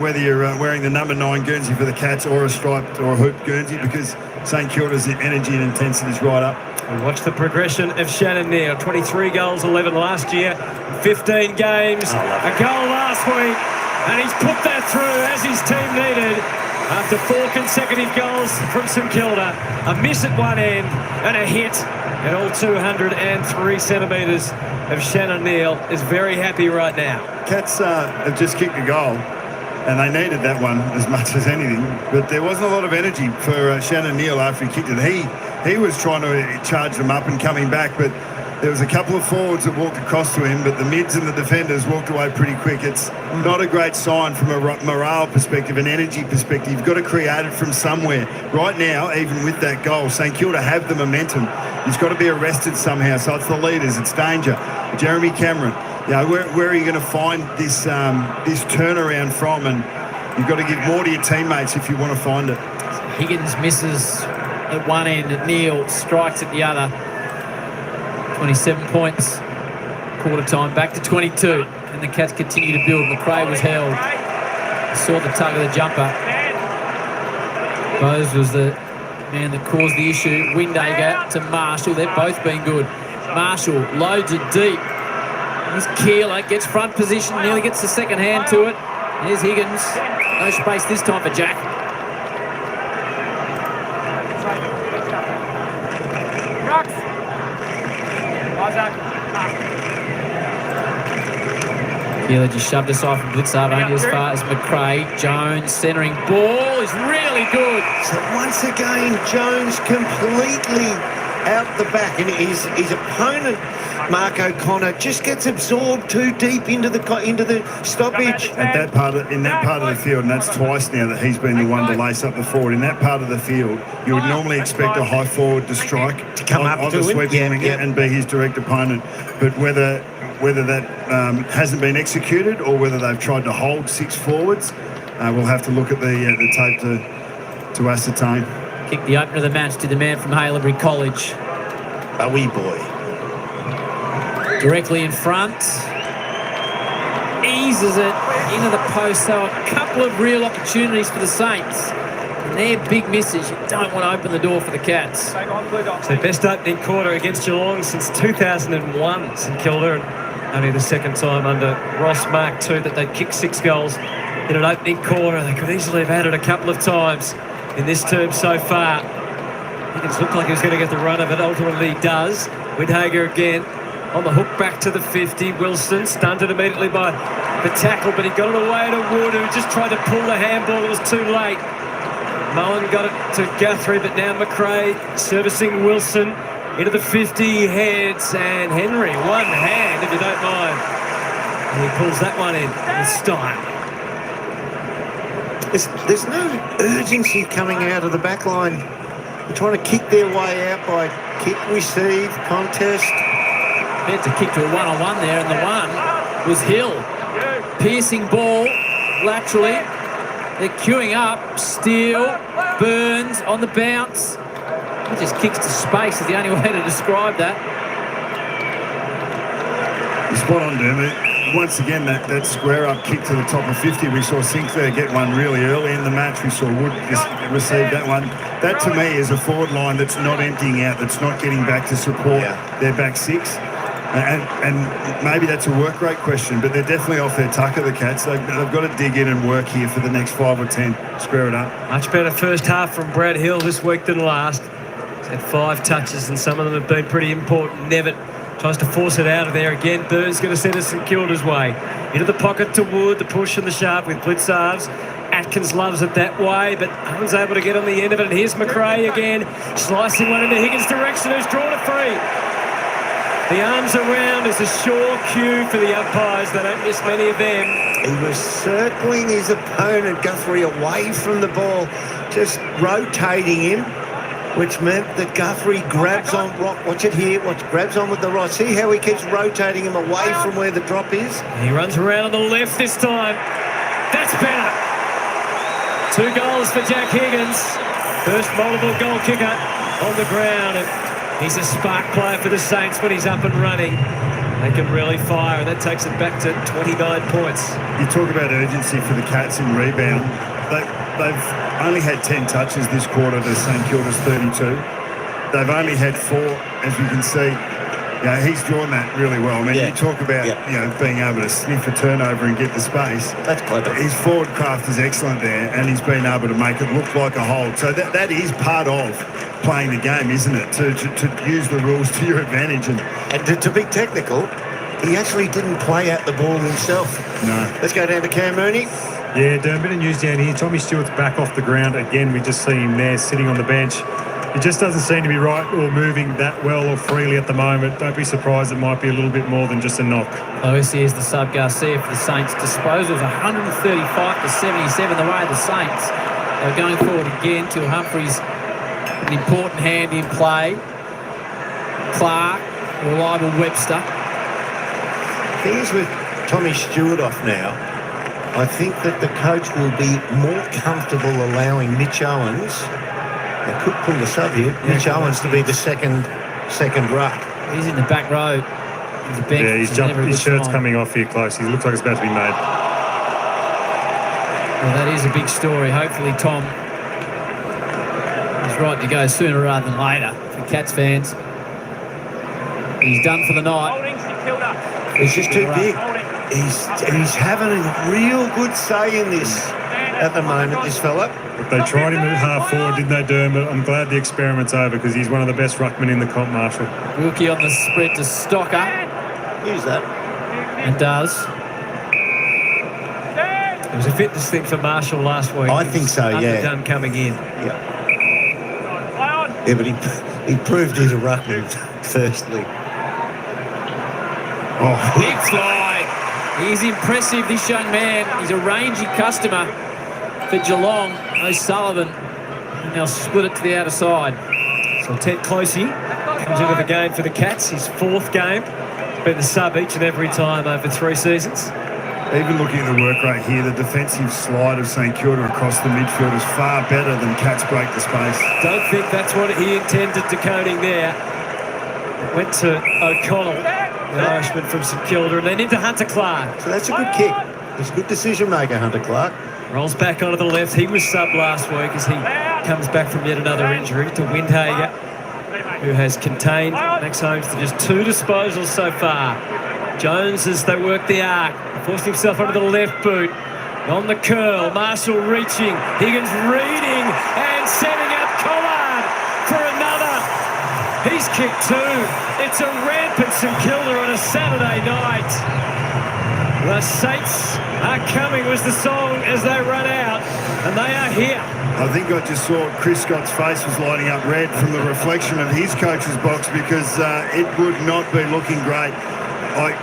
whether you're wearing the number 9 Guernsey for the Cats or a striped or a hooped Guernsey, because St Kilda's energy and intensity is right up. And watch the progression of Shannon Neal. 23 goals, 11 last year, 15 games, a goal last week, and he's put that through as his team needed. After 4 consecutive goals from St Kilda, a miss at one end and a hit, and all 203 centimetres of Shannon Neal is very happy right now. Cats have just kicked a goal, and they needed that one as much as anything. But there wasn't a lot of energy for Shannon Neal after he kicked it. He was trying to charge them up and coming back, but there was a couple of forwards that walked across to him, but the mids and the defenders walked away pretty quick. It's not a great sign from a morale perspective, an energy perspective. You've got to create it from somewhere. Right now, even with that goal, St Kilda have the momentum. He's got to be arrested somehow. So it's the leaders, it's danger. Jeremy Cameron, you know, where are you going to find this this turnaround from? And you've got to give more to your teammates if you want to find it. Higgins misses at one end, Neal strikes at the other. 27 points, quarter time back to 22, and the Cats continue to build. McRae was held, saw the tug of the jumper. Bose was the man that caused the issue. Windhager to Marshall, they've both been good. Marshall loads it deep. Here's Keeler, gets front position, nearly gets the second hand to it. Here's Higgins, no space this time for Jack. Keeler just shoved aside from Blitzard only as far as McRae. Jones centering ball is really good. So once again, Jones completely out the back, and his opponent, Mark O'Connor, just gets absorbed too deep into the stoppage. At that part in that part of the field, and that's twice now that he's been the one to lace up the forward. In that part of the field, you would normally expect a high forward to strike to come up on to the sweeping him, and be his direct opponent. But whether that hasn't been executed or whether they've tried to hold 6 forwards, we'll have to look at the tape to ascertain. Kick the opener of the match to the man from Haileybury College. A wee boy. Directly in front. Eases it into the post. So a couple of real opportunities for the Saints. And they're big misses. You don't want to open the door for the Cats. So best opening quarter against Geelong since 2001, St Kilda. And only the second time under Ross Mark II that they'd kicked 6 goals in an opening quarter. They could easily have had it a couple of times in this term so far. Higgins looked like he was going to get the run of it. Ultimately he does. Windhager again on the hook back to the 50. Wilson stunted immediately by the tackle, but he got it away to Wood, who just tried to pull the handball. It was too late. Mullen got it to Guthrie, but now McRae servicing Wilson into the 50. He heads, and Henry, one hand if you don't mind. And he pulls that one in with style. There's no urgency coming out of the back line. They're trying to kick their way out by kick, receive, contest. Had to kick to a one-on-one there, and the one was Hill. Piercing ball laterally. They're queuing up. Steele, Burns on the bounce. He just kicks to space is the only way to describe that. Spot on, Dermot. Once again, that square-up kick to the top of 50. We saw Sinclair get one really early in the match. We saw Wood receive that one. That, to me, is a forward line that's not emptying out, that's not getting back to support their back 6. And maybe that's a work rate question, but they're definitely off their tucker, the Cats. They've got to dig in and work here for the next 5 or 10. Square it up. Much better first half from Brad Hill this week than last. He's had 5 touches, and some of them have been pretty important. Nevitt tries to force it out of there again. Burns going to send us St Kilda's way. Into the pocket to Wood, the push and the sharp with Blitzarves. Atkins loves it that way, but Owen's able to get on the end of it. And here's McRae again, slicing one into Higgins' direction, who's drawn a free. The arms around is a sure cue for the umpires. They don't miss many of them. He was circling his opponent, Guthrie, away from the ball, just rotating him, which meant that Guthrie grabs on, watch it here, grabs on with the right. See how he keeps rotating him away from where the drop is? He runs around on the left this time. That's better. 2 goals for Jack Higgins. First multiple goal kicker on the ground. And he's a spark player for the Saints when he's up and running. They can really fire, and that takes it back to 29 points. You talk about urgency for the Cats in rebound. They've only had 10 touches this quarter to St Kilda's 32. They've only had 4, as you can see. He's drawn that really well. I mean, you talk about being able to sniff a turnover and get the space. That's clever. His forward craft is excellent there, and he's been able to make it look like a hold. So that is part of playing the game, isn't it? To use the rules to your advantage. And to be technical, he actually didn't play out the ball himself. No. Let's go down to Cam Mooney. Yeah, a bit of news down here. Tommy Stewart's back off the ground again. We just see him there sitting on the bench. It just doesn't seem to be right or moving that well or freely at the moment. Don't be surprised, it might be a little bit more than just a knock. Obviously, is the sub Garcia for the Saints. Disposals 135 to 77 the way of the Saints. They're going forward again to Humphries. An important hand in play. Clark, reliable Webster. Things with Tommy Stewart off now, I think that the coach will be more comfortable allowing Mitch Owens, they could pull the sub here, Mitch Owens to be the second ruck. He's in the back row. The bench. Yeah, his shirt's coming off here close. He looks like it's about to be made. Well, that is a big story. Hopefully Tom is right to go sooner rather than later for Cats fans. He's done for the night. He's just too big. He's having a real good say in this at the moment, this fella. But they tried him at half forward, didn't they, Dermot? I'm glad the experiment's over because he's one of the best ruckmen in the comp, Marshall. Wilkie on the spread to Stocker. Use that. And does. It was a fitness thing for Marshall last week. I think so, yeah. Underdone coming in. Yeah, but he proved he's a ruckman, firstly. Big fly. He's impressive, this young man. He's a rangy customer for Geelong. O'Sullivan. And they'll split it to the outer side. So Ted Closey comes into the game for the Cats. His 4th game. Been the sub each and every time over 3 seasons. Even looking at the work rate here, the defensive slide of St Kilda across the midfield is far better than Cats break the space. Don't think that's what he intended decoding there. Went to O'Connell, the Irishman from St Kilda, and then into Hunter Clark. So that's a good kick. He's a good decision maker, Hunter Clark. Rolls back onto the left. He was sub last week as he comes back from yet another injury to Windhager, who has contained Max Holmes to just 2 disposals so far. Jones, as they work the arc, forced himself onto the left boot. On the curl, Marshall reaching, Higgins reading and setting up Collard for another. He's kicked 2. It's a rampant St Kilda on a Saturday night. The Saints are coming was the song as they run out, and they are here. I think I just saw Chris Scott's face was lighting up red from the reflection of his coach's box because it would not be looking great.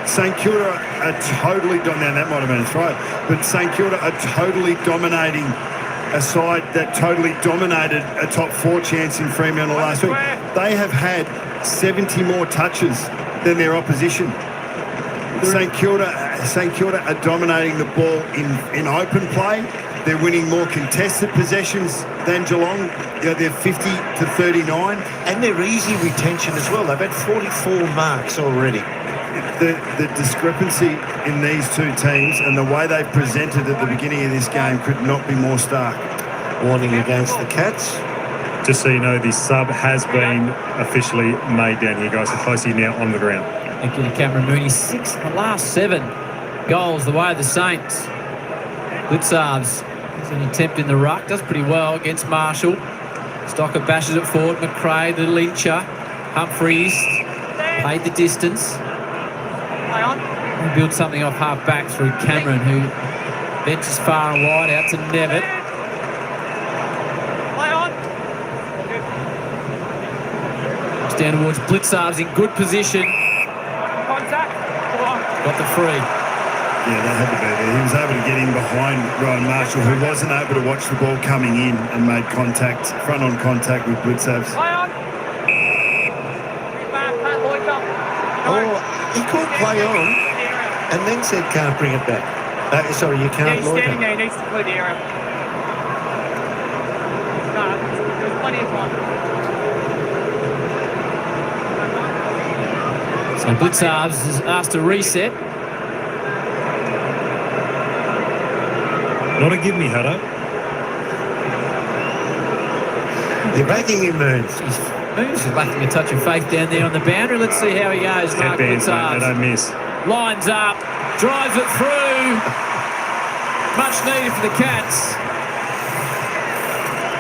St Kilda are totally dominating. That might have been a throw, but St Kilda are totally dominating a side that totally dominated a top 4 chance in Fremantle last week. They have had 70 more touches than their opposition. St Kilda are dominating the ball in open play. They're winning more contested possessions than Geelong. They're 50 to 39. And they're easy retention as well. They've had 44 marks already. The discrepancy in these 2 teams and the way they've presented at the beginning of this game could not be more stark. Warning against the Cats. Just so you know, the sub has been officially made down here, guys. So Closey now on the ground. Thank you to Cameron Mooney. 6 of the last 7 goals the way of the Saints. Blitzarves has an attempt in the ruck. Does pretty well against Marshall. Stocker bashes it forward. McRae, the Lyncher. Humphries played the distance. And build something off half back through Cameron, who benches far and wide out to Nevitt. It's down towards Blitzarves in good position. Got the free. Yeah, that had to be there. He was able to get in behind Ryan Marshall, who wasn't able to watch the ball coming in and made contact, front-on contact with Blitzarves. He could play on and then said can't bring it back. Sorry, you can't. He's standing there, he needs to clear the area. No, there's plenty of time. So So Blitzarves is asked to reset. Not a give me, Hutto. They're backing him, Moons. Moons is lacking a touch of faith down there on the boundary. Let's see how he goes. Mark Headbands, mate, they Blitzarves don't miss. lines up, drives it through. Much needed for the Cats.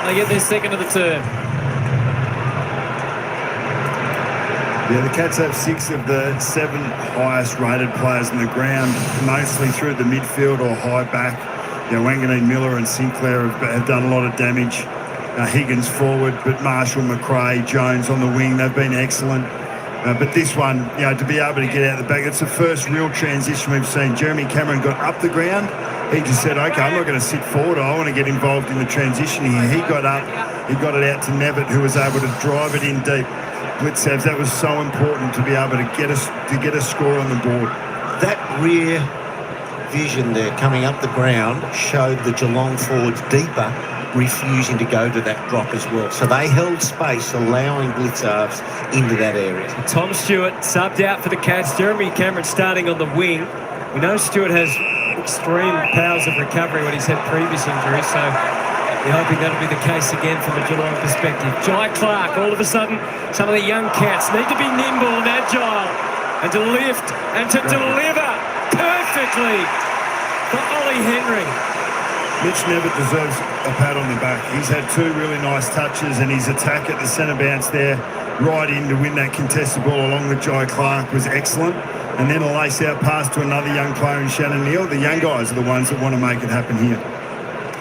They get their second of the term. Yeah, the Cats have 6 of the 7 highest rated players on the ground, mostly through the midfield or high back. Yeah, Wanganeen, Miller and Sinclair have done a lot of damage. Higgins forward, but Marshall, McRae, Jones on the wing, they've been excellent. But this one, to be able to get out the back, it's the first real transition we've seen. Jeremy Cameron got up the ground. He just said, okay, I'm not going to sit forward. I want to get involved in the transition here. He got up, he got it out to Nevitt, who was able to drive it in deep. Blitzarves, that was so important to be able to get a score on the board. That rear vision there coming up the ground showed the Geelong forwards deeper, refusing to go to that drop as well. So they held space, allowing Blitzarves into that area. Tom Stewart subbed out for the Cats. Jeremy Cameron starting on the wing. We know Stewart has extreme powers of recovery when he's had previous injuries, so we're hoping that'll be the case again from a Geelong perspective. Jai Clark, all of a sudden, some of the young Cats need to be nimble and agile and to lift and to deliver perfectly for Ollie Henry. Mitch Nevitt deserves a pat on the back. He's had 2 really nice touches, and his attack at the centre bounce there, right in to win that contested ball along with Jai Clark, was excellent. And then a lace out pass to another young player in Shannon Neal. The young guys are the ones that want to make it happen here.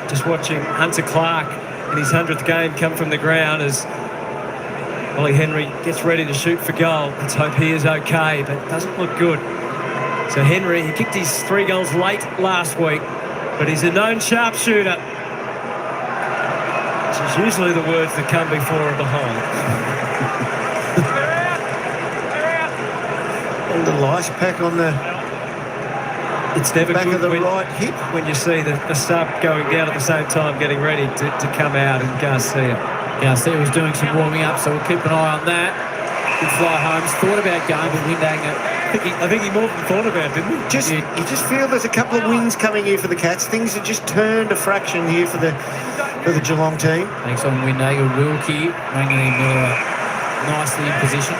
Just watching Hunter Clark in his 100th game come from the ground as Ollie Henry gets ready to shoot for goal. Let's hope he is okay, but it doesn't look good. So Henry, he kicked his 3 goals late last week, but he's a known sharpshooter, which is usually the words that come before or behind. And the lice pack on the It's never back good of the when, right hip. when you see the sub going down at the same time, getting ready to come out, and Garcia. Garcia was doing some warming up, so we'll keep an eye on that. Good fly homes. Thought about going, but Windanger. I think he more than thought about it, didn't he? You just feel there's a couple of wins coming here for the Cats. Things have just turned a fraction here for the Geelong team. Thanks on Windanger. Wilkie, Wanganeen Miller nicely in position.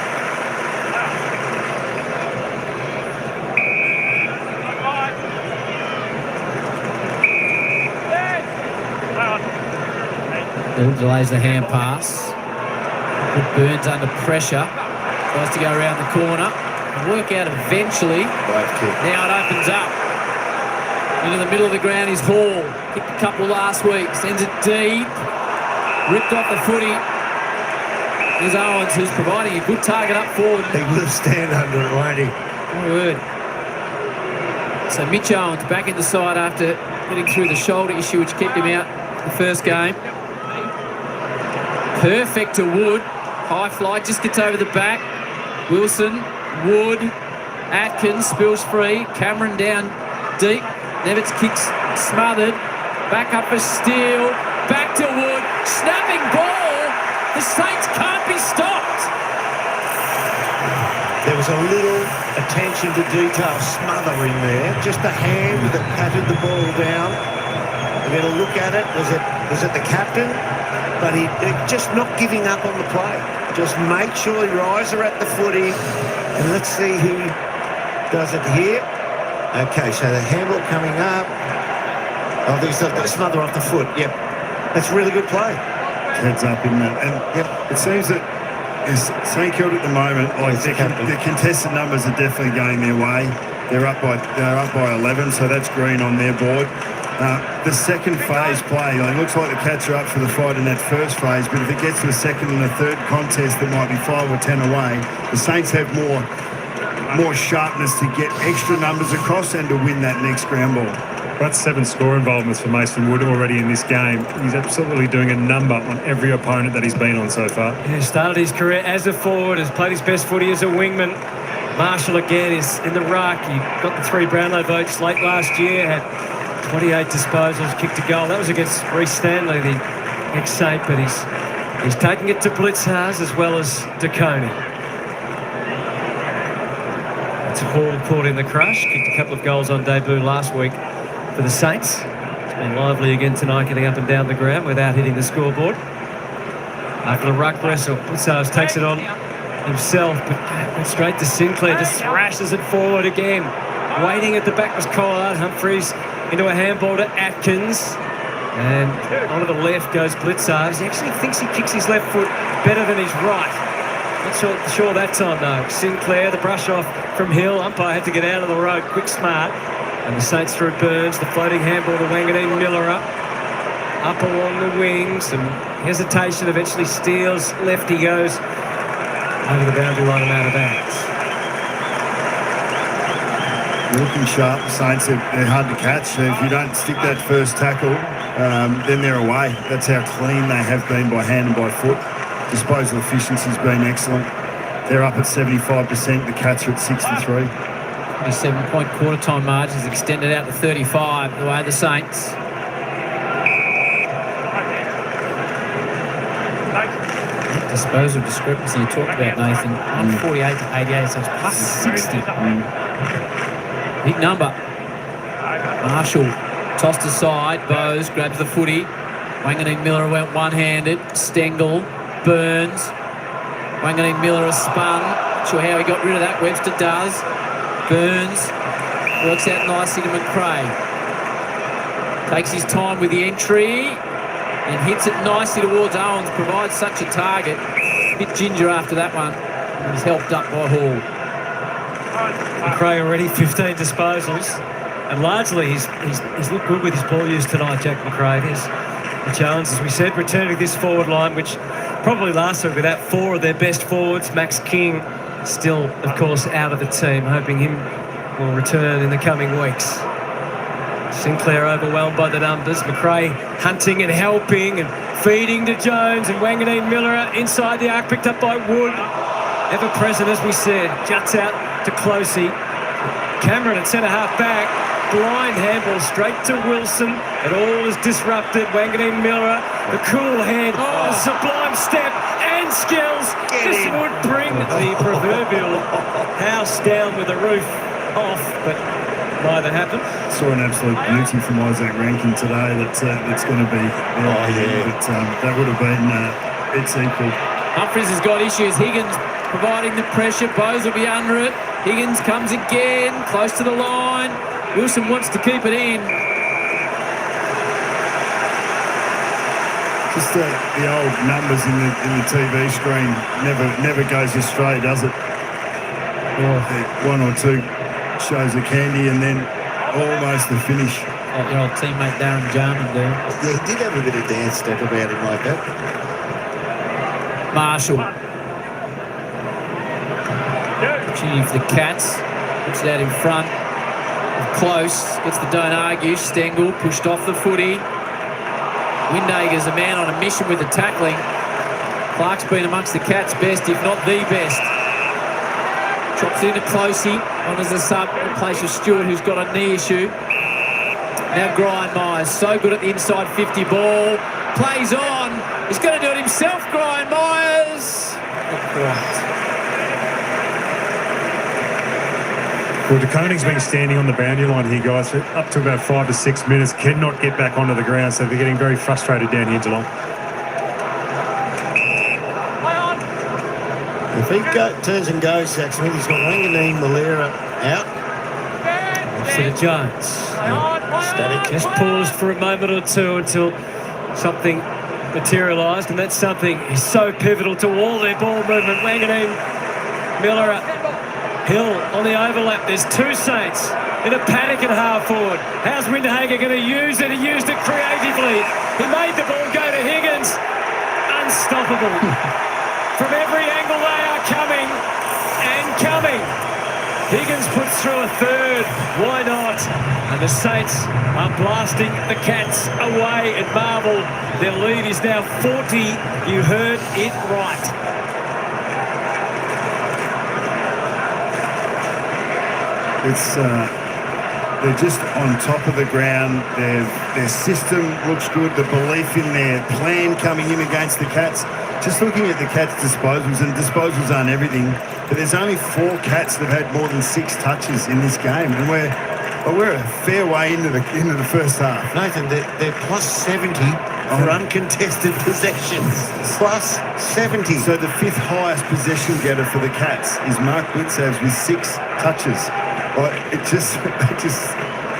Bill delays the hand pass. Good Burns under pressure. Tries to go around the corner. Work out eventually. Now it opens up. Into the middle of the ground is Hall. Kicked a couple last week. Sends it deep. Ripped off the footy. There's Owens, who's providing a good target up forward. He will stand under it, won't he? My word. So Mitch Owens back in the side after getting through the shoulder issue which kept him out the first game. Perfect to Wood. High fly, just gets over the back. Wilson, Wood, Atkins spills free. Cameron down deep. Nevitt's kicks smothered. Back up for Steele. Back to Wood. Snapping ball. The Saints can't be stopped. There was a little attention to detail smothering there. Just a hand that patted the ball down. We're going to look at it. Was it the captain? But he just not giving up on the play. Just make sure your eyes are at the footy. And let's see who does it here. Okay, so the handball coming up. Oh, there's a smother off the foot. Yep. That's really good play. Heads up, isn't it? And it seems that St Kilda at the moment, like the contested numbers are definitely going their way. They're up by 11, so that's green on their board. The second phase play, it looks like the Cats are up for the fight in that first phase, but if it gets to a second and a third contest that might be 5 or 10 away, the Saints have more sharpness to get extra numbers across and to win that next ground ball. That's 7 score involvements for Mason Wood already in this game. He's absolutely doing a number on every opponent that he's been on so far. He started his career as a forward, has played his best footy as a wingman. Marshall again is in the ruck. He got the 3 Brownlow votes late last year, had 28 disposals, kicked a goal. That was against Reece Stanley, the ex-Saint, but he's taking it to Blitzarves as well as De Coney. Hall caught in the crush. Kicked a couple of goals on debut last week for the Saints. It's been lively again tonight, getting up and down the ground without hitting the scoreboard. After the ruck wrestle, Blitzars takes it on himself, but straight to Sinclair, just thrashes it forward again. Waiting at the back was Collard. Humphries into a handball to Atkins. And onto the left goes Blitzars. He actually thinks he kicks his left foot better than his right. Not sure that time though. Sinclair, the brush off from Hill. Umpire had to get out of the road, quick smart. And the Saints through Burns, the floating handball to Wanganeen Miller up along the wing. Some hesitation, eventually steals. Left he goes over the boundary line and out of bounds. Looking sharp, the Saints, they're hard to catch. If you don't stick that first tackle, then they're away. That's how clean they have been by hand and by foot. Disposal efficiency's been excellent. They're up at 75%. The Cats are at 63. 27-point quarter-time margins extended out to 35 the way of the Saints. Disposal discrepancy you talked about, Nathan. 148 to 88, so it's plus 60. Big number. Marshall tossed aside. Bowes grabs the footy. Wanganeen Miller went one-handed. Stengel, Burns. Wanganeen Miller has spun. Not sure how he got rid of that. Webster does. Burns works out nicely to McRae. Takes his time with the entry and hits it nicely towards Owens. Provides such a target. A bit ginger after that one. And was helped up by Hall. McRae already 15 disposals, and largely he's looked good with his ball use tonight, Jack McRae. There's the challenge, as we said, returning this forward line, which probably last week without four of their best forwards. Max King still, of course, out of the team, hoping him will return in the coming weeks. Sinclair overwhelmed by the numbers. McRae hunting and helping and feeding to Jones, and Wanganeen Miller inside the arc, picked up by Wood. Ever present, as we said, juts out to Closey. Cameron at centre-half back. Blind handball straight to Wilson. It all is disrupted. Wanganeen Miller, the cool head, the sublime step and skills. This would bring the proverbial house down with the roof off, but neither happened. Saw an absolute beauty from Isaac Rankin today. That's going to be. But that would have been its equal. Humphries has got issues. Higgins providing the pressure. Bowes will be under it. Higgins comes again, close to the line. Wilson wants to keep it in. Just the old numbers in the TV screen never goes astray, does it? One or two shows a candy and then almost the finish. Like your old teammate Darren Jarman there. Yeah, he did have a bit of dance step about him like that. Marshall. Opportunity for the Cats. Puts it out in front. Close. Gets the don't argue. Stengel pushed off the footy. Windhager's a man on a mission with the tackling. Clark's been amongst the Cats' best, if not the best. Chops into Closey. On as a sub in place of Stewart, who's got a knee issue. Now Brian Myers, so good at the inside 50 ball. Plays on. He's going to do it himself, Brian Myers. Not quite. Well, De Koning's been standing on the boundary line here, guys, for up to about 5 to 6 minutes. Cannot get back onto the ground, so they're getting very frustrated down here, Geelong. If he turns and goes, Zach Smith, he's got Wanganeen Malera out. To Jones. Static. Just paused for a moment or two until something materialised, and that something is so pivotal to all their ball movement. Wanganeen Miller, Hill on the overlap. There's two Saints in a panic at half forward. How's Windhager going to use it? He used it creatively. He made the ball go to Higgins. Unstoppable. From every angle they are coming and coming. Higgins puts through a third. Why not? And the Saints are blasting the Cats away at Marvel. Their lead is now 40. You heard it right. They're just on top of the ground. Their system looks good. The belief in their plan coming in against the Cats. Just looking at the Cats' disposals, and disposals aren't everything. but there's only 4 Cats that have had more than 6 touches in this game, and we're a fair way into the first half. Nathan, they're plus 70 for uncontested possessions. Plus 70. So the 5th highest possession getter for the Cats is Mark Blitzavs with 6 touches.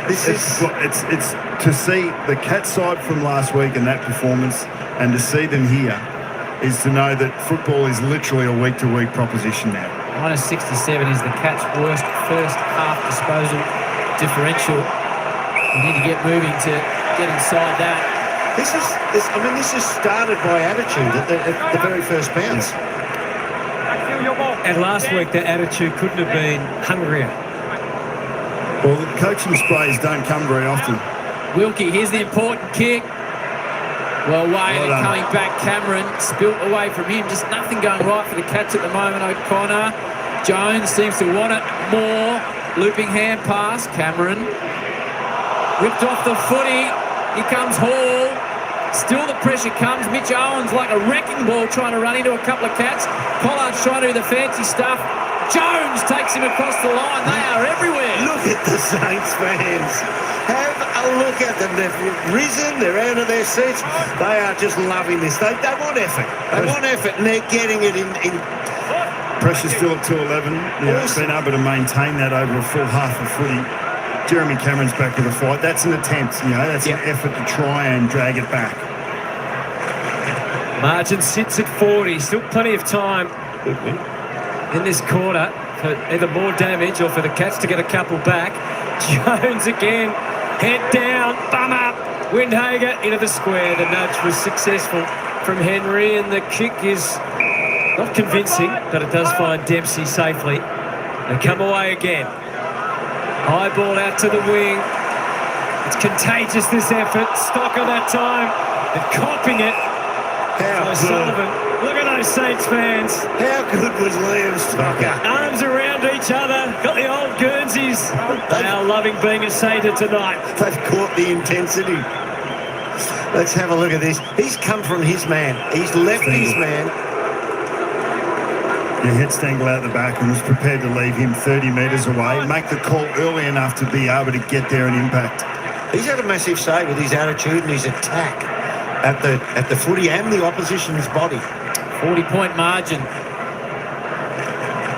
It's to see the Cats side from last week and that performance, and to see them here is to know that football is literally a week-to-week proposition now. Minus 67 is the Cats' worst first half disposal differential. We need to get moving to get inside that. This is started by attitude at the very first bounce. And last week, that attitude couldn't have been hungrier. Well, the coaching sprays don't come very often. Wilkie, here's the important kick. Well, Wade Well coming back. Cameron spilt away from him. Just nothing going right for the Cats at the moment. O'Connor. Jones seems to want it more. Looping hand pass. Cameron. Ripped off the footy. Here comes Hall. Still the pressure comes. Mitch Owens like a wrecking ball trying to run into a couple of Cats. Pollard's trying to do the fancy stuff. Jones takes him across the line. They are everywhere. Look at the Saints fans. Have a look at them. They've risen. They're out of their seats. They are just loving this. They want effort. They want effort, and they're getting it in. Pressure still at 211. Been able to maintain that over a full half of footy. Jeremy Cameron's back with a fight. That's an attempt. That's an effort to try and drag it back. Margin sits at 40. Still plenty of time in this quarter for either more damage or for the Cats to get a couple back. Jones again, head down, bum up. Windhager into the square. The nudge was successful from Henry, and the kick is not convincing, but it does find Dempsey safely. They come away again. High ball out to the wing. It's contagious, this effort. Stocker that time, and copying it. How good. Sullivan. Look at those Saints fans. How good was Liam Stocker? Arms around each other. Got the old Guernseys. They are loving being a Sainter tonight. They've caught the intensity. Let's have a look at this. He's come from his man. He's left his man. He hit Stengel out the back and was prepared to leave him 30 metres away, make the call early enough to be able to get there and impact. He's had a massive say with his attitude and his attack at the footy and the opposition's body. 40-point margin.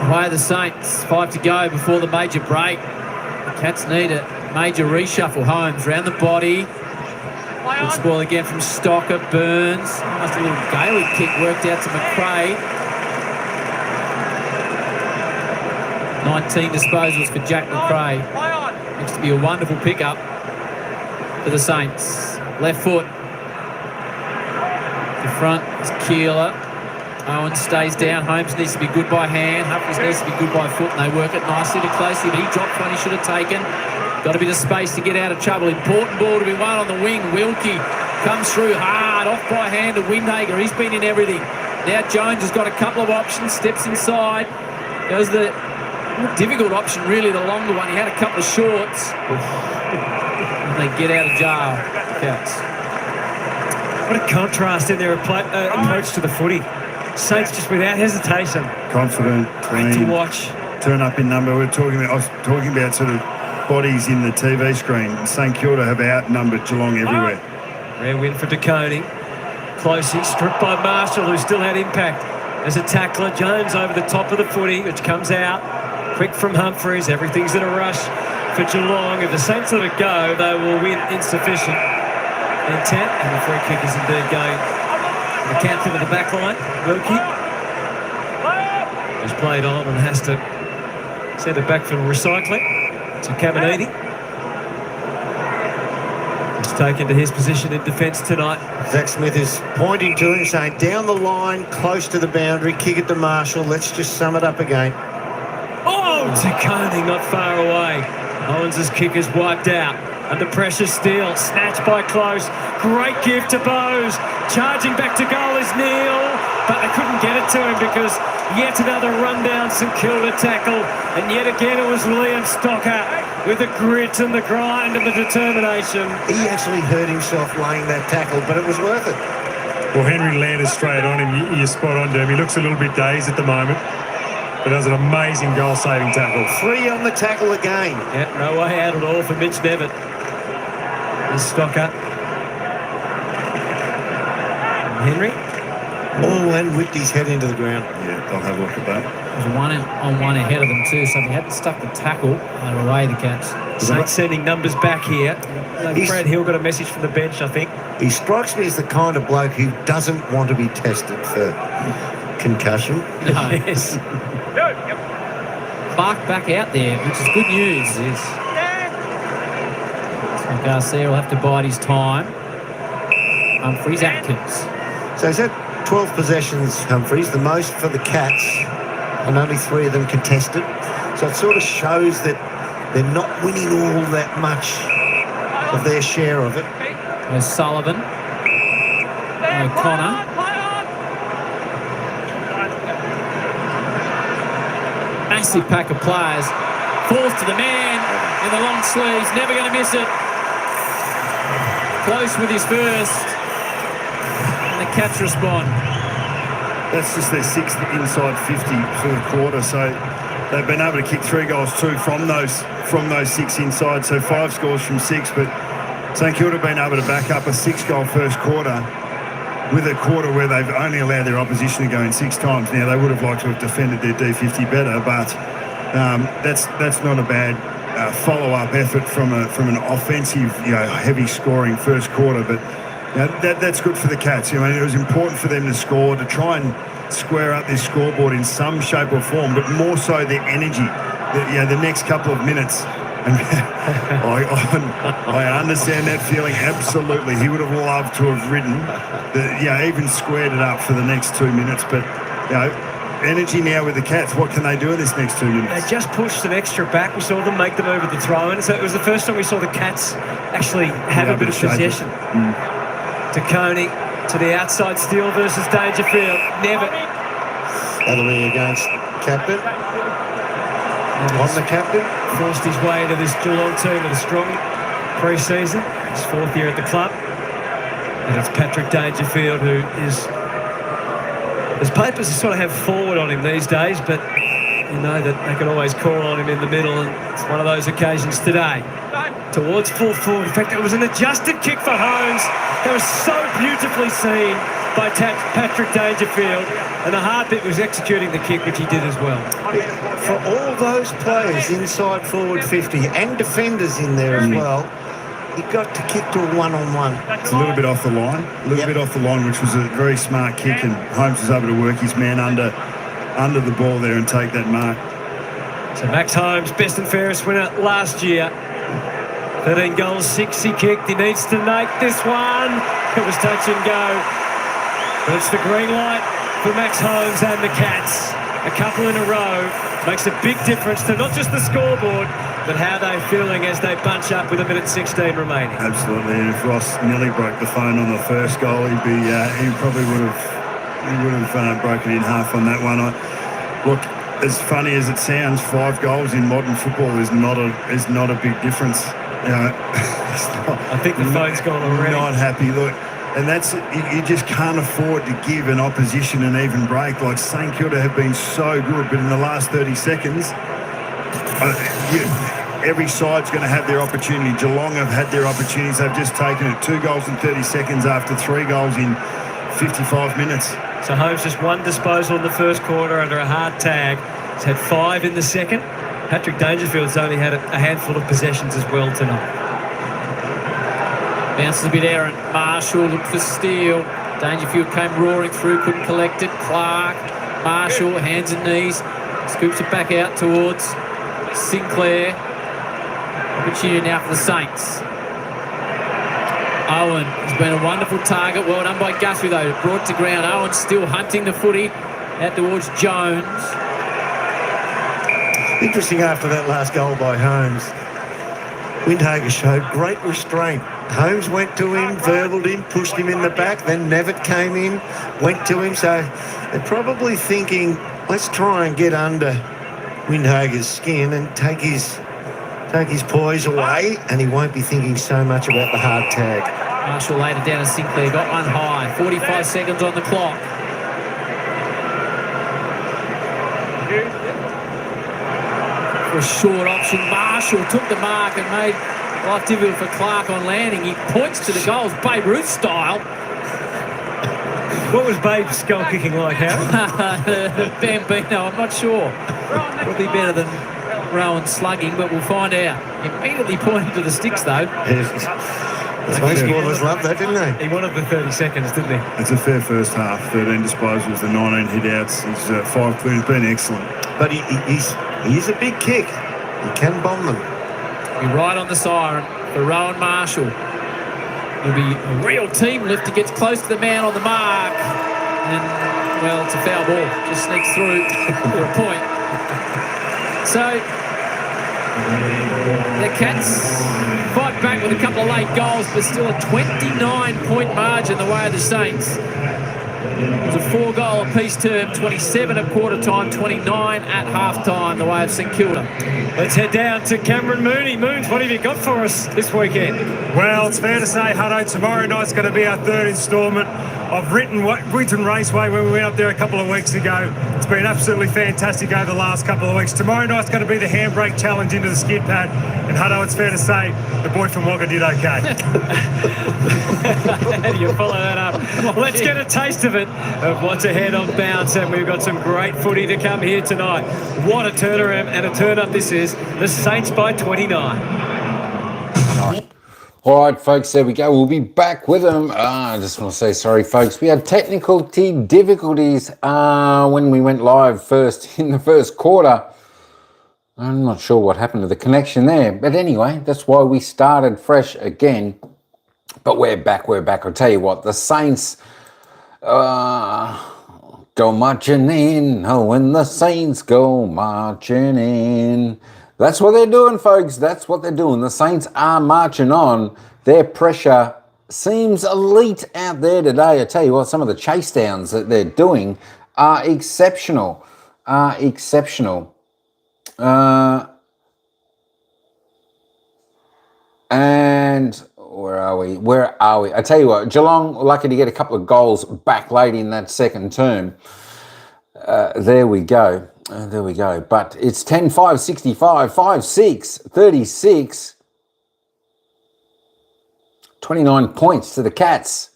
Away are the Saints. 5 to go before the major break. The Cats need a major reshuffle. Holmes round the body. Good spoil again from Stocker. Burns. Almost a little Gaelic kick worked out to McRae. 19 disposals for Jack McRae. Looks to be a wonderful pickup for the Saints. Left foot. The front is Keeler. Owen stays down. Holmes needs to be good by hand. Humphries needs to be good by foot, and they work it nicely to closely, but he dropped one he should have taken. Got a bit of space to get out of trouble. Important ball to be won on the wing. Wilkie comes through hard, off by hand to Windhager. He's been in everything. Now Jones has got a couple of options, steps inside. Goes the difficult option, really, the longer one. He had a couple of shorts. And they get out of jail. Cats. What a contrast in their approach to the footy. Saints just without hesitation. Confident, Great clean, to watch. turn up in number. I was talking about sort of bodies in the TV screen. St Kilda have outnumbered Geelong everywhere. Rare win for DeConing. Closey stripped by Marshall, who still had impact as a tackler. Jones over the top of the footy, which comes out. Quick from Humphries. Everything's in a rush for Geelong. If the Saints let it go, they will win insufficient intent. And the free kick is indeed going. The captain of the back line, Wilkie, has played on and has to send it back for recycling to Caminiti. He's taken to his position in defence tonight. Zach Smith is pointing to him, saying, down the line, close to the boundary, kick it to Marshall. Let's just sum it up again. Oh, Koning not far away. Owens' kick is wiped out. Under pressure still, snatched by Close. Great gift to Bowes. Charging back to goal is Neil, but they couldn't get it to him because yet another rundown St Kilda tackle, and yet again it was Liam Stocker with the grit and the grind and the determination. He actually hurt himself laying that tackle, but it was worth it. Well, Henry landed straight on him. You're spot on, Derby. He looks a little bit dazed at the moment. But that was an amazing goal-saving tackle. 3 on the tackle again. Yeah, no way out at all for Mitch Nevitt. The stocker. Henry. Oh, and whipped his head into the ground. Yeah, I'll have a look at that. There's 1-on-1 ahead of them too, so if he hadn't stuck the tackle, they were away, the Cats. Saints sending numbers back here. He's- Brad Hill got a message from the bench, I think. He strikes me as the kind of bloke who doesn't want to be tested for concussion. No. Yes. Clark back out there, which is good news. Yes. So Garcia will have to bide his time. Humphries Atkins. So he's had 12 possessions, Humphries, the most for the Cats, and only 3 of them contested. So it sort of shows that they're not winning all that much of their share of it. There's Sullivan. O'Connor. Massive pack of players. Falls to the man in the long sleeves. Never going to miss it. Close with his first. And the Cats respond. That's just their 6th inside 50 for the quarter. So they've been able to kick 3 goals too from those 6 inside. So 5 scores from 6. But St Kilda have been able to back up a 6-goal first quarter with a quarter where they've only allowed their opposition to go in 6 times. Now, they would have liked to have defended their D50 better, but that's not a bad follow-up effort from an offensive, heavy scoring first quarter. But that's good for the Cats. I mean, it was important for them to score, to try and square up this scoreboard in some shape or form, but more so their energy. The next couple of minutes. And I understand that feeling absolutely. He would have loved to have ridden, even squared it up for the next 2 minutes. But energy now with the Cats. What can they do in this next 2 minutes? They just pushed an extra back. We saw them make the move with the throw-in. So it was the first time we saw the Cats actually have a bit of possession. To Coney, to the outside steal versus Dangerfield. Never. That'll be against captain. On the captain. Forced his way into this Geelong team with a strong pre-season. His 4th year at the club. And it's Patrick Dangerfield who is... His papers sort of have forward on him these days, but you know that they can always call on him in the middle, and it's one of those occasions today. Towards full forward. In fact, it was an adjusted kick for Holmes. That was so beautifully seen by Patrick Dangerfield, and the hard bit was executing the kick, which he did as well. For all those players inside forward 50 and defenders in there as well, he got to kick to a 1-on-1. It's a little bit off the line, bit off the line, which was a very smart kick, and Holmes was able to work his man under the ball there and take that mark. So Max Holmes, best and fairest winner last year. 13 goals, 6 he kicked. He needs to make this one. It was touch and go. But it's the green light for Max Holmes and the Cats. A couple in a row makes a big difference to not just the scoreboard, but how they're feeling as they bunch up with 1:16 remaining. Absolutely, and if Ross nearly broke the phone on the first goal, he probably would have broken in half on that one. Look, as funny as it sounds, 5 goals in modern football is not a big difference. I think the phone's gone already. Not happy. Look, and that's you just can't afford to give an opposition an even break. Like St Kilda have been so good, but in the last 30 seconds, every side's going to have their opportunity. Geelong have had their opportunities. They've just taken it. 2 goals in 30 seconds after 3 goals in 55 minutes. So Holmes just 1 disposal in the first quarter under a hard tag. He's had 5 in the second. Patrick Dangerfield's only had a handful of possessions as well tonight. Bounces a bit errant. Marshall looked for steal. Dangerfield came roaring through, couldn't collect it. Clark, Marshall, hands and knees. Scoops it back out towards Sinclair. Opportunity now for the Saints. Owen has been a wonderful target. Well done by Guthrie, though. Brought to ground. Owen still hunting the footy out towards Jones. Interesting after that last goal by Holmes. Windhager showed great restraint. Holmes went to him, verbaled him, pushed him in the back. Then Nevitt came in, went to him. So they're probably thinking, let's try and get under Windhager's skin and take his poise away, and he won't be thinking so much about the hard tag. Marshall laid it down to Sinclair, got one high. 45 seconds on the clock. for a short option. Marshall took the mark and made life difficult for Clark on landing. He points to the goals, Babe Ruth style. What was Babe's goal kicking like, Howard? Bambino, I'm not sure. Will be better than Rowan slugging, but we'll find out. Immediately pointing to the sticks, though. The baseballers loved that, didn't they? He wanted the 30 seconds, didn't he? It's a fair first half. 13 disposals, the 19 hit-outs. He's 5 clears, been excellent. But he's a big kick. He can bomb them. Be right on the siren for Rowan Marshall. It'll be a real team lift. He gets close to the man on the mark. And, well, it's a foul ball. Just sneaks through for a point. So, the Cats fight back with a couple of late goals, but still a 29-point margin the way of the Saints. It was a 4-goal apiece term, 27 at quarter time, 29 at half time, the way of St Kilda. Let's head down to Cameron Mooney. Moons, what have you got for us this weekend? Well, it's fair to say, Hutto, tomorrow night's going to be our third instalment of Winton Raceway when we went up there a couple of weeks ago. It's been absolutely fantastic over the last couple of weeks. Tomorrow night's going to be the handbrake challenge into the skid pad. And Hutto, it's fair to say, the boy from Wagga did okay. How do you follow that up? Let's get a taste of it, of what's ahead on Bounce. And we've got some great footy to come here tonight. What a turnaround and a turn-up this is. The Saints by 29. All right, folks, there we go. We'll be back with them. I just want to say sorry, folks. We had technical difficulties when we went live first in the first quarter. I'm not sure what happened to the connection there. But anyway, that's why we started fresh again. But we're back. I'll tell you what, the Saints go marching in. Oh, when the Saints go marching in. That's what they're doing, folks. That's what they're doing. The Saints are marching on. Their pressure seems elite out there today. I tell you what, some of the chase downs that they're doing are exceptional. And where are we? I tell you what, Geelong lucky to get a couple of goals back late in that second term. There we go. But it's 10-5, 65, 5-6, 36. 29 points to the Cats.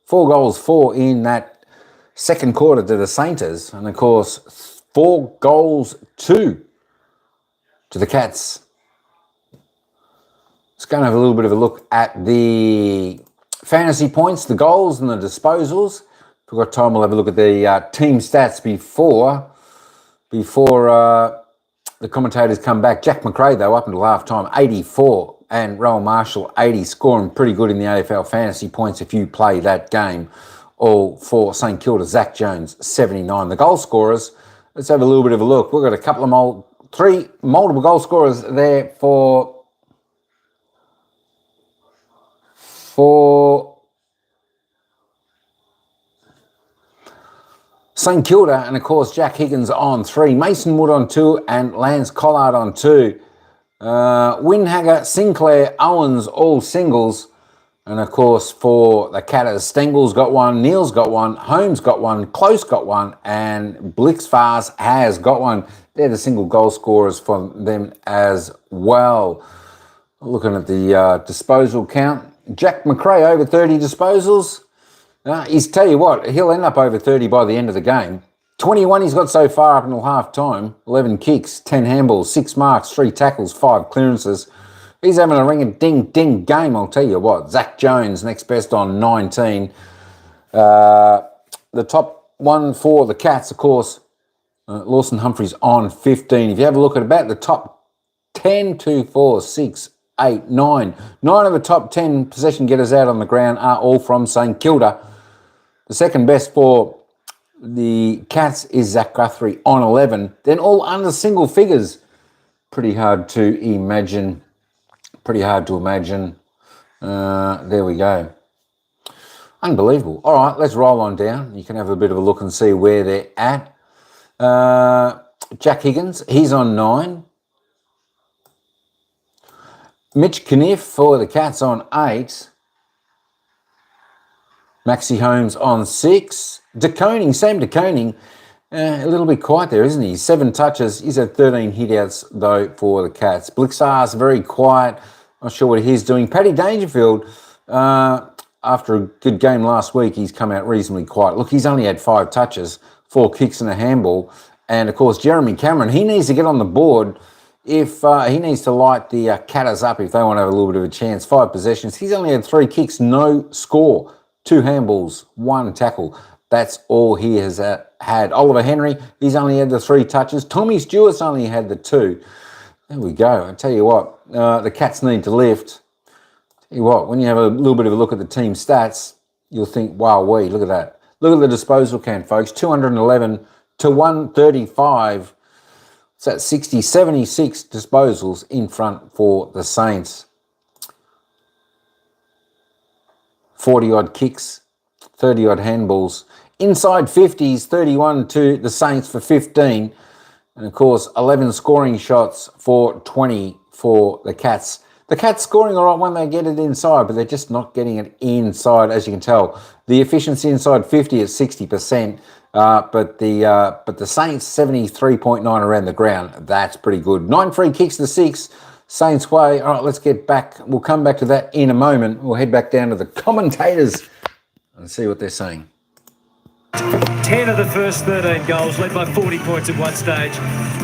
4 goals, 4 in that second quarter to the Sainters. And, of course, 4 goals, 2 to the Cats. Let's go and have a little bit of a look at the fantasy points, the goals and the disposals. If we've got time, we'll have a look at the team stats before the commentators come back. Jack McRae, though, up until half-time, 84, and Rowan Marshall, 80, scoring pretty good in the AFL fantasy points if you play that game. All for St Kilda, Zach Jones, 79. The goal scorers, let's have a little bit of a look. We've got a couple of three multiple goal scorers there for St Kilda, and of course Jack Higgins on 3, Mason Wood on 2, and Lance Collard on 2. Winhager, Sinclair, Owens all singles, and of course for the Catters, Stengel's got 1, Neil's got 1, Holmes got 1, Close got 1, and Blixfars has got 1. They're the single goal scorers for them as well. Looking at the disposal count, Jack McRae over 30 disposals. He's tell you what, he'll end up over 30 by the end of the game. 21 he's got so far up until half time. 11 kicks, 10 handballs, 6 marks, 3 tackles, 5 clearances. He's having a ring-a-ding-ding game, I'll tell you what. Zach Jones, next best on 19. The top one for the Cats, of course, Lawson Humphries on 15. If you have a look at about the top 10, 2, 4, 6, 8, 9. 9 of the top 10 possession getters out on the ground are all from St Kilda. The second best for the Cats is Zach Guthrie on 11. Then all under single figures. Pretty hard to imagine. There we go. Unbelievable. All right, let's roll on down. You can have a bit of a look and see where they're at. Jack Higgins, he's on 9. Mitch Kniff for the Cats on 8. Maxie Holmes on 6. Sam De Koning A little bit quiet there, isn't he? 7 touches. He's had 13 hit-outs, though, for the Cats. Blixar's very quiet. Not sure what he's doing. Paddy Dangerfield, after a good game last week, he's come out reasonably quiet. Look, he's only had 5 touches, 4 kicks and a handball. And, of course, Jeremy Cameron, he needs to get on the board if he needs to light the Catters up if they want to have a little bit of a chance. 5 possessions. He's only had 3 kicks, no score. 2 handballs, 1 tackle. That's all he has had. Oliver Henry, he's only had the 3 touches. Tommy Stewart's only had the 2. There we go. I tell you what, the Cats need to lift. Tell you what, when you have a little bit of a look at the team stats, you'll think, wow, look at that. Look at the disposal count, folks. 211 to 135. It's at 76 disposals in front for the Saints. 40-odd kicks, 30-odd handballs. Inside 50s, 31 to the Saints for 15. And, of course, 11 scoring shots for 20 for the Cats. The Cats scoring all right when they get it inside, but they're just not getting it inside, as you can tell. The efficiency inside 50 is 60%, but the Saints 73.9 around the ground. That's pretty good. 9 free kicks to 6. Saints way. All right, let's get back. We'll come back to that in a moment. We'll head back down to the commentators and see what they're saying. 10 of the first 13 goals, led by 40 points at one stage.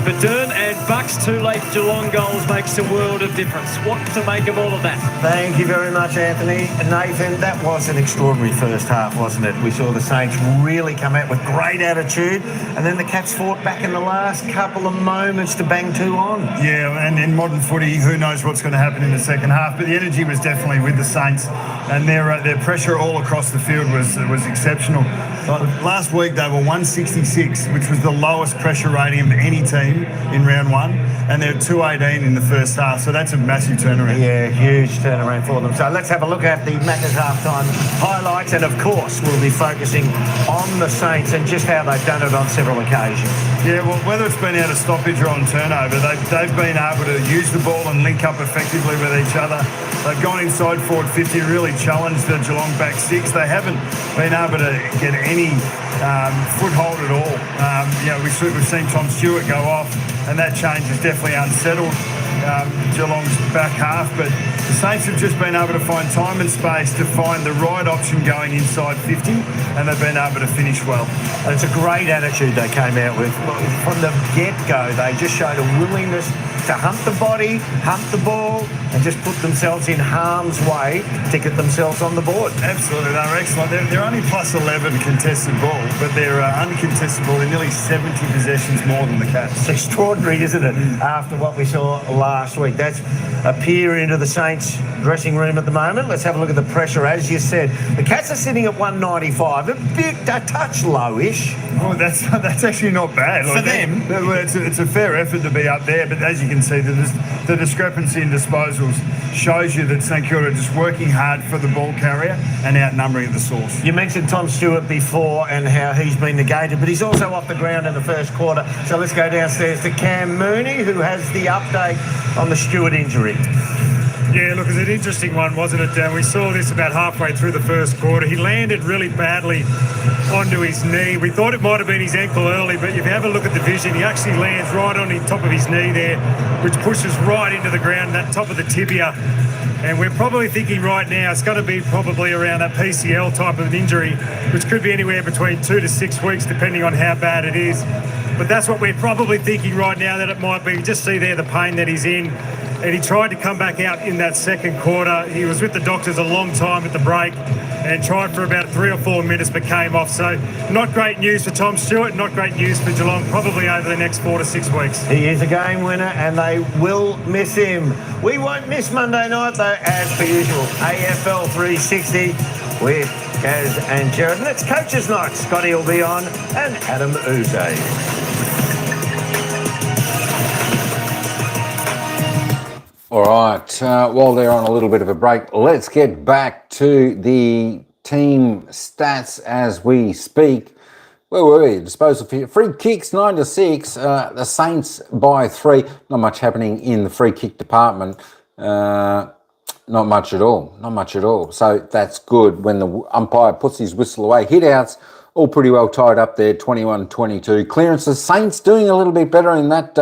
Badern and Buck's 2 late Geelong goals makes a world of difference. What to make of all of that? Thank you very much, Anthony. Nathan, that was an extraordinary first half, wasn't it? We saw the Saints really come out with great attitude, and then the Cats fought back in the last couple of moments to bang 2 on. Yeah, and in modern footy, who knows what's going to happen in the second half, but the energy was definitely with the Saints, and their pressure all across the field was exceptional. Last week they were 166, which was the lowest pressure rating of any team in round 1, and they're 218 in the first half, so that's a massive turnaround. Yeah, huge turnaround for them. So let's have a look at the Maccas halftime highlights, and of course we'll be focusing on the Saints and just how they've done it on several occasions. Yeah, well, whether it's been out of stoppage or on turnover, they've been able to use the ball and link up effectively with each other. They've gone inside forward 50, really challenged the Geelong back 6. They haven't been able to get any foothold at all. We've seen Tom Stewart go off, and that change has definitely unsettled Geelong's back half, but the Saints have just been able to find time and space to find the right option going inside 50, and they've been able to finish well. And it's a great attitude they came out with. From the get-go, they just showed a willingness to hunt the body, hunt the ball, and just put themselves in harm's way to get themselves on the board. Absolutely, they were excellent. They're only plus 11 contested ball, but they're uncontestable in nearly 70 possessions more than the Cats. It's extraordinary, isn't it, after what we saw last week? That's a peer into the Saints dressing room at the moment. Let's have a look at the pressure. As you said, the Cats are sitting at 195, a touch lowish. Oh, that's actually not bad. For them. It's a fair effort to be up there, but as you can see, the discrepancy in disposals shows you that St Kilda are just working hard for the ball carrier and outnumbering at the source. You mentioned Tom Stewart before and how he's been negated, but he's also off the ground in the first quarter. So let's go downstairs to Cam Mooney, who has the update on the Stewart injury. Yeah, look, it's an interesting one, wasn't it? We saw this about halfway through the first quarter. He landed really badly onto his knee. We thought it might have been his ankle early, but if you have a look at the vision, he actually lands right on the top of his knee there, which pushes right into the ground, that top of the tibia. And we're probably thinking right now it's going to be probably around that PCL type of injury, which could be anywhere between 2 to 6 weeks, depending on how bad it is. But that's what we're probably thinking right now that it might be. Just see there the pain that he's in. And he tried to come back out in that second quarter. He was with the doctors a long time at the break and tried for about 3 or 4 minutes but came off. So not great news for Tom Stewart, not great news for Geelong, probably over the next 4 to 6 weeks. He is a game winner and they will miss him. We won't miss Monday night though, as per usual. AFL 360 with Kaz and Jared. And it's Coaches Night. Scotty will be on and Adam Uze. All right, while they're on a little bit of a break, let's get back to the team stats as we speak. Where were we? Disposal free kicks 9 to 6. The Saints by 3. Not much happening in the free kick department. Not much at all. Not much at all. So that's good when the umpire puts his whistle away. Hit outs, all pretty well tied up there, 21-22. Clearances, Saints doing a little bit better in that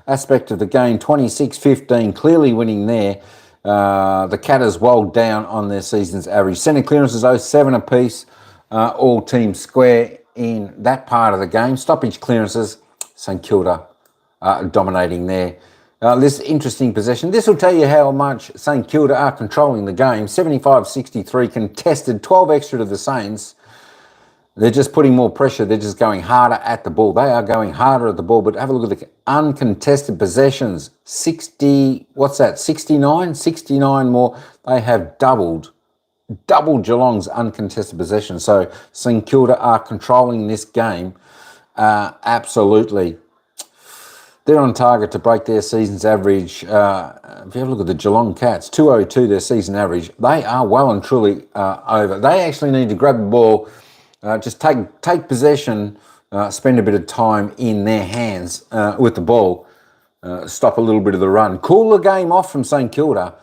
aspect of the game, 26-15, clearly winning there. The Catters well down on their season's average. Centre clearances, 7 apiece, all teams square in that part of the game. Stoppage clearances, St Kilda dominating there. This interesting possession. This will tell you how much St Kilda are controlling the game. 75-63 contested, 12 extra to the Saints. They're just putting more pressure. They're just going harder at the ball. They are going harder at the ball. But have a look at the uncontested possessions. 69 more. They have doubled Geelong's uncontested possession. So St Kilda are controlling this game absolutely. They're on target to break their season's average. If you have a look at the Geelong Cats, 202 their season average. They are well and truly over. They actually need to grab the ball, just take possession, spend a bit of time in their hands with the ball, stop a little bit of the run. Cool the game off from St Kilda.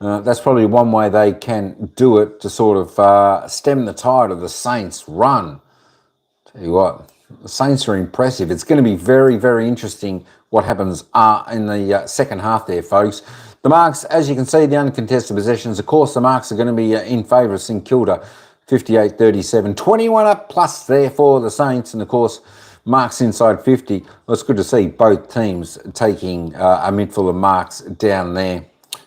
That's probably one way they can do it to sort of stem the tide of the Saints' run. Tell you what, the Saints are impressive. It's going to be very, very interesting what happens in the second half there, folks. The marks, as you can see, the uncontested possessions, of course, the marks are going to be in favour of St Kilda, 58-37. 21 up plus there for the Saints, and, of course, marks inside 50. Well, it's good to see both teams taking a midful of marks down there.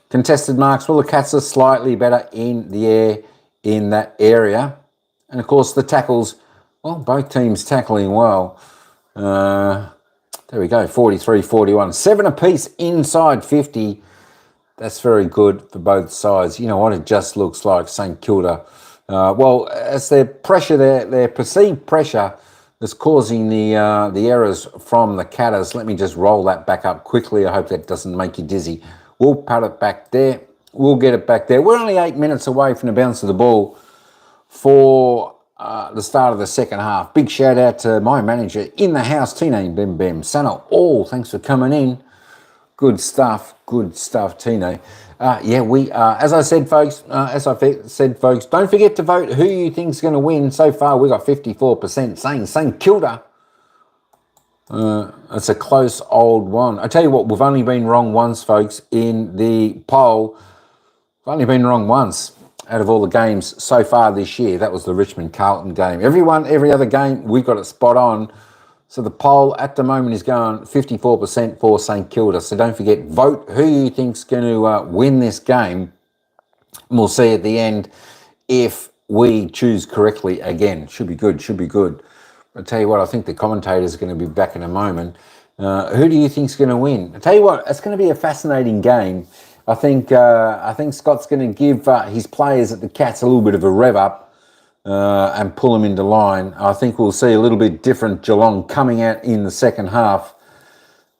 Contested marks, well, the Cats are slightly better in the air in that area. And, of course, the tackles, well, both teams tackling well. There we go, 43-41. 7 apiece inside 50. That's very good for both sides. You know what? It just looks like St Kilda. Well, as their pressure, their perceived pressure is causing the errors from the Catters. Let me just roll that back up quickly. I hope that doesn't make you dizzy. We'll pat it back there. We'll get it back there. We're only 8 minutes away from the bounce of the ball for the start of the second half. Big shout out to my manager in the house, Tino Bem Sano. Thanks for coming in. Good stuff, Tino. We as I said, folks. Don't forget to vote who you think's going to win. So far, we got 54% saying St Kilda. It's a close old one. I tell you what, we've only been wrong once, folks, in the poll. We've only been wrong once out of all the games so far this year. That was the Richmond-Carlton game. Every other game, we got it spot on. So the poll at the moment is going 54% for St Kilda. So don't forget, vote who you think's going to win this game. And we'll see at the end if we choose correctly again. Should be good. I'll tell you what, I think the commentators are going to be back in a moment. Who do you think's going to win? I'll tell you what, it's going to be a fascinating game. I think Scott's going to give his players at the Cats a little bit of a rev up and pull them into line. I think we'll see a little bit different Geelong coming out in the second half.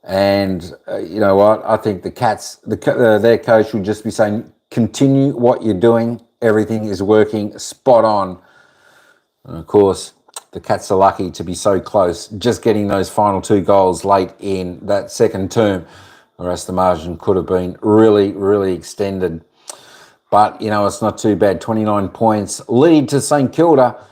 And you know what? I think the Cats, their coach will just be saying, continue what you're doing. Everything is working spot on. And of course, the Cats are lucky to be so close, just getting those final 2 goals late in that second term, or else the margin could have been really, really extended. But, you know, it's not too bad. 29 points lead to St Kilda,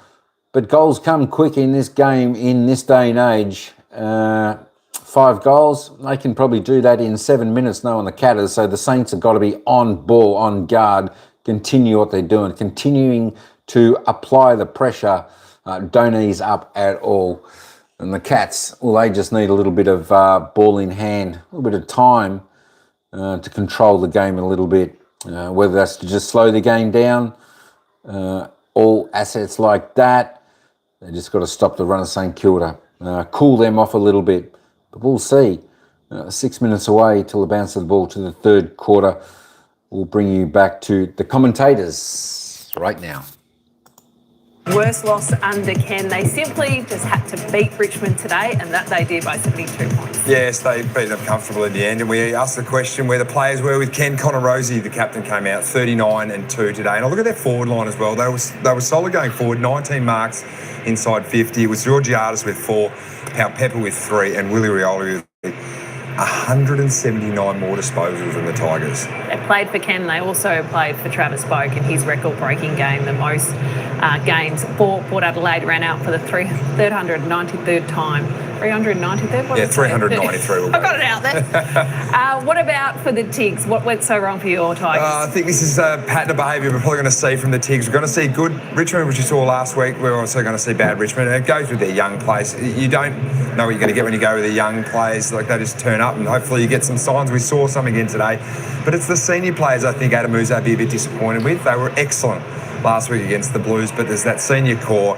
but goals come quick in this game in this day and age. 5 goals, they can probably do that in 7 minutes now on the Catters, so the Saints have got to be on ball, on guard, continue what they're doing, continuing to apply the pressure. Don't ease up at all. And the Cats, well, they just need a little bit of ball in hand, a little bit of time to control the game a little bit, whether that's to just slow the game down, all assets like that. They just got to stop the run of St Kilda, cool them off a little bit. But we'll see. 6 minutes away till the bounce of the ball to the third quarter. We'll bring you back to the commentators right now. Worst loss under Ken. They simply just had to beat Richmond today, and that they did by 72 points. Yes, they beat them comfortably in the end. And we asked the question where the players were with Ken. Connor Rosie, the captain, came out 39-2 today. And I look at their forward line as well. They were solid going forward. 19 marks inside 50. It was Georgiades with 4, Pau Pepper with 3, and Willie Rioli with 3. 179 more disposals than the Tigers. They played for Ken. They also played for Travis Boak in his record-breaking game. The most games for Port Adelaide, ran out for the 393rd time. 393rd? What Yeah, did I say? 393. We'll I got it out there. What about for the Tigs? What went so wrong for your Tigers? I think this is a pattern of behaviour we're probably going to see from the Tigs. We're going to see good Richmond, which you saw last week. We're also going to see bad Richmond. And it goes with their young players. You don't know what you're going to get when you go with the young players. Like, they just turn up and hopefully you get some signs. We saw some again today. But it's the senior players I think Adam Musa would be a bit disappointed with. They were excellent last week against the Blues, but there's that senior core.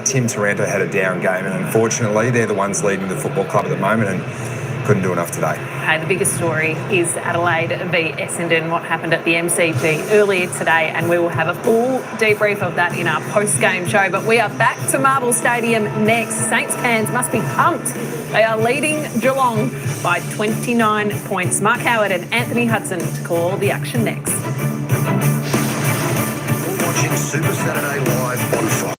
Tim Taranto had a down game, and unfortunately they're the ones leading the football club at the moment and couldn't do enough today. Okay, the biggest story is Adelaide v Essendon, what happened at the MCG earlier today, and we will have a full debrief of that in our post-game show. But we are back to Marvel Stadium next. Saints fans must be pumped. They are leading Geelong by 29 points. Mark Howard and Anthony Hudson to call the action next. Watching Super Saturday Live on Fox.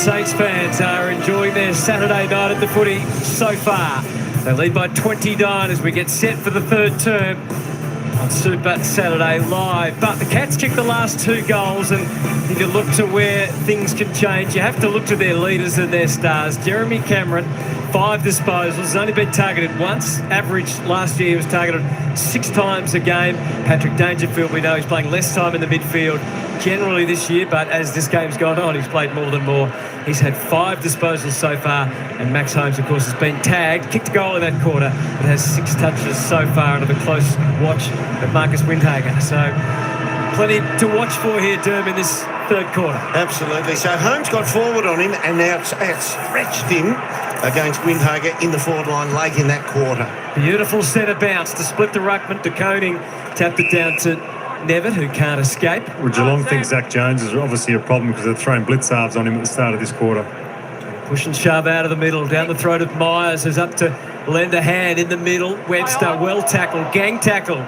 Saints fans are enjoying their Saturday night at the footy so far. They lead by 29 as we get set for the third term on Super Saturday Live. But the Cats kicked the last 2 goals, and if you look to where things can change, you have to look to their leaders and their stars. Jeremy Cameron, 5 disposals, only been targeted once. Average last year he was targeted 6 times a game. Patrick Dangerfield, we know he's playing less time in the midfield generally this year, but as this game's gone on, he's played more than more. He's had 5 disposals so far, and Max Holmes, of course, has been tagged, kicked a goal in that quarter, but has 6 touches so far under the close watch of Marcus Windhager. So plenty to watch for here, Derm, in this third quarter. Absolutely. So Holmes got forward on him and now outstretched him against Windhager in the forward line late in that quarter. Beautiful centre bounce to split the ruckman. De Koning tapped it down to Nevitt, who can't escape. Well, Geelong thinks Zach Jones is obviously a problem because they're throwing blitz halves on him at the start of this quarter. Push and shove out of the middle, down the throat of Myers, who's up to lend a hand in the middle. Webster, well tackled, gang tackle.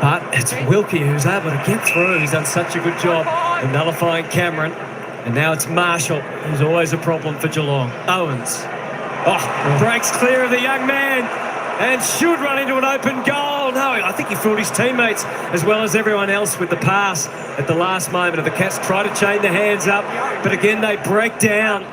But it's Wilkie who's able to get through. He's done such a good job of nullifying Cameron. And now it's Marshall, who's always a problem for Geelong. Owens. Breaks clear of the young man and should run into an open goal. No, I think he fooled his teammates as well as everyone else with the pass at the last moment. And the Cats try to chain their hands up, but again they break down.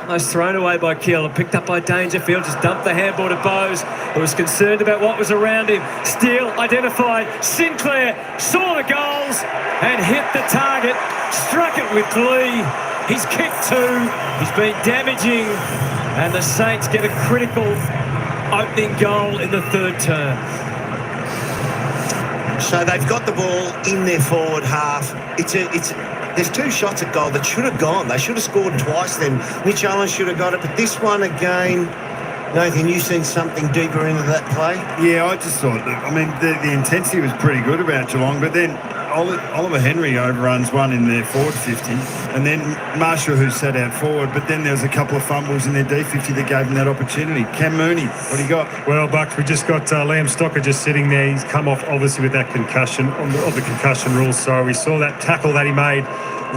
Almost thrown away by Kilda, picked up by Dangerfield, just dumped the handball to Bowes, who was concerned about what was around him. Steele identified, Sinclair saw the goals and hit the target, struck it with glee. He's kicked 2, he's been damaging, and the Saints get a critical opening goal in the third term. So they've got the ball in their forward half. There's 2 shots at goal that should have gone. They should have scored twice then. Mitch Allen should have got it. But this one again, Nathan, you seen something deeper into that play? Yeah, I just thought, the intensity was pretty good about Geelong, but then Oliver Henry overruns one in their forward 50, and then Marshall, who sat out forward, but then there was a couple of fumbles in their D50 that gave him that opportunity. Cam Mooney, what do you got? Well, Bucks, we just got Liam Stocker just sitting there. He's come off, obviously, with that concussion, of the concussion rules. So we saw that tackle that he made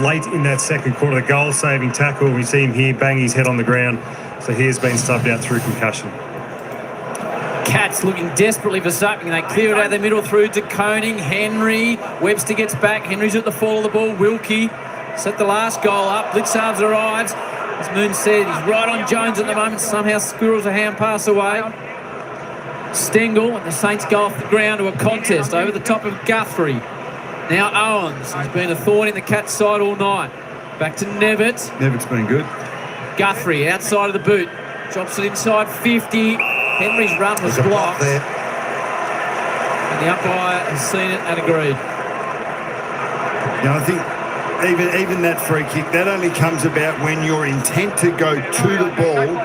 late in that second quarter, the goal-saving tackle. We see him here bang his head on the ground. So he has been subbed out through concussion. Cats looking desperately for something. They clear it out the middle through to Koning. Henry. Webster gets back. Henry's at the fall of the ball. Wilkie set the last goal up. Blitzarves arrives. As Moon said, he's right on Jones at the moment. Somehow squirrels a hand pass away. Stengel and the Saints go off the ground to a contest over the top of Guthrie. Now Owens. He's been a thorn in the Cats' side all night. Back to Nevitt. Nevitt's been good. Guthrie outside of the boot. Drops it inside 50. Henry's run was blocked. There. And the umpire has seen it and agreed. I think even that free kick, that only comes about when your intent to go to the ball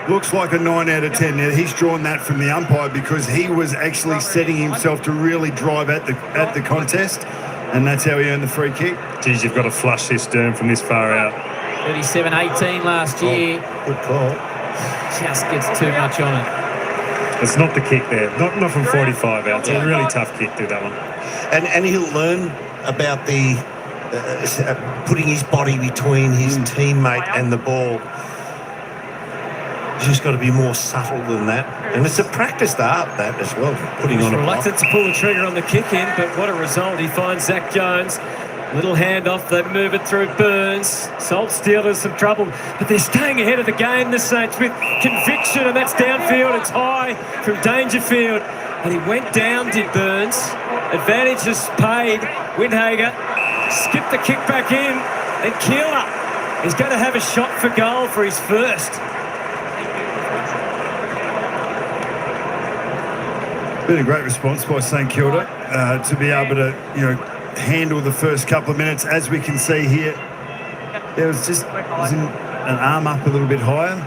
looks like a 9 out of 10. Now, he's drawn that from the umpire because he was actually setting himself to really drive at the contest, and that's how he earned the free kick. Geez, you've got to flush this, Derm, from this far out. 37-18 last year. Good call. Just gets too much on it. It's not the kick there. Not from 45 out. It's a really tough kick to that one. And he'll learn about the putting his body between his teammate and the ball. He's just got to be more subtle than that. And it's a practiced art, that as well, putting on a block. Reluctant to pull the trigger on the kick in, but what a result. He finds Zach Jones. Little handoff, they move it through Burns. Salt Steelers some trouble, but they're staying ahead of the game, the Saints, with conviction, and that's downfield. It's high from Dangerfield, and he went down, did Burns. Advantage is paid. Windhager skipped the kick back in, and Kilda is going to have a shot for goal for his first. Been a great response by St Kilda to be able to, handle the first couple of minutes. As we can see here, there was an arm up a little bit higher.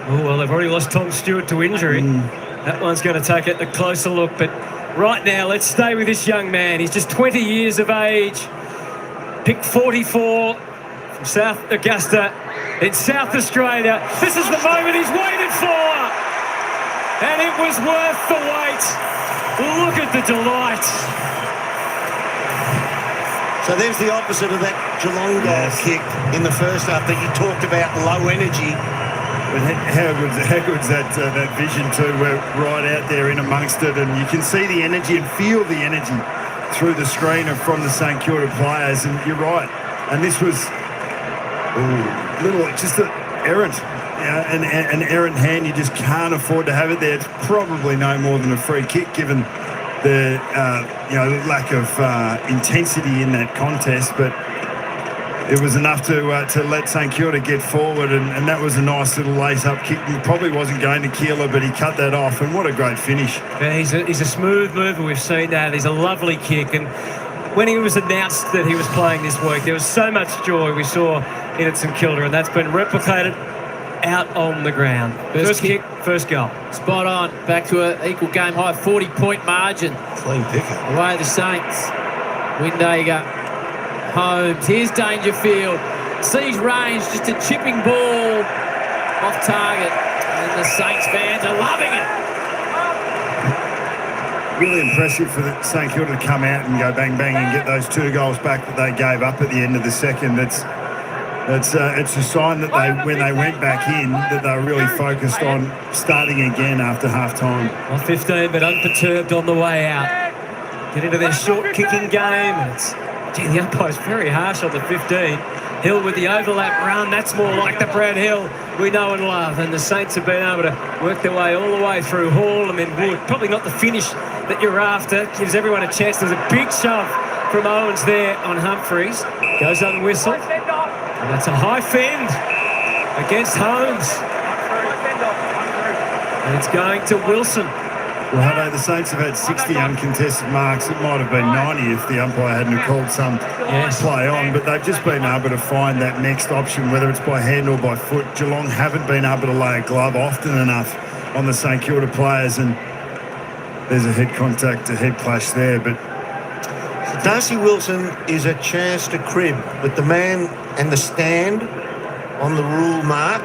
Oh, well, they've already lost Tom Stewart to injury. That one's going to take a closer look. But right now, let's stay with this young man. He's just 20 years of age. Pick 44 from South Augusta in South Australia. This is the moment he's waited for. And it was worth the wait. Look at the delight. So there's the opposite of that Geelong goal kick in the first half that you talked about, low energy. But how good's that vision too? We're right out there in amongst it, and you can see the energy and feel the energy through the screen and from the St Kilda players. And you're right. And this was just an errant. An errant hand. You just can't afford to have it there. It's probably no more than a free kick, given the lack of intensity in that contest, but it was enough to let St Kilda get forward, and that was a nice little lace-up kick. He probably wasn't going to Keeler, but he cut that off, and what a great finish. Yeah, he's a smooth mover. We've seen that. He's a lovely kick, and when it was announced that he was playing this week, there was so much joy we saw in at St Kilda, and that's been replicated out on the ground. First kick, first goal. Spot on. Back to an equal game high 40-point margin. Clean picker. Away the Saints. Windager. Holmes. Here's Dangerfield. Sees range. Just a chipping ball off target. And the Saints fans are loving it. Really impressive for the St Kilda to come out and go bang bang and get those 2 goals back that they gave up at the end of the second. It's a sign that when they went back in, that they were really focused on starting again after half time. On 15, but unperturbed on the way out. Get into their short kicking game. The umpire's very harsh on the 15. Hill with the overlap run. That's more like the Brad Hill we know and love. And the Saints have been able to work their way all the way through Hall and then Wood. Probably not the finish that you're after. Gives everyone a chance. There's a big shove from Owens there on Humphreys. Goes unwhistled. And that's a high fend against Holmes. And it's going to Wilson. Well, Hutto, the Saints have had 60 uncontested marks. It might have been 90 if the umpire hadn't called some play on, but they've just been able to find that next option, whether it's by hand or by foot. Geelong haven't been able to lay a glove often enough on the St Kilda players, and there's a head contact, a head clash there. But Darcy Wilson is a chance to crib, but the man and the stand on the rule mark,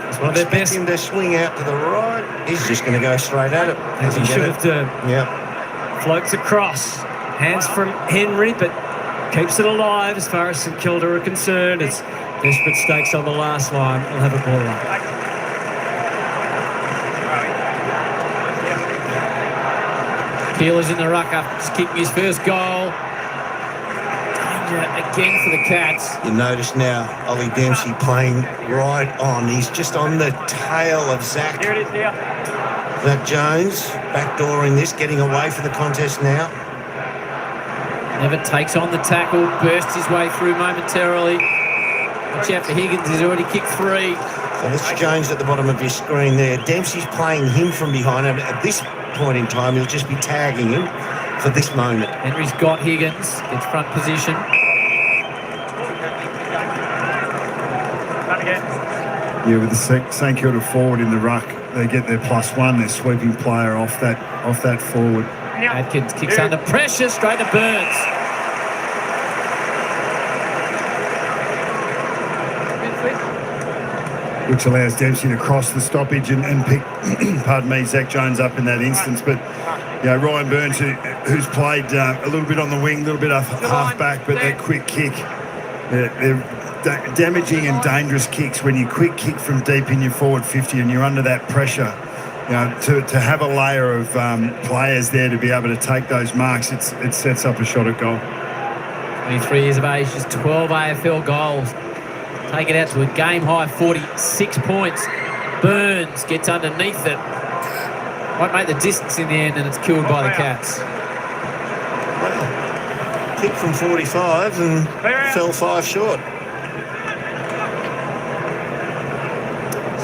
it's one of their best. Him to swing out to the right. He's just going to go straight at it. As he should have done. Yeah. Floats across. Hands from Henry, but keeps it alive as far as St Kilda are concerned. It's desperate stakes on the last line. We'll have a ball up. Keeler's in the ruck after kicking his first goal. Again for the Cats. You notice now Ollie Dempsey playing right on. He's just on the tail of Zach. Here it is now. Zach Jones backdooring this, getting away from the contest now. Never takes on the tackle, bursts his way through momentarily. Watch out for Higgins, he's already kicked 3. So that's Jones at the bottom of your screen there. Dempsey's playing him from behind, and at this point in time, he'll just be tagging him for this moment. Henry's got Higgins, gets front position. yeah, with the St Kilda forward in the ruck, they get their +1, their sweeping player off that forward. Adkins kicks under pressure, straight to Burns. Which allows Dempsey to cross the stoppage and pick, pardon me, Zach Jones up in that instance. But Ryan Burns, who's played a little bit on the wing, a little bit off half back, but that quick kick, they're damaging and dangerous kicks when you quick kick from deep in your forward 50 and you're under that pressure. To have a layer of players there to be able to take those marks, it sets up a shot at goal. 23 years of age, just 12 AFL goals. Take it out to a game-high 46 points. Burns gets underneath it. Might make the distance in the end, and it's killed by the Cats. Well, kick from 45 and fell 5 short.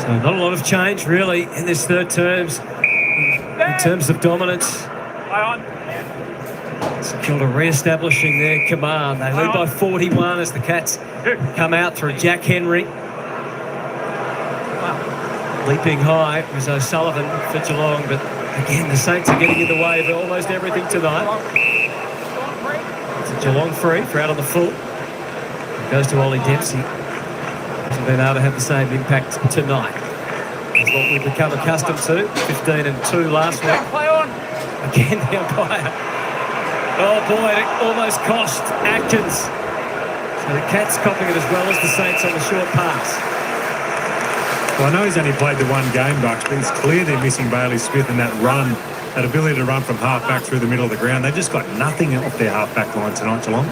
So not a lot of change, really, in this third terms. In terms of dominance. St Kilda re-establishing their command. They lead by 41 as the Cats come out through Jack Henry. Leaping high was O'Sullivan for Geelong, but again, the Saints are getting in the way of almost everything tonight. It's a Geelong free for out on the full. It goes to Ollie Dempsey. Hasn't been able to have the same impact tonight. That's what we've become accustomed to. 15 and 2 last week. Again, the umpire. Oh boy, it almost cost Atkins So the Cats copying it as well as the Saints on the short pass. Well, I know he's only played the one game, Bucks, but it's clear they're missing Bailey Smith and that run, that ability to run from half-back through the middle of the ground. They've just got nothing off their half-back line tonight, Geelong.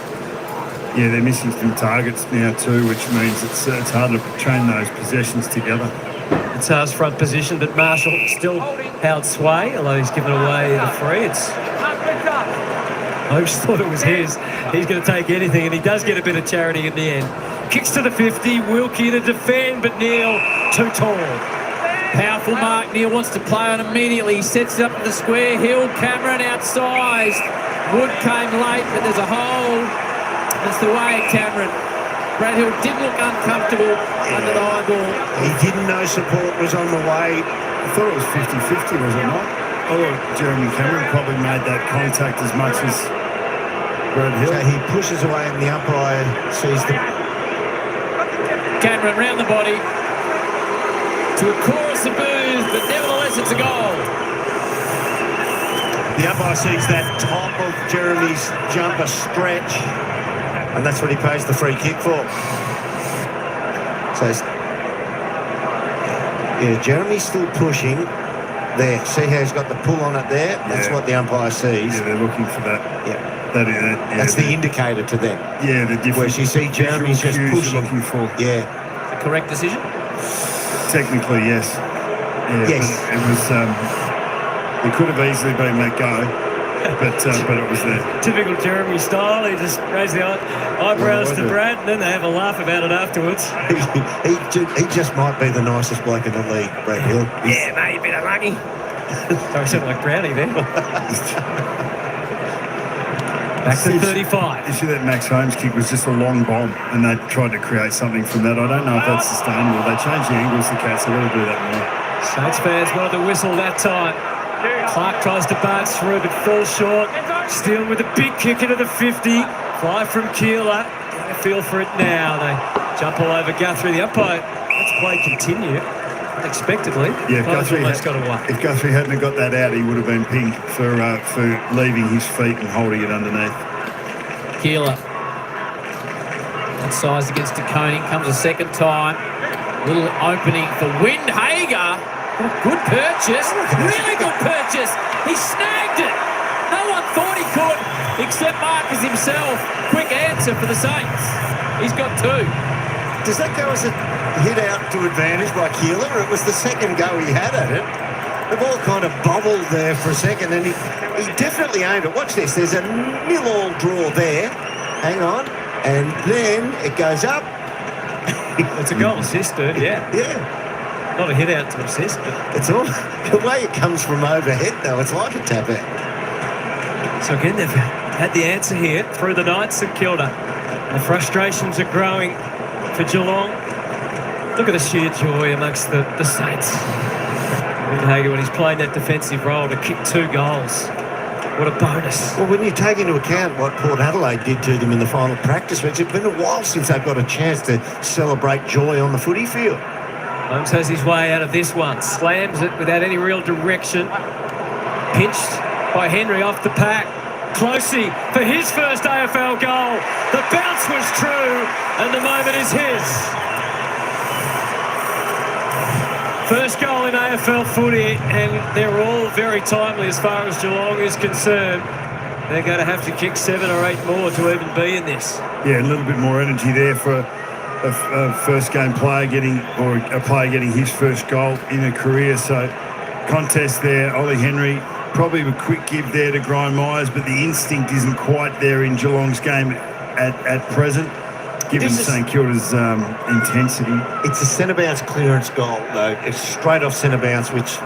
Yeah, they're missing some targets now too, which means it's hard to train those possessions together. It's Haas front position, but Marshall still held sway, although he's given away the free. I just thought it was his. He's going to take anything, and he does get a bit of charity in the end. Kicks to the 50, Wilkie to defend, but Neil too tall. Powerful mark. Neil wants to play on immediately. He sets it up to the square. Hill, Cameron outsized. Wood came late, but there's a hole. That's the way, Cameron. Brad Hill did look uncomfortable under the high ball. He didn't know support was on the way. I thought it was 50-50, was it not? I thought Jeremy Cameron probably made that contact as much as Brad Hill. So he pushes away and the umpire sees the... Cameron round the body to a chorus of boos, but nevertheless it's a goal. The umpire sees that top of Jeremy's jumper stretch, and that's what he pays the free kick for. So, yeah, Jeremy's still pushing. There, see how he's got the pull on it there? That's what the umpire sees. Yeah, they're looking for that. Yeah. That's the indicator to them. Yeah, the different. Where you see Jeremy's just pushing. Looking for. Yeah. The correct decision? Technically, yes. Yeah, yes. It was. It could have easily been let go, but it was there. Typical Jeremy style. He just raised the eyebrows to Brad, and then they have a laugh about it afterwards. he just might be the nicest bloke in the league, Brad Hill. Yeah, mate, a bit unlucky. Sorry, I sounded like Brownie there. Back to 35. You see that Max Holmes kick was just a long bomb, and they tried to create something from that. I don't know if that's sustainable. They changed the angles, the Cats. They've got to do that more. Saints fans wanted to whistle that time. Clark tries to barge through, but falls short. Steele with a big kick into the 50. Fly from Keeler. Get a feel for it now. They jump all over Guthrie. The umpire lets play continue. Unexpectedly. Yeah, if Guthrie got away. If Guthrie hadn't got that out, he would have been pinged for leaving his feet and holding it underneath. Keeler. Outside against De Koning. Comes a second time. Little opening for Windhager. Good purchase. Really good purchase. He snagged it. No one thought he could, except Marcus himself. Quick answer for the Saints. He's got two. Does that go as a hit out to advantage by Keeler? It was the second go he had at it. The ball kind of bobbled there for a second, and he definitely aimed it. Watch this. There's a 0-0 draw there. Hang on. And then it goes up. It's a goal assist, dude. Yeah. Yeah. Not a hit out to assist, but It's all the way it comes from overhead, though. It's like a tap out. so again they've had the answer here through the night, St Kilda. The frustrations are growing for Geelong. Look at the sheer joy amongst the Saints. Windhager, when he's playing that defensive role, to kick 2 goals. What a bonus. Well, when you take into account what Port Adelaide did to them in the final practice match, it's been a while since they've got a chance to celebrate joy on the footy field. Holmes has his way out of this one. Slams it without any real direction. Pinched by Henry off the pack. Closey for his first AFL goal. The bounce was true, and the moment is his. First goal in AFL footy, and they're all very timely as far as Geelong is concerned. They're going to have to kick 7 or 8 more to even be in this. Yeah, a little bit more energy there for a first game player getting his first goal in a career. So contest there, Ollie Henry, probably a quick give there to Brian Myers, but the instinct isn't quite there in Geelong's game at present, given St Kilda's intensity. It's a centre bounce clearance goal, though. It's straight off centre bounce, which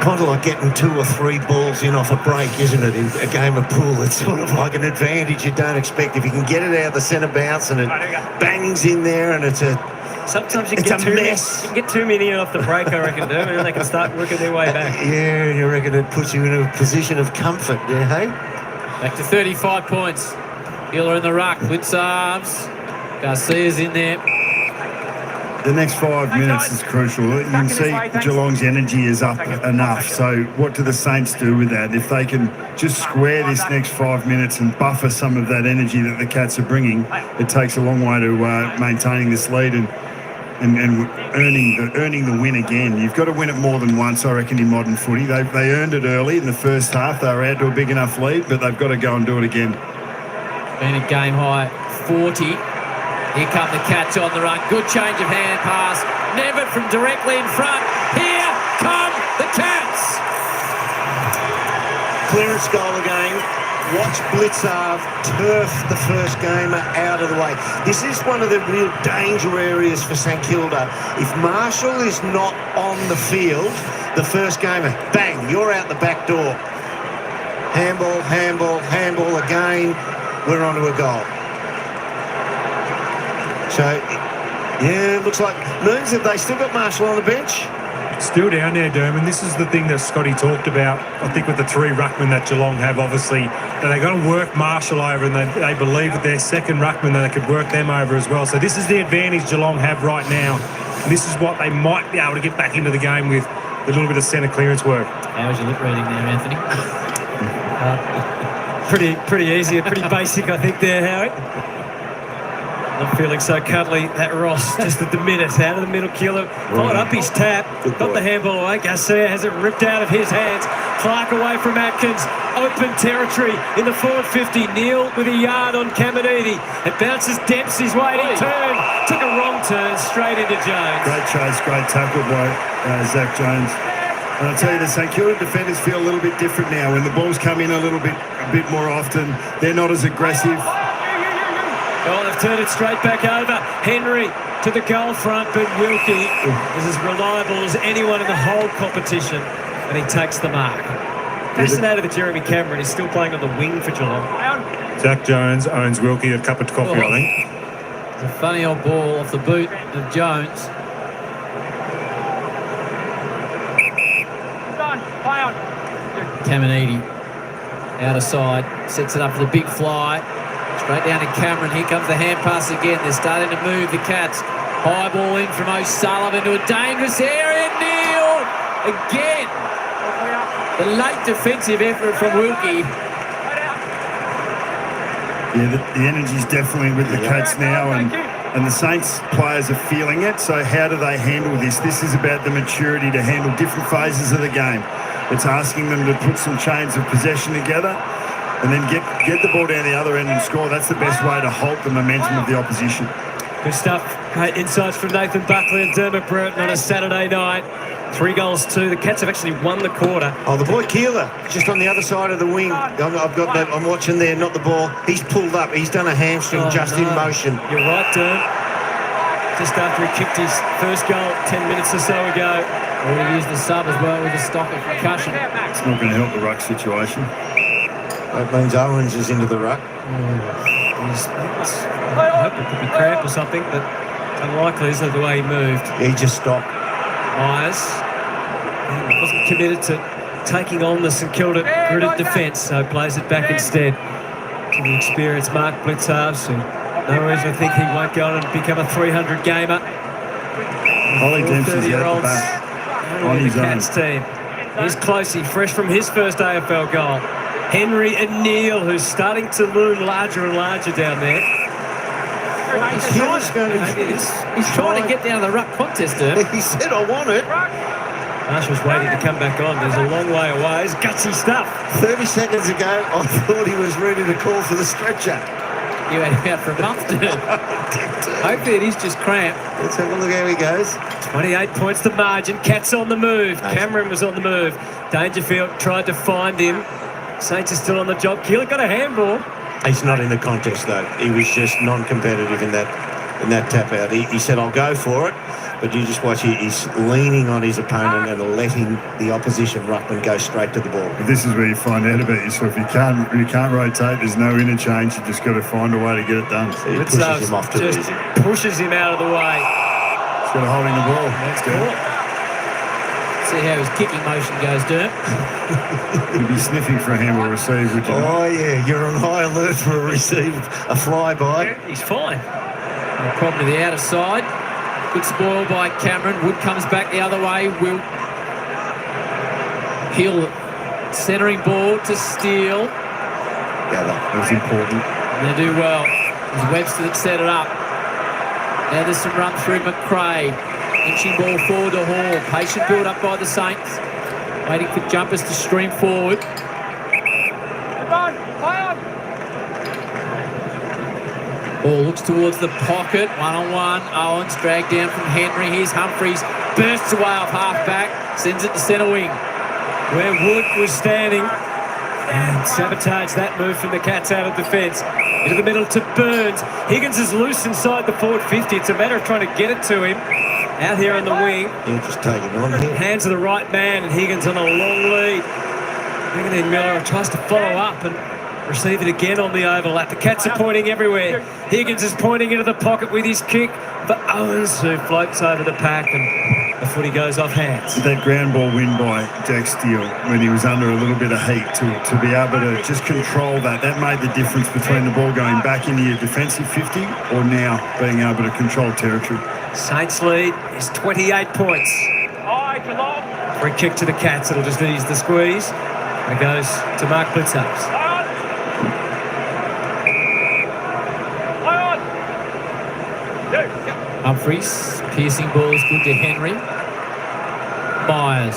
kind of like getting 2 or 3 balls in off a break, isn't it? In a game of pool, it's sort of like an advantage you don't expect. If you can get it out of the centre bounce and it bangs in there, and it's a Sometimes you it's can a get mess. You can get 2 many off the break, I reckon, do, and then they can start working their way back. Yeah, you reckon it puts you in a position of comfort, yeah, hey? Back to 35 points. Keeler in the ruck, Witz arms. Garcia's in there. The next 5 minutes is crucial. You can see Geelong's energy is up enough. So what do the Saints do with that? If they can just square this next 5 minutes and buffer some of that energy that the Cats are bringing, it takes a long way to maintaining this lead and earning the win again. You've got to win it more than once, I reckon, in modern footy. They earned it early in the first half. They were out to a big enough lead, but they've got to go and do it again. Been a game high 40. Here come the Cats on the run. Good change of hand pass. Nevitt from directly in front. Here come the Cats. Clearance goal again. Watch Blitzarve turf the first gamer out of the way. This is one of the real danger areas for St Kilda. If Marshall is not on the field, the first gamer, bang, you're out the back door. Handball, handball, handball again. We're onto a goal. So, yeah, looks like Moons, have they still got Marshall on the bench? Still down there, Dermot. This is the thing that Scotty talked about, I think, with the 3 ruckmen that Geelong have, obviously, that they've got to work Marshall over, and they believe that their second ruckman, that they could work them over as well. So this is the advantage Geelong have right now. And this is what they might be able to get back into the game with a little bit of centre clearance work. How was your lip reading there, Anthony? Pretty easy, pretty basic, I think, there, Howie. Not feeling so cuddly, that Ross, just at the minute, out of the middle, Kilda, followed up his tap, got the handball away, Garcia has it ripped out of his hands, Clark away from Atkins, open territory in the forward 50, Neil with a yard on Caminiti, it bounces Dempsey's way, he turned, took a wrong turn, straight into Jones. Great chase, great tackle by Zach Jones. And I'll tell you, the St Kilda defenders feel a little bit different now. When the balls come in a bit more often, they're not as aggressive. Oh, they've turned it straight back over. Henry to the goal front, but Wilkie is as reliable as anyone in the whole competition, and he takes the mark. Fascinated that Jeremy Cameron is still playing on the wing for Geelong. Zach Jones owns Wilkie a cup of coffee, I think. It's a funny old ball off the boot of Jones. Caminiti out of side, sets it up for the big fly. Straight down to Cameron. Here comes the hand pass again. They're starting to move, the Cats. High ball in from O'Sullivan to a dangerous area. Neil again. The late defensive effort from Wilkie. Yeah, the energy's definitely with the Cats now, and the Saints players are feeling it. So how do they handle this? This is about the maturity to handle different phases of the game. It's asking them to put some chains of possession together and then get the ball down the other end and score. That's the best way to halt the momentum of the opposition. Good stuff. Great insights from Nathan Buckley and Dermot Brereton on a Saturday night. 3 goals, 2. The Cats have actually won the quarter. Oh, the boy Keeler, just on the other side of the wing. I've got that. I'm watching there, not the ball. He's pulled up. He's done a hamstring in motion. You're right, Derm. Just after he kicked his first goal 10 minutes or so ago. Already used the sub as well with a stock of concussion. It's not going to help the ruck situation. That means Owens is into the ruck. I hope it could be cramp or something, but unlikely, isn't it, the way he moved? He just stopped. Myers wasn't committed to taking on the St Kilda gritted defence, so plays it back instead to the experienced Mark Blitzarve. So no reason to think he won't go on and become a 300 gamer. Ollie Dempsey's out the back on his own. Cats team. Here's Closey, fresh from his first AFL goal. Henry and Neil, who's starting to loom larger and larger down there. He's trying to get down the ruck contest, He said, I want it. Marshall's waiting to come back on. There's a long way away. It's gutsy stuff. 30 seconds ago, I thought he was ready to call for the stretcher. You had him out for a month, dude. Hopefully it is just cramp. Let's have a look how he goes. 28 points the margin. Cats on the move. Cameron was on the move. Dangerfield tried to find him. Saints are still on the job. Keeler got a handball. He's not in the contest, though. He was just non-competitive in that tap out. He said, I'll go for it. But you just watch, he's leaning on his opponent and letting the opposition ruckman go straight to the ball. But this is where you find out about yourself. You can't rotate. There's no interchange. You just got to find a way to get it done. So he pushes him off to just pushes him out of the way. He's got a holding the ball. That's good. See how his kicking motion goes, Derm. You'd be sniffing for a handball receive, would you? Oh, yeah. You're on high alert for a flyby. He's fine. No problem to the outer side. Good spoil by Cameron. Wood comes back the other way. Will Hill centering ball to Steele. Yeah, that was important. And they do well. It was Webster that set it up. Now there's some run through McRae. Inching ball forward to Hall. Patient build up by the Saints. Waiting for jumpers to stream forward. Ball looks towards the pocket. One-on-one. Owens dragged down from Henry. Here's Humphreys. Bursts away off half-back. Sends it to centre wing. Where Wood was standing and sabotaged that move from the Cats out of defence. Into the middle to Burns. Higgins is loose inside the forward 50. It's a matter of trying to get it to him. Out here on the wing. Yeah, just take it on here. Hands of the right man, and Higgins on a long lead. Bringing in Miller tries to follow up and receive it again on the overlap. The Cats are pointing everywhere. Higgins is pointing into the pocket with his kick for Owens, who floats over the pack, and the footy goes off hands. That ground ball win by Jack Steele when he was under a little bit of heat to be able to just control that made the difference between the ball going back into your defensive 50 or now being able to control territory. Saints lead is 28 points. Free kick to the Cats. It'll just ease the squeeze. It goes to Mark Blitzapps. Humphreys, piercing ball is good to Henry. Myers.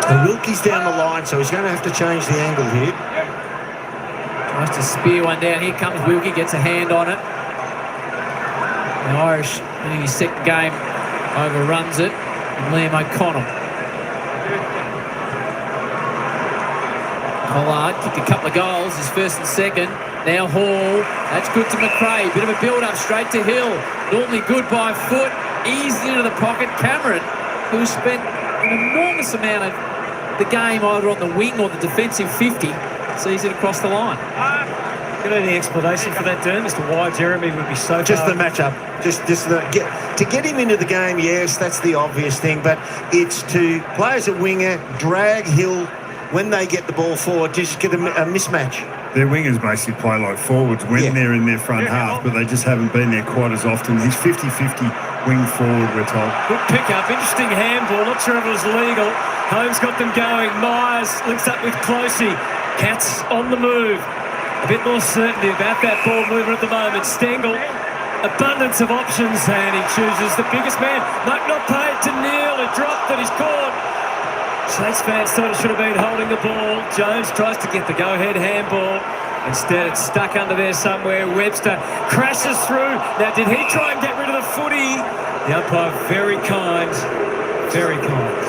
And Wilkie's down the line, so he's going to have to change the angle here. Tries to spear one down. Here comes Wilkie, gets a hand on it. The Irish, in his second game, overruns it. And Liam O'Connell. Collard kicked a couple of goals, his first and second. Now Hall, that's good to McRae. Bit of a build-up straight to Hill. Normally good by foot, eased into the pocket. Cameron, who spent an enormous amount of the game either on the wing or the defensive 50, sees it across the line. Got any explanation for that, Dern, as to why Jeremy would be so Just far? the matchup. To get him into the game, yes, that's the obvious thing, but it's to play as a winger, drag Hill when they get the ball forward, just get a mismatch. Their wingers basically play like forwards when they're in their front half, but they just haven't been there quite as often. He's 50-50 wing forward, we're told. Good pick-up, interesting handball. Not sure if it was legal. Holmes got them going. Myers links up with Closey. Cats on the move. A bit more certainty about that ball movement at the moment. Stengel, abundance of options, and he chooses the biggest man. Might not pay it to Neil. A drop that he's caught. Saints fans thought it should have been holding the ball. Jones tries to get the go-ahead handball. Instead, it's stuck under there somewhere. Webster crashes through. Now, did he try and get rid of the footy? The umpire very kind. Very kind.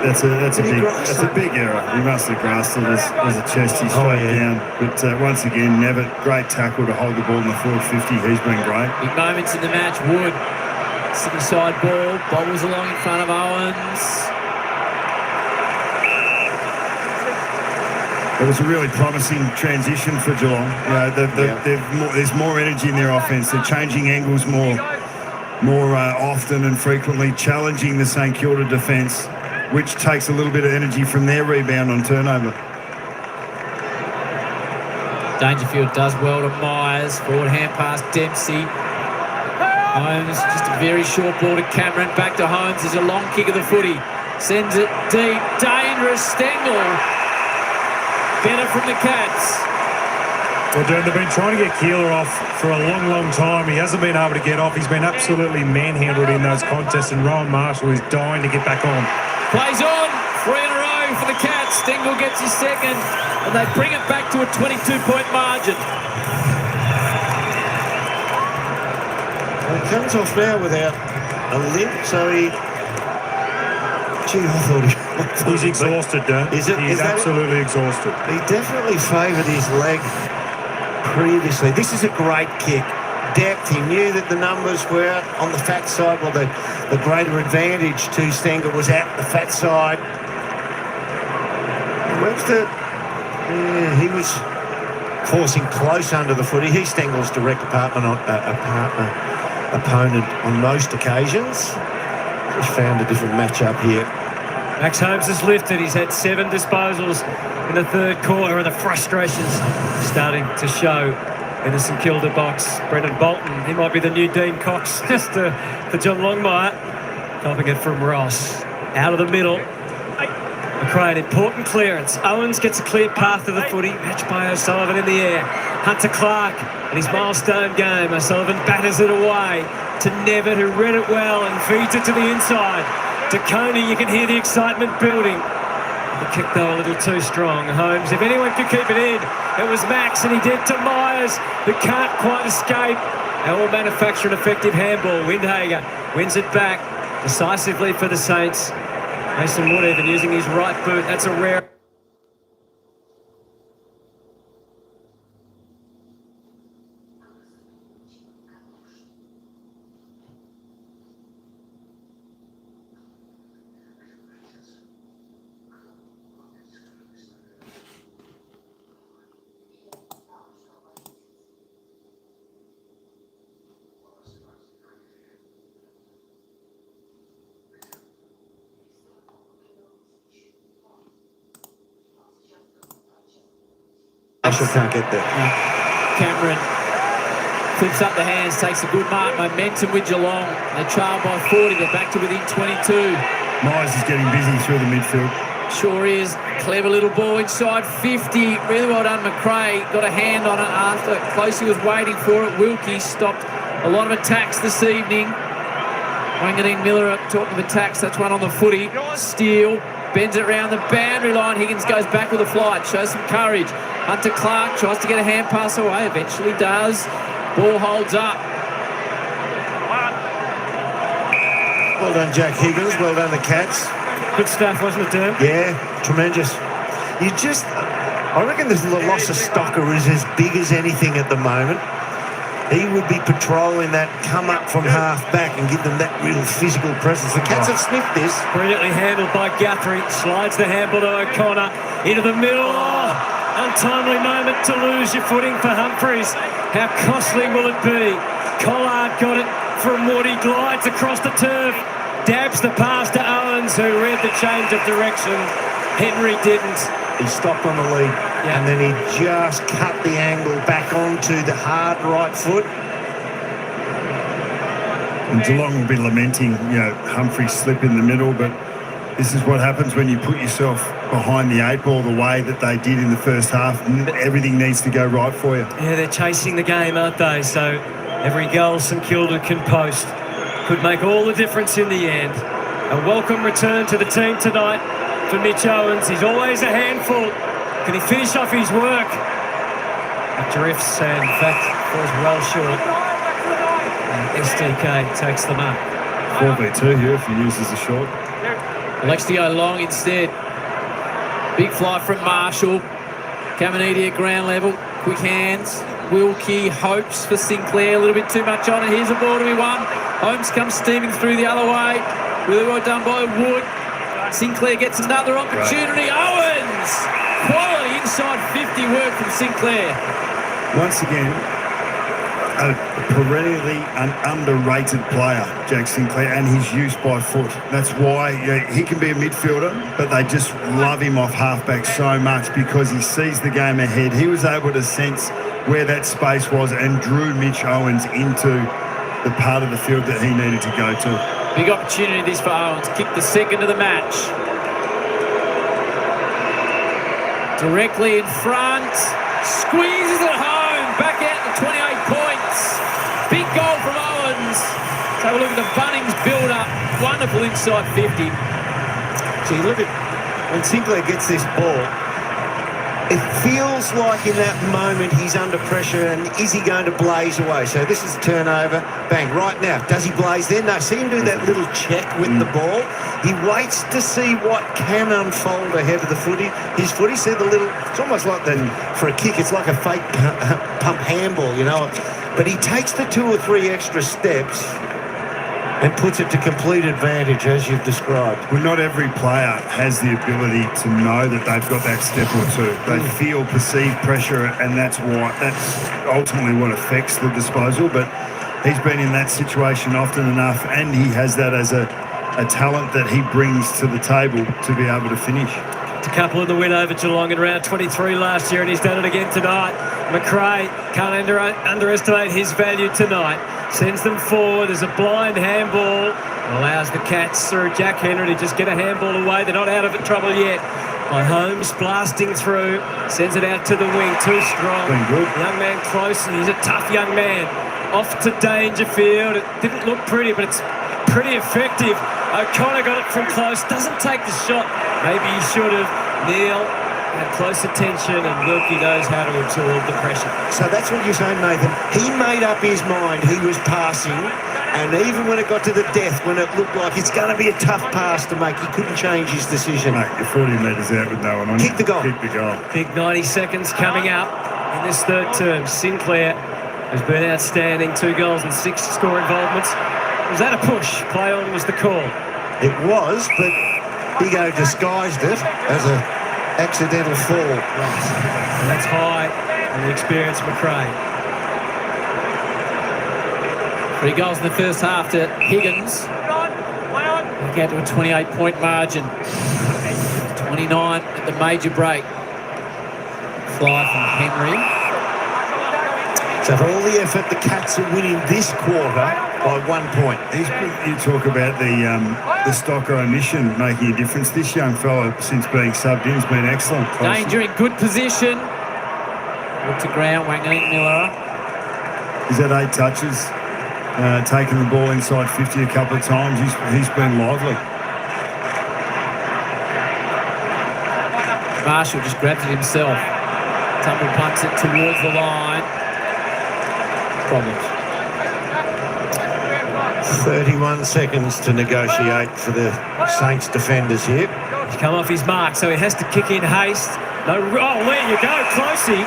That's a big error. He must have grasped it as a chesty straight down. But once again, never great tackle to hold the ball in the forward 50. He's been great. Big moments in the match. Wood, city side ball, bobbles along in front of Owens. It was a really promising transition for Geelong. There's more energy in their offence. They're changing angles more often and frequently, challenging the St Kilda defence, which takes a little bit of energy from their rebound on turnover. Dangerfield does well to Myers. Forward hand pass, Dempsey. Holmes, just a very short ball to Cameron. Back to Holmes. There's a long kick of the footy. Sends it deep. Dangerous. Stengel. Better from the Cats. Well, Dern, they've been trying to get Keeler off for a long, long time. He hasn't been able to get off. He's been absolutely manhandled in those contests, and Rowan Marshall is dying to get back on. Plays on. 3 in a row for the Cats. Stengel gets his second, and they bring it back to a 22-point margin. Well, he comes off now without a limp, so he... Gee, I thought He's exhausted, Dern. He's absolutely exhausted. He definitely favoured his leg previously. This is a great kick. Depth. He knew that the numbers were on the fat side. Well, the greater advantage to Stengel was at the fat side. Webster, he was forcing close under the footy. He's Stengel's direct opponent on most occasions. Just found a different matchup here. Max Holmes has lifted. He's had 7 disposals in the third quarter, and the frustrations starting to show in the St Kilda box. Brendan Bolton, he might be the new Dean Cox just for John Longmire. Copping it from Ross. Out of the middle. McRae, an important clearance. Owens gets a clear path to the footy. Matched by O'Sullivan in the air. Hunter Clark in his milestone game. O'Sullivan batters it away to Nevitt, who read it well and feeds it to the inside. To Coney, you can hear the excitement building. The kick, though, a little too strong. Holmes, if anyone could keep it in, it was Max, and he did to Myers, who can't quite escape. They all manufacture an effective handball. Windhager wins it back decisively for the Saints. Mason Wood even using his right boot. That's a rare... Marshall can't get there. Cameron flips up the hands, takes a good mark. Momentum with Geelong. They trail by 40. They're back to within 22. Myers is getting busy through the midfield. Sure is. Clever little ball inside 50. Really well done, McRae. Got a hand on it after Closey was waiting for it. Wilkie stopped a lot of attacks this evening. Wanganeen Miller talking of attacks. That's one on the footy. Steele bends it around the boundary line. Higgins goes back with a flight. Shows some courage. Hunter Clark tries to get a hand pass away. Eventually does. Ball holds up. Well done, Jack Higgins. Well done, the Cats. Good stuff, wasn't it, Derm? Yeah, tremendous. I reckon the loss of Stocker is as big as anything at the moment. He would be patrolling that come up from half back and give them that real physical presence. The Cats have sniffed this. Brilliantly handled by Guthrie. Slides the handball to O'Connor. Into the middle. Oh, untimely moment to lose your footing for Humphreys. How costly will it be? Collard got it from Wood. He glides across the turf. Dabs the pass to Owens, who read the change of direction. Henry didn't. He stopped on the lead, and then he just cut the angle back onto the hard right foot. And Geelong will be lamenting, Humphrey's slip in the middle, but this is what happens when you put yourself behind the 8 ball the way that they did in the first half. Everything needs to go right for you. Yeah, they're chasing the game, aren't they? So every goal St Kilda can post could make all the difference in the end. A welcome return to the team tonight for Mitch Owens. He's always a handful. Can he finish off his work? It drifts and, in fact, falls well short. And SDK takes the mark. 4v2 here if he uses a short. Alexio Long instead. Big fly from Marshall. Caminiti at ground level. Quick hands. Wilkie hopes for Sinclair. A little bit too much on it. Here's a ball to be won. Holmes comes steaming through the other way. Really well done by Wood. Sinclair gets another opportunity. Owens! Quality inside 50 work from Sinclair. Once again, a perennially an underrated player, Jack Sinclair, and his use by foot. That's why he can be a midfielder, but they just love him off halfback so much because he sees the game ahead. He was able to sense where that space was and drew Mitch Owens into the part of the field that he needed to go to. Big opportunity this for Owens. Kick the second of the match. Directly in front. Squeezes it home. Back out to 28 points. Big goal from Owens. Let's have a look at the Bunnings build-up. Wonderful inside 50. See, look at when Sinclair gets this ball. It feels like in that moment he's under pressure and is he going to blaze away? So this is turnover. Bang, right now. Does he blaze then? No, see him do that little check with the ball. He waits to see what can unfold ahead of the footy. His footy, see the little, it's almost like for a kick, it's like a fake pump handball, But he takes the 2 or 3 extra steps and puts it to complete advantage, as you've described. Well, not every player has the ability to know that they've got that step or two. They feel perceived pressure, and that's ultimately what affects the disposal. But he's been in that situation often enough, and he has that as a talent that he brings to the table to be able to finish. It's a couple in the win over Geelong in round 23 last year, and he's done it again tonight. McRae can't underestimate his value tonight. Sends them forward. There's a blind handball. Allows the Cats through Jack Henry to just get a handball away. They're not out of trouble yet. By Holmes blasting through. Sends it out to the wing. Too strong. Been good. Young man close, and he's a tough young man. Off to Dangerfield. It didn't look pretty, but it's pretty effective. O'Connor got it from close. Doesn't take the shot. Maybe he should have. Neil had close attention, and Wilkie knows how to absorb the pressure. So that's what you're saying, Nathan. He made up his mind. He was passing, and even when it got to the death, when it looked like it's going to be a tough pass to make, he couldn't change his decision. Mate, you're 40 metres out with no one on. Kick the goal. Kick the goal. Big 90 seconds coming up in this third term. Sinclair has been outstanding. 2 goals and 6 score involvements. Was that a push? Play on was the call. It was, but Bigo disguised it as an accidental fall. And that's high on the experienced McRae. 3 goals in the first half to Higgins. Back out to a 28-point margin. 29 at the major break. Fly from Henry. So for all the effort, the Cats are winning this quarter by 1 point. You talk about the Stocker omission making a difference. This young fella, since being subbed in, has been excellent. Danger in good position. Look to ground, Wangan Miller. He's had 8 touches, taken the ball inside 50 a couple of times. He's been lively. Marshall just grabs it himself. Tumble punts it towards the line. Problems. 31 seconds to negotiate for the Saints defenders here. He's come off his mark, so he has to kick in haste. No, oh, there you go, Closey.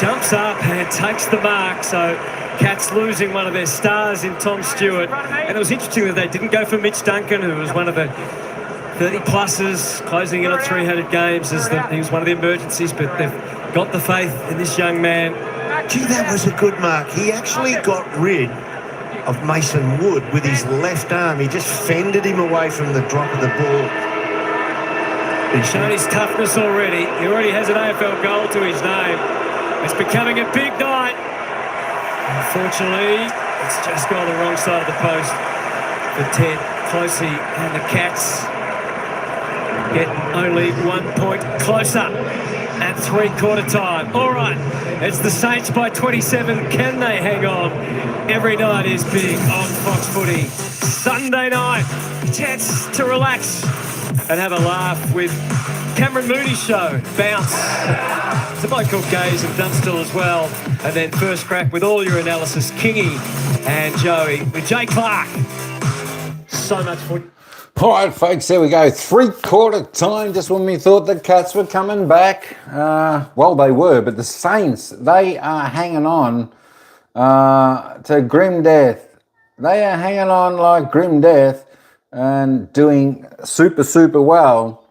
Jumps up and takes the mark, so Cats losing one of their stars in Tom Stewart. And it was interesting that they didn't go for Mitch Duncan, who was one of the 30-plussers, closing in on 300 games. He was one of the emergencies, but they've got the faith in this young man. Gee, that was a good mark. He actually got rid of Mason Wood with his left arm. He just fended him away from the drop of the ball. He's shown his toughness already. He already has an AFL goal to his name. It's becoming a big night. Unfortunately, it's just gone the wrong side of the post for Ted Closey, and the Cats get only 1 point closer at three-quarter time. All right, it's the Saints by 27. Can they hang on? Every night is big on Fox Footy. Sunday night, chance to relax and have a laugh with Cameron Moody's show, Bounce. It's a bloke called Gaze and Dunstall as well. And then first crack with all your analysis, Kingy and Joey with Jay Clark. So much fun. All right, folks, there we go. Three-quarter time, just when we thought the Cats were coming back. Well, they were, but the Saints, they are hanging on to grim death. They are hanging on like grim death and doing super, super well.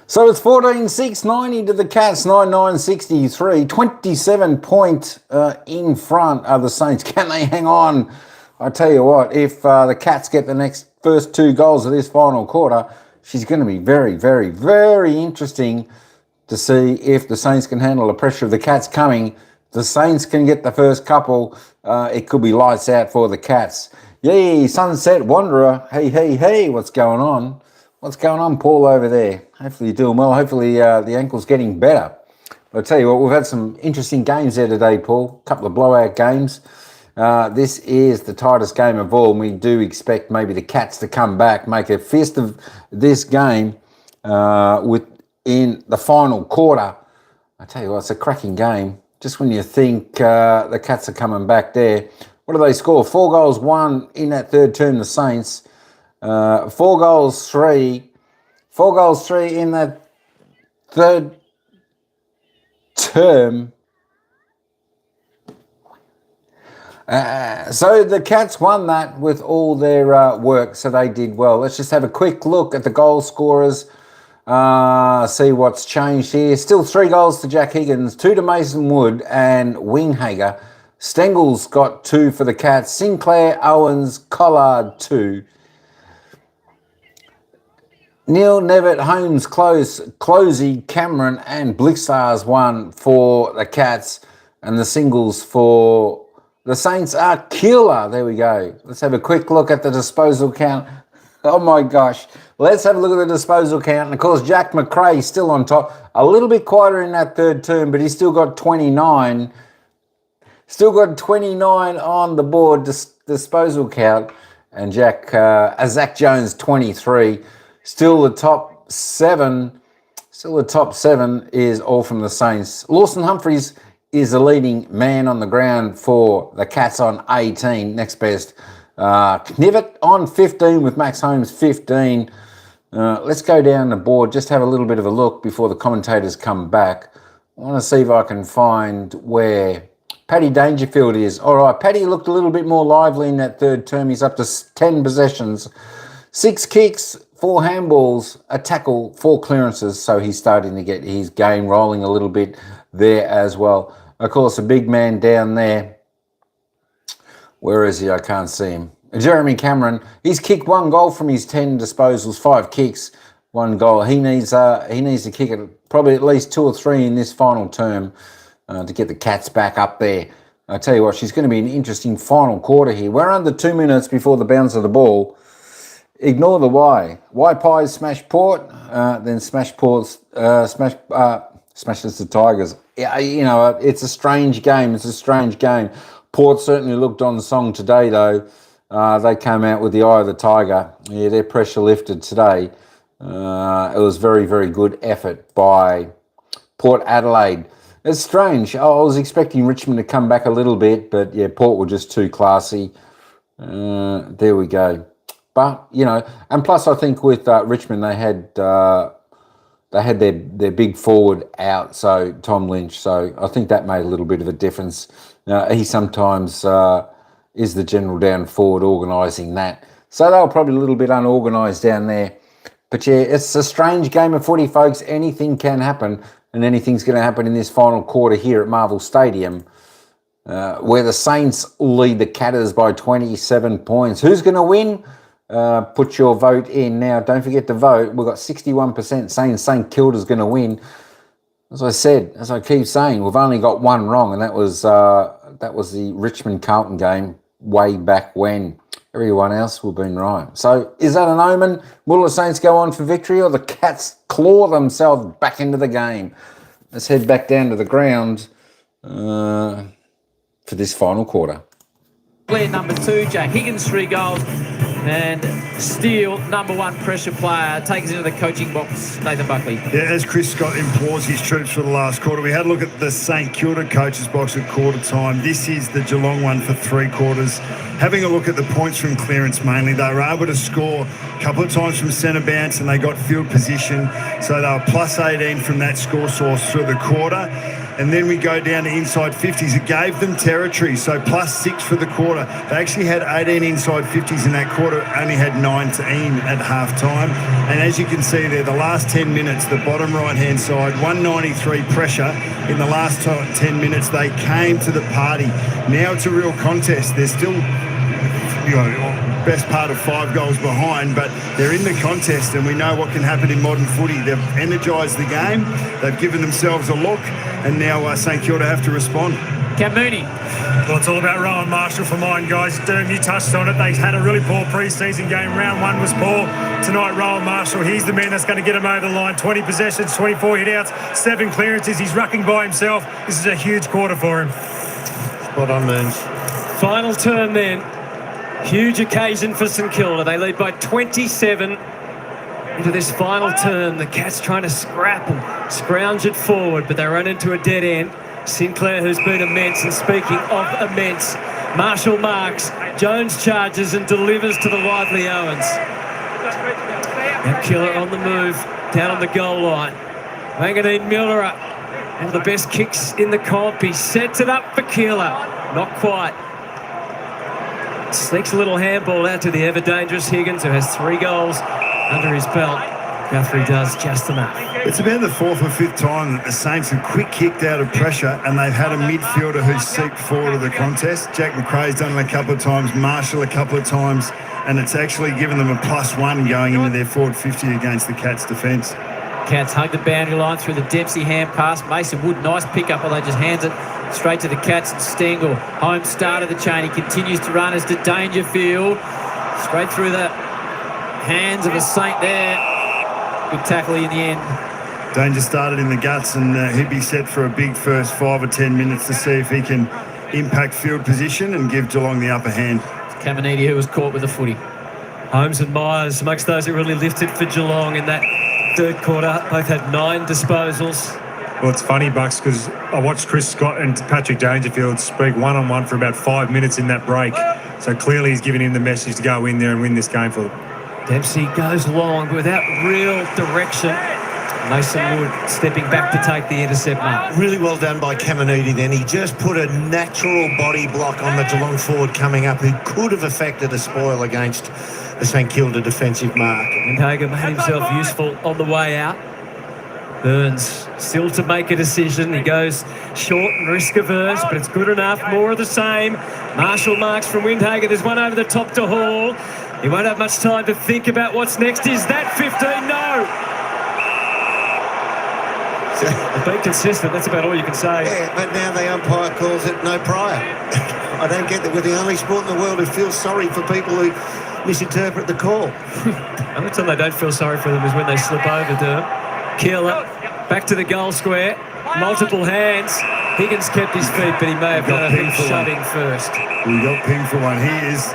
So it's 14-6, 90 to the Cats, 9-9-63, 27 point in front of the Saints. Can they hang on? I tell you what, if the Cats get the first 2 goals of this final quarter, she's going to be very, very, very interesting to see if the Saints can handle the pressure of the Cats coming. The Saints can get the first couple. It could be lights out for the Cats. Yay, Sunset Wanderer. Hey, hey, hey, what's going on? What's going on, Paul, over there? Hopefully you're doing well. Hopefully the ankle's getting better. But I'll tell you what, we've had some interesting games there today, Paul. A couple of blowout games. This is the tightest game of all, and we do expect maybe the Cats to come back, make a fist of this game within the final quarter. I tell you what, it's a cracking game. Just when you think the Cats are coming back there. What do they score? 4 goals, 1 in that third term, the Saints. 4 goals, 3. 4 goals, 3 in that third term. So the Cats won that with all their work, so they did well. Let's just have a quick look at the goal scorers, see what's changed here. Still 3 goals to Jack Higgins, 2 to Mason Wood and Winghager. Stengel's got 2 for the Cats. Sinclair, Owens, Collard 2. Neil, Nevitt, Holmes, Closey, Cameron and Blickstars won for the Cats, and the singles for the Saints are Kilda. There we go. Let's have a quick look at the disposal count. Oh my gosh. Let's have a look at the disposal count. And of course, Jack McRae still on top. A little bit quieter in that third term, but he's still got 29. Still got 29 on the board disposal count. And Zach Jones, 23. Still the top seven. Still the top seven is all from the Saints. Lawson Humphries is the leading man on the ground for the Cats on 18. Next best. Knivet on 15 with Max Holmes 15. Let's go down the board, just have a little bit of a look before the commentators come back. I want to see if I can find where Paddy Dangerfield is. All right, Paddy looked a little bit more lively in that third term. He's up to 10 possessions, 6 kicks, 4 handballs, a tackle, 4 clearances. So he's starting to get his game rolling a little bit there as well. Of course, a big man down there. Where is he? I can't see him. Jeremy Cameron, he's kicked 1 goal from his 10 disposals, 5 kicks, 1 goal. He needs to kick it probably at least 2 or 3 in this final term to get the Cats back up there. I tell you what, she's going to be an interesting final quarter here. We're under 2 minutes before the bounce of the ball. Ignore the Y. Y Pies smash Port, then smash Port's smashes the Tigers. Yeah, you know, it's a strange game. It's a strange game. Port certainly looked on song today, though. They came out with the eye of the tiger. Yeah, their pressure lifted today. It was very, very good effort by Port Adelaide. It's strange. I was expecting Richmond to come back a little bit, but yeah, Port were just too classy. There we go. But, you know, and plus I think with Richmond they had their big forward out, so Tom Lynch. So I think that made a little bit of a difference. He sometimes is the general down forward organising that. So they were probably a little bit unorganised down there. But yeah, it's a strange game of footy, folks. Anything can happen, and anything's going to happen in this final quarter here at Marvel Stadium, where the Saints lead the Catters by 27 points. Who's going to win? Put your vote in now. Don't forget to vote. We've got 61% saying St Kilda's going to win. As I said, as I keep saying, we've only got 1 wrong, and that was the Richmond-Carlton game way back when. Everyone else will have been right. So is that an omen? Will the Saints go on for victory, or the Cats claw themselves back into the game? Let's head back down to the ground for this final quarter. Player number 2, Jack Higgins, 3 goals. And Steele, number 1 pressure player, takes into the coaching box, Nathan Buckley. Yeah, as Chris Scott implores his troops for the last quarter, we had a look at the St Kilda coaches box at quarter time. This is the Geelong one for 3 quarters. Having a look at the points from clearance mainly, they were able to score a couple of times from centre bounce and they got field position. So they were plus 18 from that score source through the quarter. And then we go down to inside 50s. It gave them territory, so plus 6 for the quarter. They actually had 18 inside 50s in that quarter, only had 19 at half time. And as you can see there, the last 10 minutes, the bottom right-hand side, 193 pressure. In the last 10 minutes, they came to the party. Now it's a real contest. They're still, you know, best part of 5 goals behind, but they're in the contest, and we know what can happen in modern footy. They've energised the game, they've given themselves a look, and now St Kilda have to respond. Cam Mooney. Well, it's all about Rowan Marshall for mine, guys. Doom, you touched on it. They had a really poor pre-season game. Round 1 was poor. Tonight, Rowan Marshall, he's the man that's going to get him over the line. 20 possessions, 24 hit-outs, 7 clearances. He's rucking by himself. This is a huge quarter for him. Spot on, Moons. Final turn then. Huge occasion for St Kilda. They lead by 27 into this final turn. The Cats trying to scrap and scrounge it forward, but they run into a dead end. Sinclair, who's been immense, and speaking of immense, Marshall marks, Jones charges and delivers to the lively Owens. Now Killer on the move, down on the goal line. Wanganeen Miller, one of the best kicks in the comp. He sets it up for Killer. Not quite. Sneaks a little handball out to the ever dangerous Higgins, who has 3 goals under his belt. Guthrie does just enough. It's about the fourth or fifth time that the Saints have quick kicked out of pressure and they've had a midfielder who's seeped forward of the contest. Jack McRae's done it a couple of times, Marshall a couple of times, and it's actually given them a +1 going into their forward 50 against the Cats' defence. Cats hug the boundary line through the Dempsey hand pass. Mason Wood, nice pick-up, although just hands it straight to the Cats and Stengel. Home start of the chain. He continues to run as to Dangerfield. Straight through the hands of a Saint there. Good tackle in the end. Danger started in the guts and he'd be set for a big first 5 or 10 minutes to see if he can impact field position and give Geelong the upper hand. Caminiti, who was caught with the footy. Holmes and Myers, amongst those that really lifted for Geelong in that third quarter, both had 9 disposals. Well, it's funny, Bucks, because I watched Chris Scott and Patrick Dangerfield speak one-on-one for about 5 minutes in that break. So clearly he's giving him the message to go in there and win this game for them. Dempsey goes long without real direction. Mason Wood stepping back to take the intercept mark. Really well done by Caminiti then. He just put a natural body block on the Geelong forward coming up who could have affected a spoil against the St Kilda defensive mark. Windhager made himself useful on the way out. Burns still to make a decision. He goes short and risk-averse, but it's good enough. More of the same. Marshall marks from Windhager. There's one over the top to Hall. He won't have much time to think about what's next. Is that 15? No! Be consistent, that's about all you can say. Yeah, but now the umpire calls it no prior. I don't get that we're the only sport in the world who feels sorry for people who misinterpret the call. The only time they don't feel sorry for them is when they slip over, Durham. Keeler, back to the goal square. Multiple hands. Higgins kept his feet, but he may have done a big shoving first. We got pinged for one. He is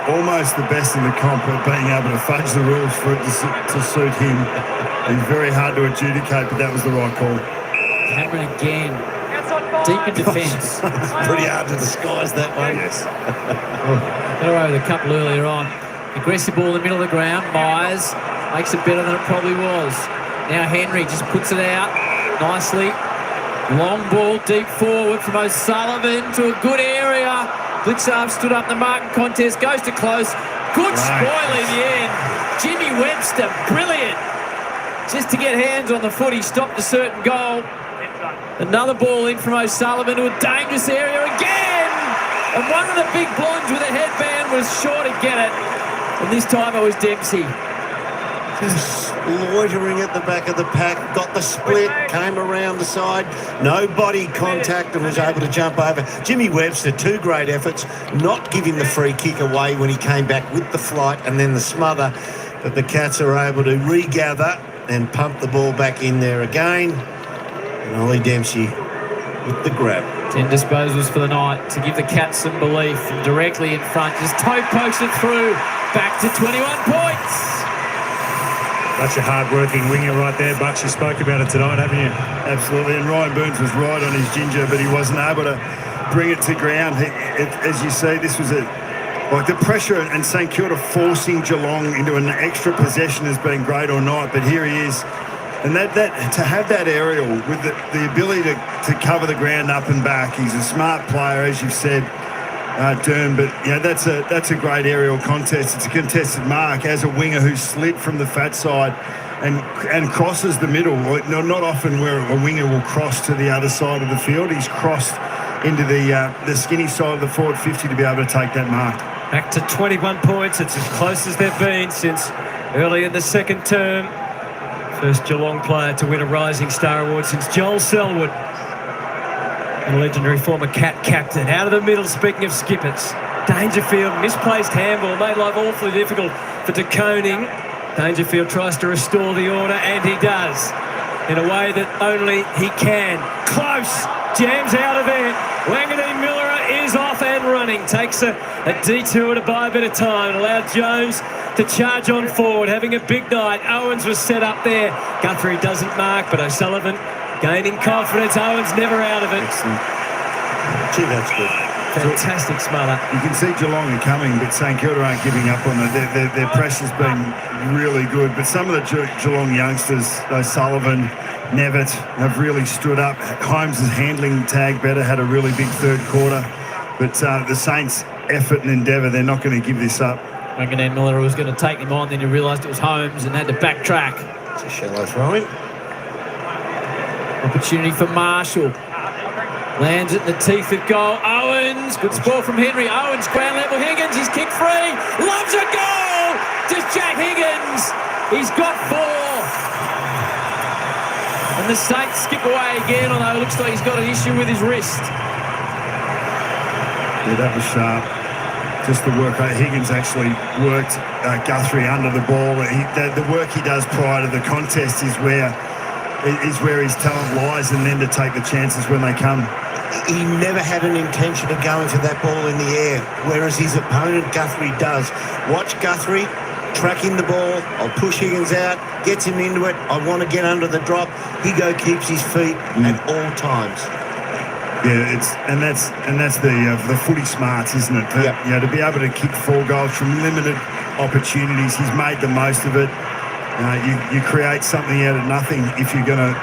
almost the best in the comp at being able to fudge the rules for it to suit him. He's very hard to adjudicate, but that was the right call. Cameron again. Deep in defence. Pretty hard to disguise that one. Yes. Got away with a couple earlier on. Aggressive ball in the middle of the ground. Myers makes it better than it probably was. Now Henry just puts it out nicely. Long ball deep forward from O'Sullivan to a good area. Blitzarf stood up in the marking contest, goes to close. Good spoil in the end. Jimmy Webster, brilliant. Just to get hands on the foot, he stopped a certain goal. Another ball in from O'Sullivan to a dangerous area again. And one of the big blondes with a headband was sure to get it. And this time it was Dempsey. Just loitering at the back of the pack, got the split, came around the side, no body contact and was able to jump over. Jimmy Webster, 2 great efforts, not giving the free kick away when he came back with the flight and then the smother. But the Cats are able to regather and pump the ball back in there again. And Ollie Dempsey with the grab. 10 disposals for the night to give the Cats some belief. And directly in front, just toe pokes it through. Back to 21 points. That's a hard-working winger right there, Bucks. You spoke about it tonight, haven't you? Absolutely, and Ryan Burns was right on his ginger, but he wasn't able to bring it to ground. As you see, this was like the pressure and St Kilda forcing Geelong into an extra possession has been great all night, but here he is. And that to have that aerial with the ability to cover the ground up and back, he's a smart player, as you've said, Dern, but that's a great aerial contest. It's a contested mark as a winger who slid from the fat side and crosses the middle. Not often where a winger will cross to the other side of the field. He's crossed into the skinny side of the forward 50 to be able to take that mark. Back to 21 points. It's as close as they've been since early in the second term. First Geelong player to win a Rising Star Award since Joel Selwood. And legendary former Cat captain. Out of the middle, speaking of skippers. Dangerfield, misplaced handball, made life awfully difficult for De Koning. Dangerfield tries to restore the order, and he does. In a way that only he can. Close, jams out of there. Wanganeen Miller is off and running. Takes a detour to buy a bit of time. Allowed Jones to charge on forward, having a big night. Owens was set up there. Guthrie doesn't mark, but O'Sullivan gaining confidence. Owens never out of it. Excellent. Gee, that's good. Fantastic smother. You can see Geelong are coming, but St Kilda aren't giving up on it. Their pressure's been really good. But some of the Geelong youngsters, O'Sullivan, Nevitt, have really stood up. Holmes is handling the tag better, had a really big third quarter. But the Saints' effort and endeavour, they're not going to give this up. Wanganeen Miller was going to take him on, then he realised it was Holmes and had to backtrack. It's a shallow throw-in. Opportunity for Marshall. Lands it in the teeth of goal. Owens, good ball from Henry. Owens, ground level. Higgins, he's kicked free. Loves a goal. Just Jack Higgins. He's got 4. And the Saints skip away again, although it looks like he's got an issue with his wrist. Yeah, that was sharp. Just the work. Higgins actually worked Guthrie under the ball. The work he does prior to the contest is where his talent lies, and then to take the chances when they come. He never had an intention of going for that ball in the air, whereas his opponent Guthrie does. Watch Guthrie tracking the ball. I'll push Higgins out, gets him into it. I want to get under the drop. Higo keeps his feet at all times. Yeah, that's the footy smarts, isn't it? Yep. You know, to be able to kick 4 goals from limited opportunities, he's made the most of it. You create something out of nothing if you're going to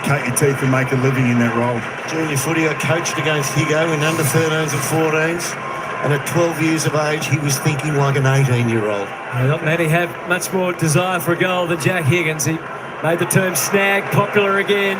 cut your teeth and make a living in that role. Junior footy, I coached against Higo in under 13s and 14s, and at 12 years of age, he was thinking like an 18-year-old. Not many have much more desire for a goal than Jack Higgins. He made the term snag popular again.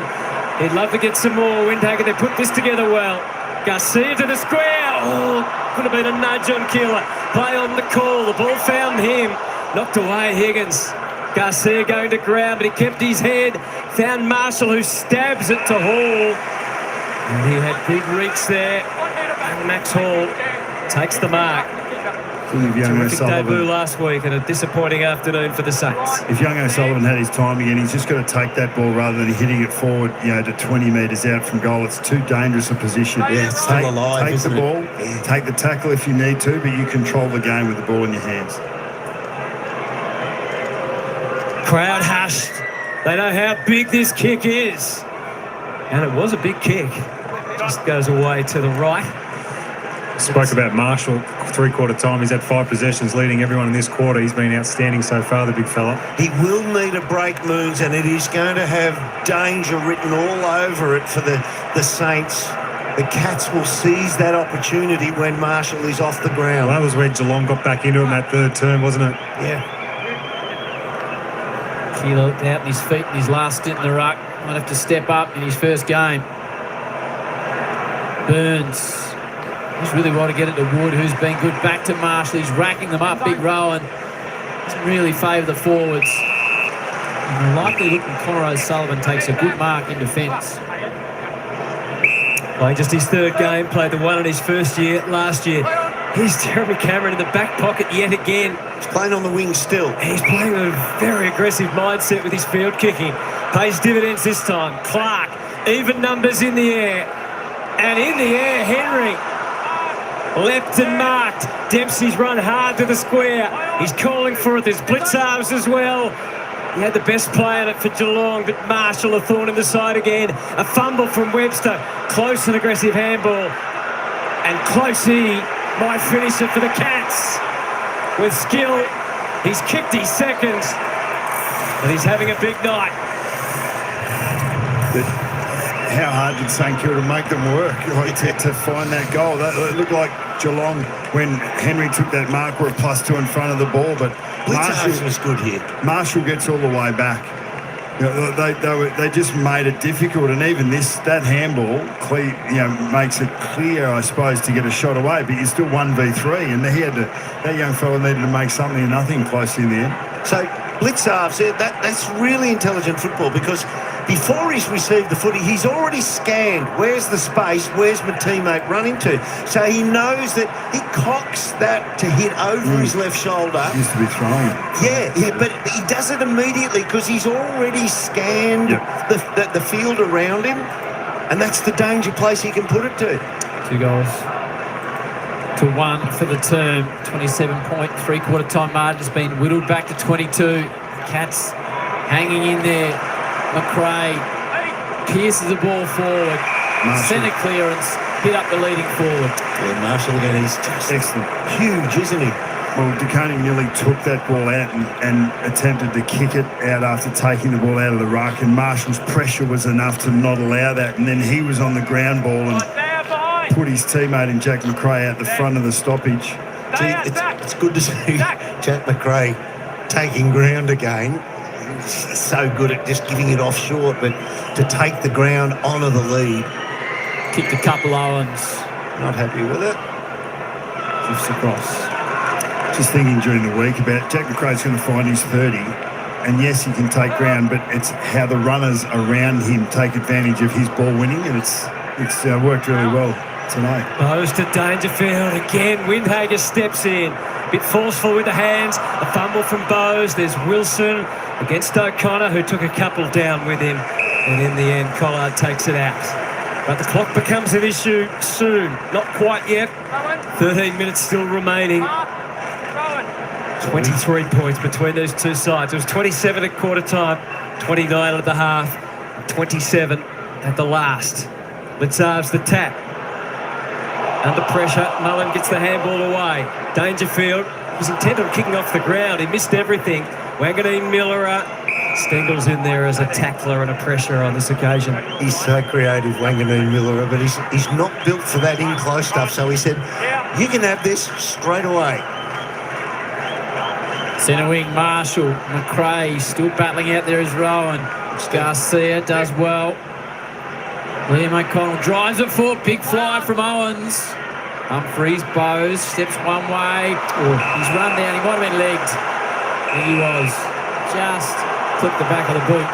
He'd love to get some more. Windhager, they put this together well. Garcia to the square. Oh, could have been a nudge on Keeler. Play on the call. The ball found him. Knocked away Higgins. Garcia going to ground, but he kept his head. Found Marshall, who stabs it to Hall. And he had big reach there. And Max Hall takes the mark. Terrific debut last week and a disappointing afternoon for the Saints. If Young O'Sullivan had his time again, he's just got to take that ball rather than hitting it forward, to 20 metres out from goal. It's too dangerous a position. Yeah, it's still alive, take isn't the ball, it? take the tackle if you need to, but you control the game with the ball in your hands. Crowd hushed. They know how big this kick is. And it was a big kick. Just goes away to the right. Spoke about Marshall, 3-quarter time. He's had 5 possessions, leading everyone in this quarter. He's been outstanding so far, the big fella. He will need a break, Moons, and it is going to have danger written all over it for the Saints. The Cats will seize that opportunity when Marshall is off the ground. Well, that was where Geelong got back into him that third term, wasn't it? Yeah. Keeler out on his feet in his last stint in the ruck. Might have to step up in his first game. Burns. Just really want to get it to Wood, who's been good. Back to Marshall. He's racking them up. Big Rowan. Doesn't really favour the forwards. And the likely looking Connor O'Sullivan takes a good mark in defence. Playing just his 3rd game, played the one in his first year last year. Here's Jeremy Cameron in the back pocket yet again. He's playing on the wing still. He's playing with a very aggressive mindset with his field kicking. Pays dividends this time. Clark, even numbers in the air. And in the air, Henry. Leapt and marked. Dempsey's run hard to the square. He's calling for it. There's blitz arms as well. He had the best play on it for Geelong, but Marshall a thorn in the side again. A fumble from Webster. Close and aggressive handball. And Closey might finish it for the Cats. With skill, he's kicked his second. And he's having a big night. How hard did St Kilda make them work to find that goal? It looked like Geelong, when Henry took that mark, were a +2 in front of the ball, but Marshall was good here. Marshall gets all the way back. They just made it difficult, and even that handball makes it clear, I suppose, to get a shot away, but you're still 1v3, and that young fella needed to make something of nothing close in the end. So Blitzarves, that's really intelligent football, because before he's received the footy, he's already scanned. Where's the space? Where's my teammate running to? So he knows that he cocks that to hit over his left shoulder. He used to be throwing it. Yeah, but he does it immediately because he's already scanned the field around him, and that's the danger place he can put it to. 2 goals to 1 for the term. 27-point 3-quarter time margin has been whittled back to 22. Cats hanging in there. McRae pierces the ball forward. Centre clearance, hit up the leading forward. Yeah, Marshall again, he's just excellent. Huge, isn't he? Well, DeConey nearly took that ball out and attempted to kick it out after taking the ball out of the ruck, and Marshall's pressure was enough to not allow that, and then he was on the ground ball and put his teammate in Jack McRae out the front of the stoppage. Gee, it's good to see Jack McRae taking ground again. He's so good at just giving it off short, but to take the ground, honour the lead. Kicked a couple Owens. Not happy with it. Drifts across. Just thinking during the week about Jack McRae's going to find his 30. And yes, he can take ground, but it's how the runners around him take advantage of his ball winning, and it's worked really well tonight. Goes to Dangerfield again. Windhager steps in. Bit forceful with the hands. A fumble from Bowes. There's Wilson against O'Connor, who took a couple down with him. And in the end, Collard takes it out. But the clock becomes an issue soon. Not quite yet. 13 minutes still remaining. 23 points between those two sides. It was 27 at quarter time, 29 at the half, 27 at the last. Litzarv's the tap. Under pressure, Mullen gets the handball away. Dangerfield was intent on kicking off the ground. He missed everything. Wanganeen Miller, Stengel's in there as a tackler and a pressure on this occasion. He's so creative, Wanganeen Miller, but he's not built for that in-close stuff. So he said, you can have this straight away. Centre wing, Marshall. McRae still battling out there as Rowan. Garcia does well. Liam O'Connell drives it forward. Big fly from Owens. Humphreys, Bowes, steps one way. He's run down. He might have been legged. I think he was. Just clipped the back of the boot.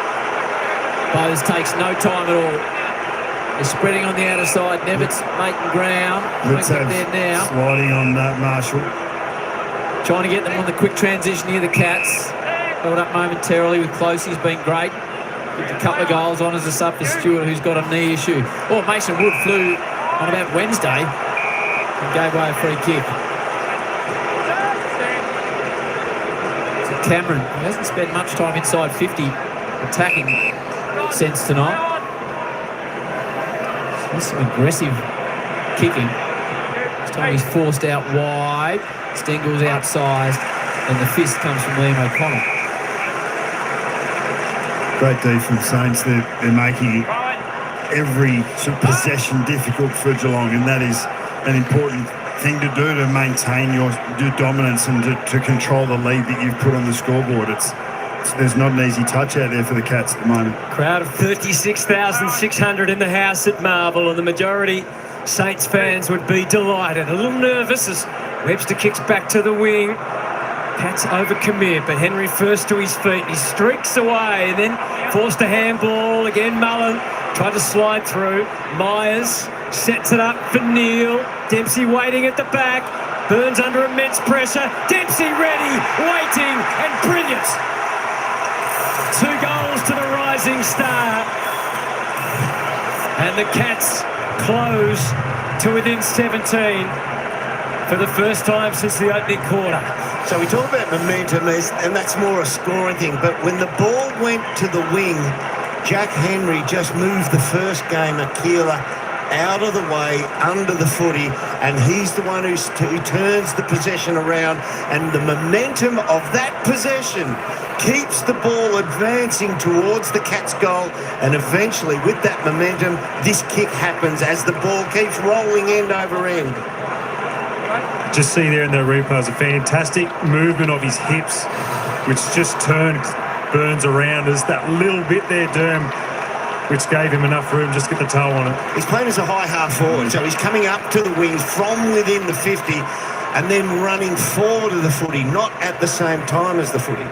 Bowes takes no time at all. They're spreading on the outer side. Nevitt's making ground. Let's have there now. sliding on Marshall. Trying to get them on the quick transition here, the Cats. Held up momentarily with Closey's been great. Kicked a couple of goals on as a sub for Stewart, who's got a knee issue. Oh, Mason Wood flew on about Wednesday and gave away a free kick. So Cameron, he hasn't spent much time inside 50 attacking sense tonight. So there's some aggressive kicking. This time he's forced out wide. Stengel's outsized, and the fist comes from Liam O'Connell. Great defence, Saints. They're making every possession difficult for Geelong, and that is an important thing to do to maintain your dominance and to control the lead that you've put on the scoreboard. There's not an easy touch out there for the Cats at the moment. Crowd of 36,600 in the house at Marvel, and the majority Saints fans would be delighted. A little nervous as Webster kicks back to the wing. Cats overcommit, but Henry first to his feet. He streaks away and then forced a handball. Again, Mullen tried to slide through. Myers sets it up for Neal. Dempsey waiting at the back. Burns under immense pressure. Dempsey ready, waiting, and brilliant. 2 goals to the rising star. And the Cats close to within 17 for the first time since the opening quarter. So we talk about momentum, and that's more a scoring thing. But when the ball went to the wing, Jack Henry just moved the first game at Kilda out of the way, under the footy, and he's the one who turns the possession around, and the momentum of that possession keeps the ball advancing towards the Cats' goal, and eventually, with that momentum, this kick happens as the ball keeps rolling end over end. Just see there in the replays a fantastic movement of his hips, which just turned Burns around as that little bit there, Derm, which gave him enough room just to get the toe on it. He's playing as a high half forward, so he's coming up to the wings from within the 50 and then running forward of the footy, not at the same time as the footy.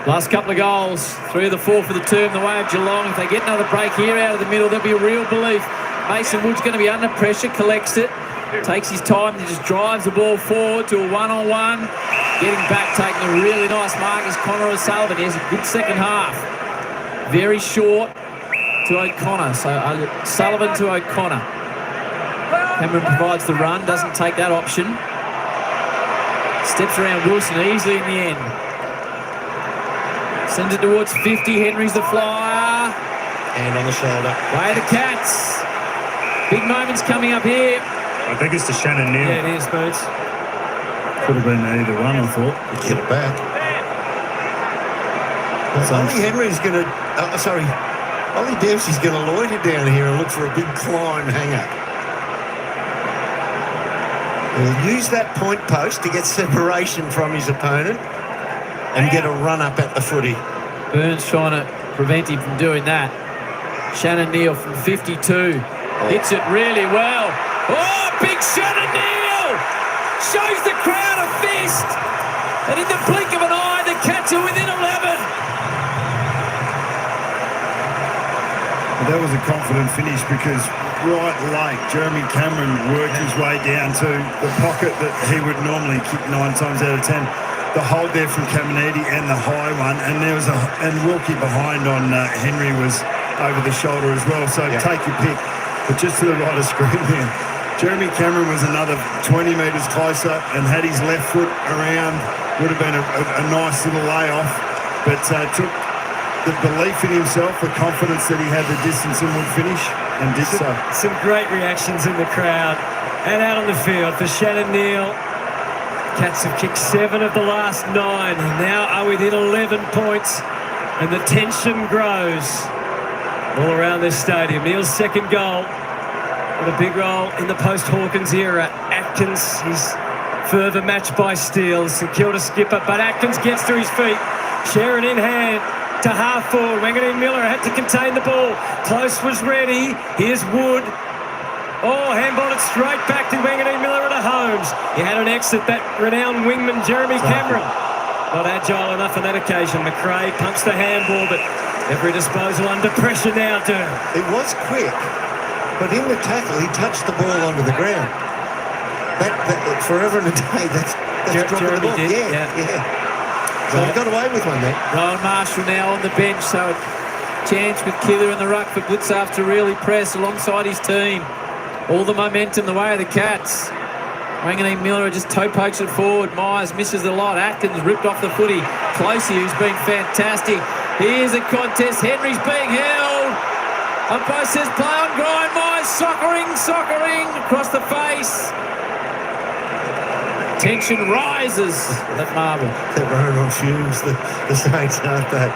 Last couple of goals, 3 of the 4 for the term, the way of Geelong. If they get another break here out of the middle, there'll be a real belief. Mason Wood's going to be under pressure, collects it, takes his time and just drives the ball forward to a one-on-one. Getting back, taking a really nice mark is Connor O'Sullivan. He has a good second half. Very short to O'Connor. So Sullivan to O'Connor. Cameron provides the run, doesn't take that option. Steps around Wilson easily in the end. Sends it towards 50. Henry's the flyer. And on the shoulder. Way the Cats. Big moments coming up here. I think it's to Shannon Neal. Yeah, it is, Boots. Could have been either one, I thought. Get it back. Ollie Henry's going to... Ollie Dempsey's going to loiter down here and look for a big climb hanger. He'll use that point post to get separation from his opponent and get a run up at the footy. Burns trying to prevent him from doing that. Shannon Neal from 52 hits it really well. Oh, big Shannon Neal shows the crowd a fist, and in the blink of an eye, the Cats are within 11. That was a confident finish because right late, Jeremy Cameron worked his way down to the pocket that he would normally kick 9 times out of 10. The hold there from Caminiti and the high one, and there was Wilkie behind on Henry was over the shoulder as well. So take your pick, but just to the right of screen there, Jeremy Cameron was another 20 metres closer and had his left foot around. Would have been a nice little layoff, but took the belief in himself, the confidence that he had the distance and would finish, and did so. Some great reactions in the crowd and out on the field for Shannon Neal. Cats have kicked 7 of the last 9 and now are within 11 points, and the tension grows all around this stadium. Neal's second goal with a big role in the post-Hawkins era. Atkins, he's further matched by Steele, St Kilda skipper, but Atkins gets to his feet. Sharon in hand to half forward. Wanganeen Miller had to contain the ball. Close was ready. Here's Wood. Oh, handballed it straight back to Wanganeen Miller at a Holmes. He had an exit, that renowned wingman Jeremy Cameron. Not agile enough on that occasion. McRae pumps the handball, but every disposal under pressure now, Durham. It was quick, but in the tackle, he touched the ball onto the ground. That forever and a day, that's dropping the ball. Did, yeah. So he got away with one there. Rowan Marshall now on the bench, so chance with Kilda and the ruck for Blitzarf to really press alongside his team. All the momentum the way of the Cats. Wanganeen Miller just toe pokes it forward. Myers misses the lot. Atkins ripped off the footy. Closey, who's been fantastic. Here's a contest. Henry's being held. Umpire says play on grind. Myers soccering across the face. Tension rises at Marvel. They're running on fumes, the Saints, aren't they?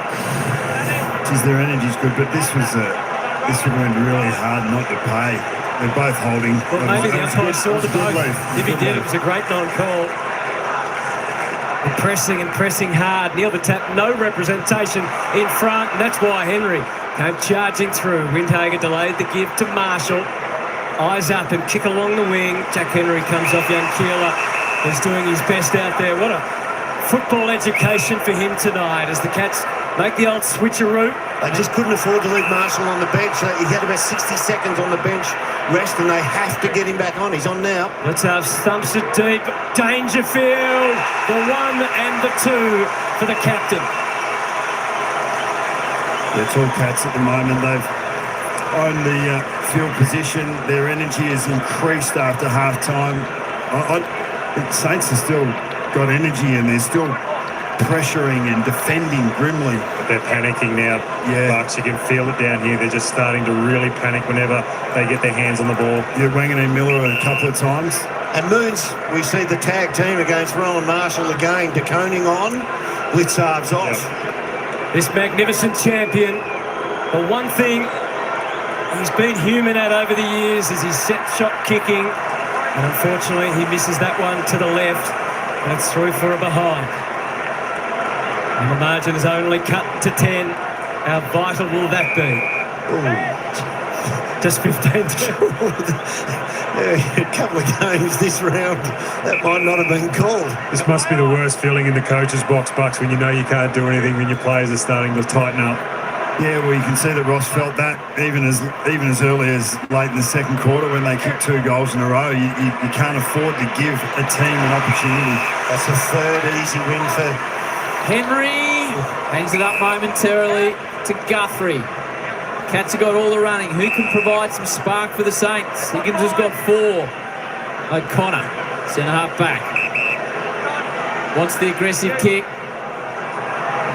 Geez, their energy's good, but this would have been really hard not to pay. They're both holding. Well, maybe the umpire saw the boat. If he did, it was a great non-call. And pressing hard. Neil the tap, no representation in front, and that's why Henry came charging through. Windhager delayed the give to Marshall. Eyes up and kick along the wing. Jack Henry comes off young Keeler. He's doing his best out there. What a football education for him tonight as the Cats make the old switcheroo. They just couldn't afford to leave Marshall on the bench. He had about 60 seconds on the bench rest, and they have to get him back on. He's on now. Let's have stumps it deep. Dangerfield, the 1 and the 2 for the captain. It's all Cats at the moment. They've owned the field position. Their energy has increased after half-time. The Saints have still got energy and they're still pressuring and defending grimly. But they're panicking now. Yeah. Bucks, you can feel it down here. They're just starting to really panic whenever they get their hands on the ball. Yeah, Wanganeen Miller a couple of times. And Moons, we see the tag team against Rowan Marshall again. De Koning on, Blitzarves off. Yep. This magnificent champion, the one thing he's been human at over the years is his set shot kicking. And unfortunately, he misses that one to the left. And it's through for a behind. And the margin is only cut to 10. How vital will that be? Ooh. Just 15 A couple of games this round, that might not have been called. This must be the worst feeling in the coach's box, Bucks, when you know you can't do anything when your players are starting to tighten up. Yeah, well, you can see that Ross felt that even as early as late in the second quarter when they kicked 2 goals in a row. You can't afford to give a team an opportunity. That's a third easy win for Henry. Hangs it up momentarily to Guthrie. Cats have got all the running. Who can provide some spark for the Saints? Higgins has got 4. O'Connor, centre half back. Wants the aggressive kick.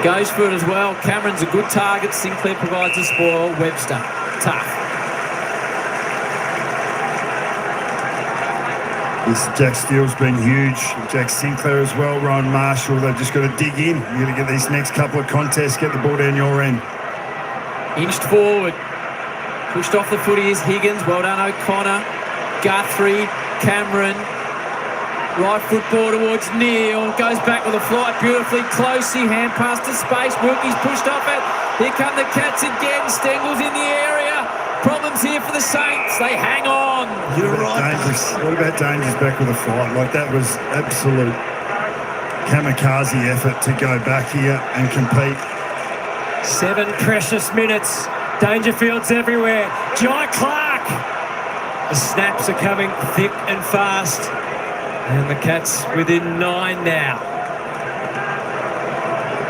Goes for it as well. Cameron's a good target. Sinclair provides a spoil. Webster, tough. This Jack Steele's been huge. Jack Sinclair as well. Rowan Marshall. They've just got to dig in. You've got to get these next couple of contests, get the ball down your end. Inched forward. Pushed off the footy is Higgins. Well done, O'Connor. Guthrie, Cameron. Right football towards Neil. Goes back with a flight beautifully. Closey, hand pass to space. Wilkie's pushed off it. Here come the Cats again. Stengel's in the area. Problems here for the Saints. They hang on. You're right. Dangerous. What about Dangerous back with a flight? Like, that was absolute kamikaze effort to go back here and compete. 7 precious minutes. Dangerfield's everywhere. Jai Clark. The snaps are coming thick and fast. And the Cats within 9 now.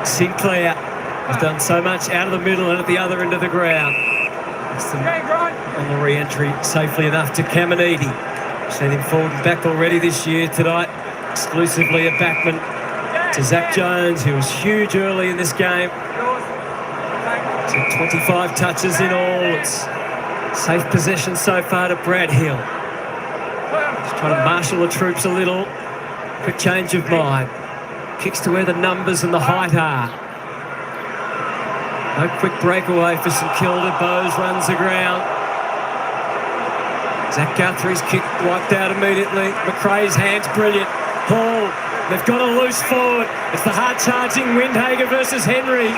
Sinclair has done so much out of the middle and at the other end of the ground. On the re-entry safely enough to Caminiti. Seen him forward and back already this year tonight. Exclusively a backman to Zach Jones, who was huge early in this game. So 25 touches in all. It's safe possession so far to Brad Hill. Just trying to marshal the troops a little. Quick change of mind. Kicks to where the numbers and the height are. No quick breakaway for St Kilda. Bowes runs the ground. Zach Guthrie's kick wiped out immediately. McRae's hands brilliant. Hall, they've got a loose forward. It's the hard-charging Windhager versus Henry.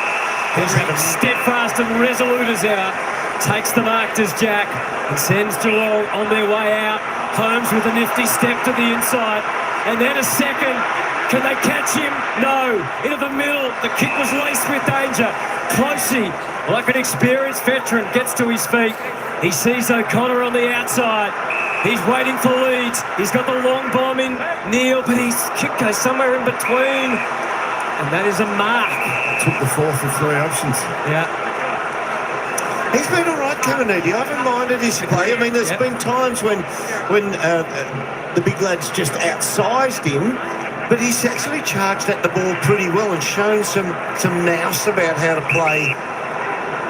Henry steadfast and resolute as ever. Takes the mark, does Jack, and sends Geelong on their way out. Holmes with a nifty step to the inside. And then a second. Can they catch him? No. Into the middle. The kick was laced with danger. Closey, like an experienced veteran, gets to his feet. He sees O'Connor on the outside. He's waiting for Leeds. He's got the long bomb in Neil, but his kick goes somewhere in between. And that is a mark. Took the 4th of 3 options. Yeah. He's been all right, Caminiti. I haven't minded his play. I mean, there's been times when the big lad's just outsized him, but he's actually charged at the ball pretty well and shown some nous about how to play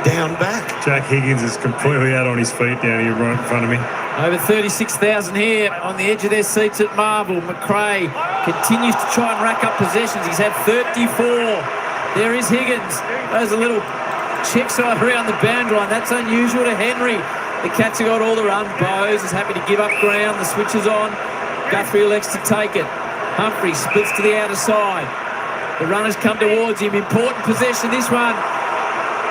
down back. Jack Higgins is completely out on his feet down here right in front of me. Over 36,000 here on the edge of their seats at Marvel. McRae continues to try and rack up possessions. He's had 34. There is Higgins. There's a little check side around the boundary line. That's unusual to Henry. The Cats have got all the run. Bowes is happy to give up ground. The switch is on. Guthrie elects to take it. Humphrey splits to the outer side. The runners come towards him. Important possession, this one.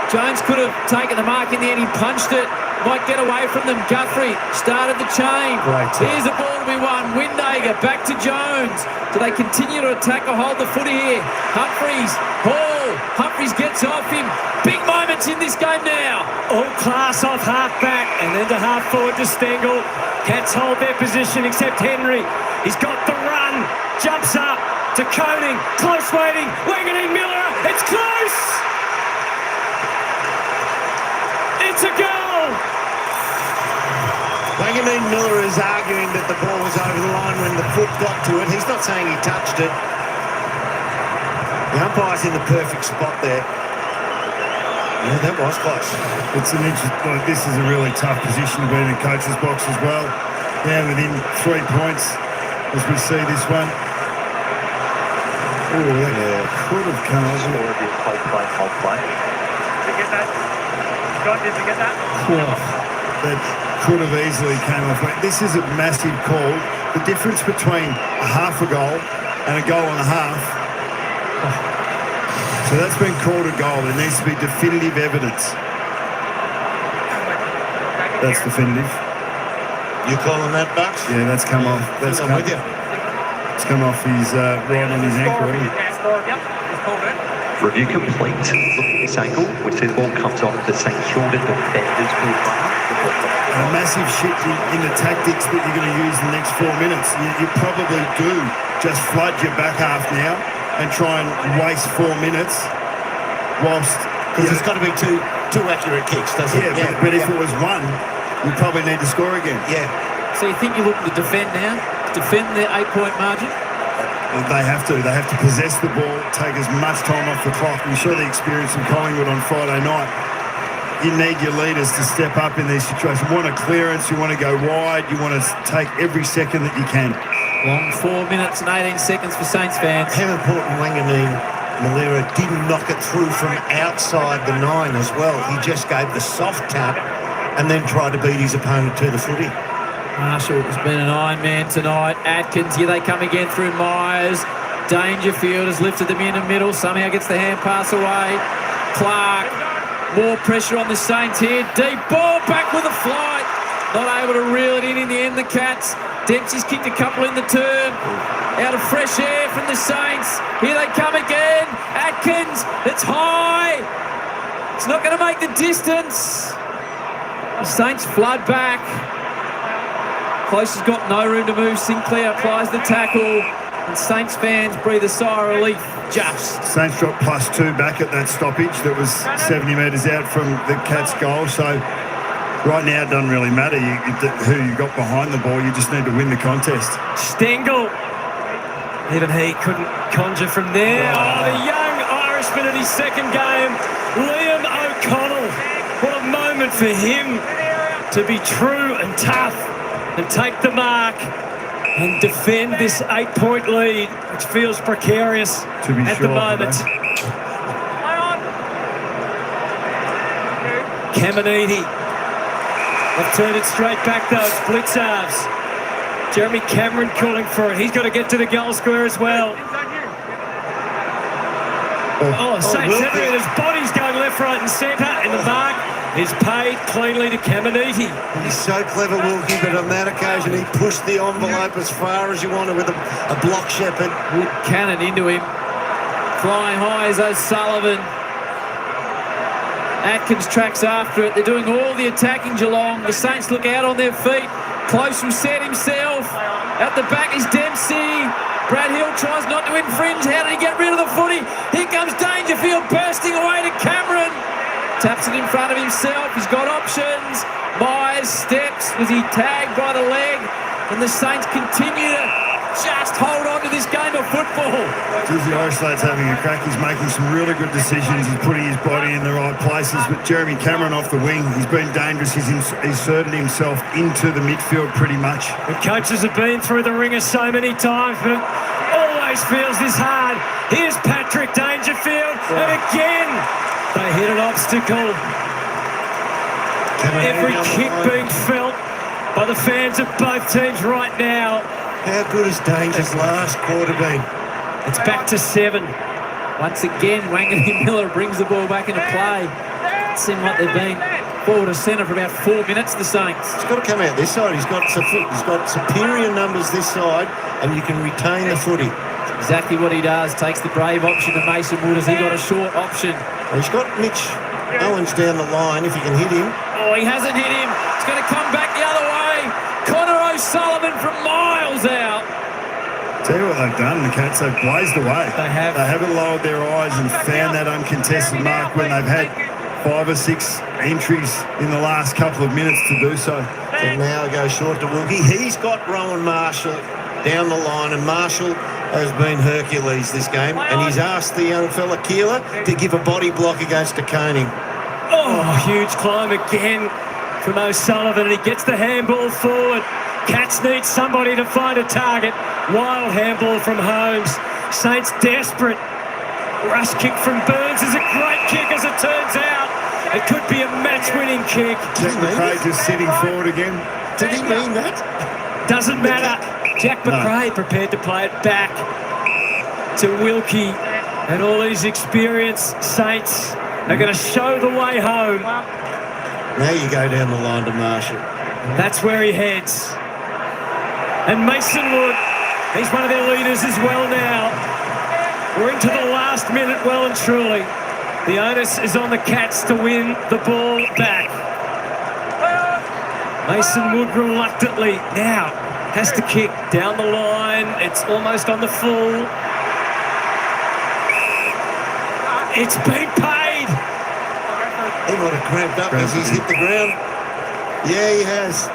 Jones could have taken the mark in the end. He punched it. Might get away from them. Guthrie started the chain. Here's a ball to be won. Windhager back to Jones. Do they continue to attack or hold the footy here? Humphreys. Hall. Humphreys gets off him. Big moments in this game now. All class off half-back and then to half-forward to Stengel. Cats hold their position except Henry. He's got the run. Jumps up to Koning. Close waiting. Wanganeen Miller. It's close. It's a goal. Wanganeen Miller is arguing that the ball was over the line when the foot got to it. He's not saying he touched it. The umpire's in the perfect spot there. Yeah, that was close. It's an interesting. This is a really tough position to be in the coach's box as well. Down within 3 points as we see this one. Oh, that could have come over. Did you get that? Scott, did you get that? That could have easily came off. This is a massive call. The difference between a half a goal and a goal and a half. So that's been called a goal. There needs to be definitive evidence. That's definitive. You calling that, Bucks? Yeah, that's come off. That's I'm come, with you. it's come off his right on his ankle. Yep, he's called it. Review complete. Look at this ankle. We see the ball comes off the St Kilda defenders. A massive shift in the tactics that you're going to use in the next 4 minutes. You probably do just flood your back half now and try and waste 4 minutes whilst... Because it's got to be two accurate kicks, doesn't it? Yeah, but if it was one, you probably need to score again. Yeah. So you think you're looking to defend now? Defend their 8-point margin? They have to. They have to possess the ball, take as much time off the clock. We saw the experience in Collingwood on Friday night. You need your leaders to step up in these situations. You want a clearance, you want to go wide, you want to take every second that you can. Long 4 minutes and 18 seconds for Saints fans. How important Wanganeen Malera didn't knock it through from outside the 9 as well. He just gave the soft tap and then tried to beat his opponent to the footy. Marshall has been an Iron Man tonight. Atkins, here they come again through Myers. Dangerfield has lifted them in the middle. Somehow gets the hand pass away. Clark, more pressure on the Saints here. Deep ball, back with a flight. Not able to reel it in the end, the Cats. Dempsey's kicked a couple in the turn. Out of fresh air from the Saints. Here they come again. Atkins, it's high. It's not going to make the distance. The Saints flood back. Close has got no room to move. Sinclair applies the tackle. And Saints fans breathe a sigh of relief. Just. Saints dropped +2 back at that stoppage that was 70 metres out from the Cats' goal. So right now it doesn't really matter who you got behind the ball. You just need to win the contest. Stengel. Even he couldn't conjure from there. Oh, the young Irishman in his second game. Liam O'Connell. What a moment for him to be true and tough and take the mark and defend this 8-point lead, which feels precarious at the moment. Caminiti. They've turned it straight back though. It's Blitzarves. Jeremy Cameron calling for it. He's got to get to the goal square as well. Saints having his body's going left, right and centre, and the mark is paid cleanly to Caminiti. He's so clever, Wilkie, but on that occasion he pushed the envelope as far as you wanted with a block shepherd. Wood cannon into him. Flying high is O'Sullivan. Atkins tracks after it. They're doing all the attacking Geelong. The Saints look out on their feet. Close will set himself. At the back is Dempsey. Brad Hill tries not to infringe. How did he get rid of the footy? Here comes Dangerfield bursting away to Cameron. Taps it in front of himself. He's got options. Myers steps. Was he tagged by the leg? And the Saints continue to just hold on to this game of football. The Irish lad's having a crack. He's making some really good decisions. He's putting his body in the right places. But Jeremy Cameron off the wing, he's been dangerous. He's inserted himself into the midfield pretty much. The coaches have been through the ringer so many times, but always feels this hard. Here's Patrick Dangerfield, and again they hit an obstacle. Every kick being felt by the fans of both teams right now. How good has Danger's last quarter been? It's back to 7. Once again, Wanganeen Miller brings the ball back into play. It seemed like they've been forward to centre for about 4 minutes, the Saints. He's got to come out this side. He's got superior numbers this side, and you can retain the footy. Exactly what he does. Takes the brave option to Mason Wood as he got a short option. Well, he's got Mitch Owens down the line if he can hit him. Oh, he hasn't hit him. It's going to come back the other way. Connor O'Sullivan from miles out. Tell you what they've done, the Cats, they've blazed away. They have. They haven't lowered their eyes and found that uncontested mark when they've had 5 or 6 entries in the last couple of minutes to do so. So now it goes short to Wilkie. He's got Rowan Marshall down the line, and Marshall has been Hercules this game, and he's asked the young fella Keeler to give a body block against De Koning. Oh, huge climb again from O'Sullivan, and he gets the handball forward. Cats need somebody to find a target. Wild handball from Holmes. Saints desperate. Rush kick from Burns is a great kick as it turns out. It could be a match-winning kick. Jack McRae just sitting forward again. Did he mean that? Doesn't matter. Jack McRae prepared to play it back to Wilkie, and all these experienced Saints are going to show the way home. Now you go down the line to Marshall. That's where he heads. And Mason Wood, he's one of their leaders as well now. We're into the last minute well and truly. The onus is on the Cats to win the ball back. Mason Wood reluctantly now has to kick down the line. It's almost on the full. It's been paid. He might have cramped up as he's hit the ground. Yeah, he has.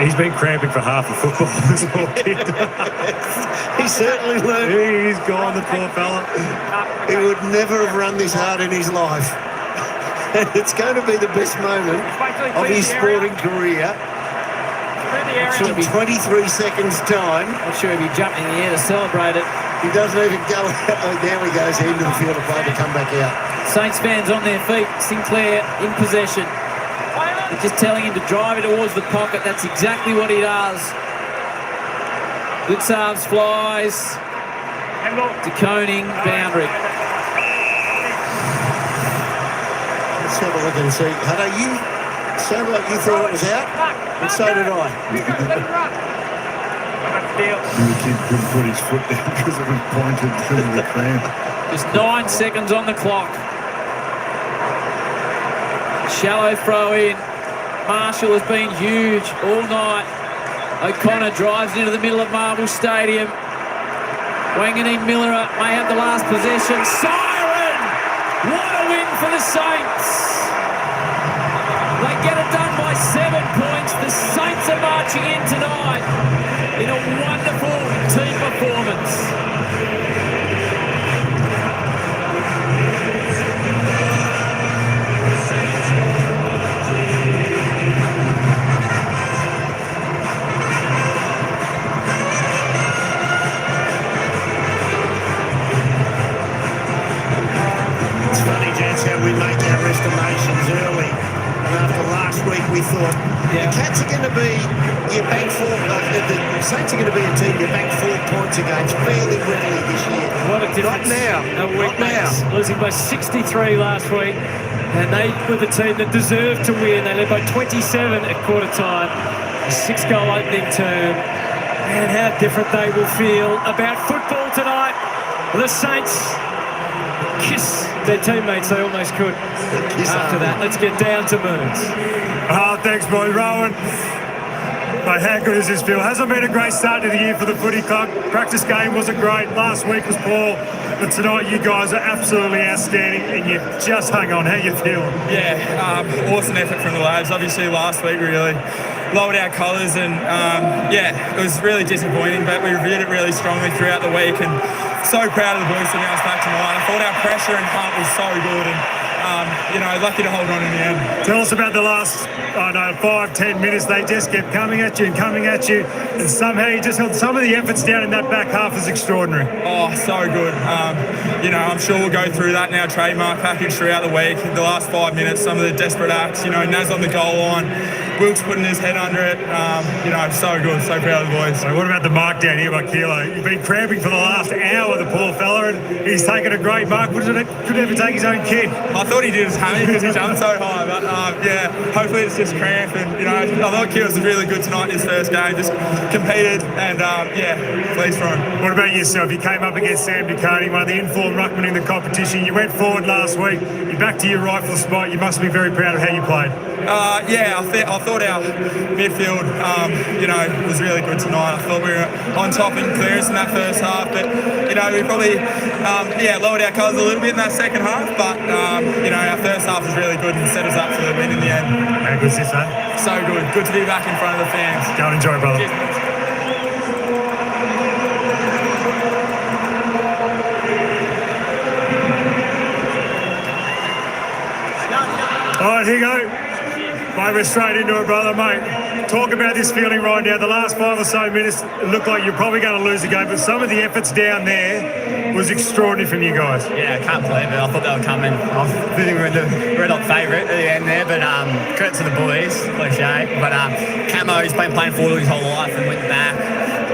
He's been cramping for half of football, this poor kid. He certainly learned. He's gone, the poor fella. He would never have run this hard in his life. And it's going to be the best moment of his sporting career. In 23 seconds' time. Not sure if he jumped in the air to celebrate it. He doesn't even go out. Oh, there he goes into the field of play to come back out. Saints fans on their feet. Sinclair in possession. They're just telling him to drive it towards the pocket. That's exactly what he does. Good serves, flies. De Koning, boundary. Let's have a look and see. Hutto, you sound like you thought it was out, and so did I. And the kid couldn't put his foot down because it was pointed because of the cramp. Just 9 seconds on the clock. Shallow throw in. Marshall has been huge all night. O'Connor drives into the middle of Marvel Stadium. Wanganeen Miller may have the last possession. Siren! What a win for the Saints! They get it done by 7 points. The Saints are marching in tonight in a wonderful team performance. How we make our estimations early, and after last week we thought the Cats are going to be your bank four, the Saints are going to be a team you bank 4 points against fairly readily this year. What a difference. Not now. Losing by 63 last week, and they were the team that deserved to win. They led by 27 at quarter time. A 6-goal opening term. And how different they will feel about football tonight. The Saints kiss their teammates, they almost could. After that, let's get down to Moons. Oh, thanks, boy. Rowan. Mate, how good does this feel? Hasn't been a great start to the year for the footy club. Practice game wasn't great. Last week was poor. But tonight you guys are absolutely outstanding and you just hung on. How you feeling? Yeah, awesome effort from the lads. Obviously last week we really lowered our colours and it was really disappointing, but we reviewed it really strongly throughout the week and so proud of the boys to announce back tonight. I thought our pressure and hunt was so good and lucky to hold on in the end. Tell us about the last, 5-10 minutes. They just kept coming at you, and somehow you just held some of the efforts down in that back half is extraordinary. Oh, so good. I'm sure we'll go through that in our trademark package throughout the week. The last 5 minutes, some of the desperate acts, Naz on the goal line, Wilkes putting his head under it. So good, so proud of the boys. So what about the mark down here by Kilo? You've been cramping for the last hour, the poor fella, and he's taken a great mark. Could never take his own kid. I thought he did his hammy because he jumped so high, but hopefully it's just cramp. And I thought Kilos was really good tonight in his first game, just competed and pleased for him. What about yourself? You came up against Sam DeConing, one of the informed ruckmen in the competition. You went forward last week. You're back to your rightful spot. You must be very proud of how you played. I thought our midfield, was really good tonight. I thought we were on top in clearance in that first half, but we probably lowered our colours a little bit in that second half. But our first half was really good and set us up for the win in the end. How good is this, eh? So good. Good to be back in front of the fans. Go and enjoy, brother. Cheers. All right, here you go. Mate, we're straight into it, brother, mate. Talk about this feeling right now. The last 5 or so minutes, it looked like you're probably going to lose the game, but some of the efforts down there was extraordinary from you guys. Yeah, I can't believe it. I thought they were coming. I was thinking we were the red hot favourite at the end there, but credit to the boys, cliche. But Camo, he's been playing forward his whole life and went back,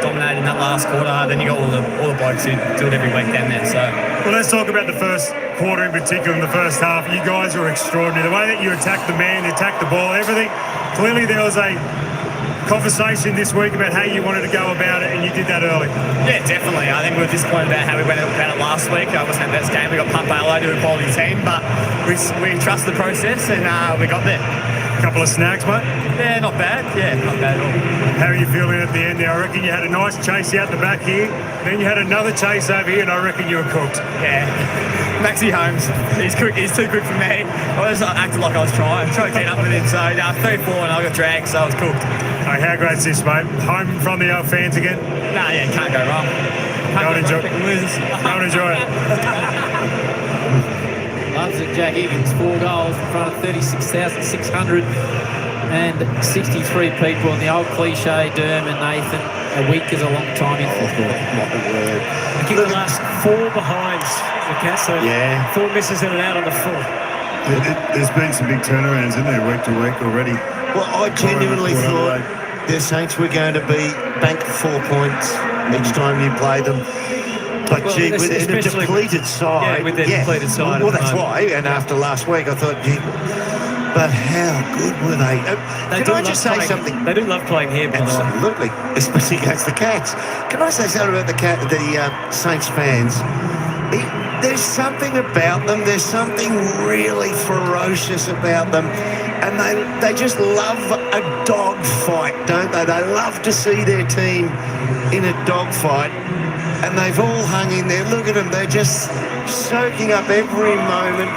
dominated in that last quarter. Then you got all the blokes who do it every week down there. So, well, let's talk about the first quarter in particular, in the first half. You guys were extraordinary. The way that you attacked the man, attacked the ball, everything. Clearly there was a conversation this week about how you wanted to go about it, and you did that early. Yeah, definitely. I think we were disappointed about how we went about it last week. It wasn't our best game. We got pumped by a load of a quality team, but we trust the process and we got there. Couple of snags, mate? Yeah, not bad. Yeah, not bad at all. How are you feeling at the end there? I reckon you had a nice chase out the back here, then you had another chase over here, and I reckon you were cooked. Yeah. Maxie Holmes, he's too quick for me. I was acting like I was trying to keep up with him. So 3-4 and I got dragged, so I was cooked. Hey, how great's this, mate? Home from the fans again? Nah, yeah, can't go wrong. Go and enjoy it. Loves it, Jack Higgins, 4 goals in front of 36,663 people. And the old cliche, Derm and Nathan, a week is a long time in football. I think the last 4 behinds the Cats, so 4 misses in and out on the full. There's been some big turnarounds in there week to week already. Well, I genuinely thought the Saints were going to be banked 4 points each time you play them. But gee, with a depleted side. Yeah, with their depleted side. Well, that's why. And after last week, I thought, gee, but how good were they? Can I just say something? They do love playing here, by the way. Absolutely, especially against the Cats. Can I say something about the Saints fans? There's something about them. There's something really ferocious about them. And they just love a dog fight, don't they? They love to see their team in a dog fight. And they've all hung in there. Look at them. They're just soaking up every moment.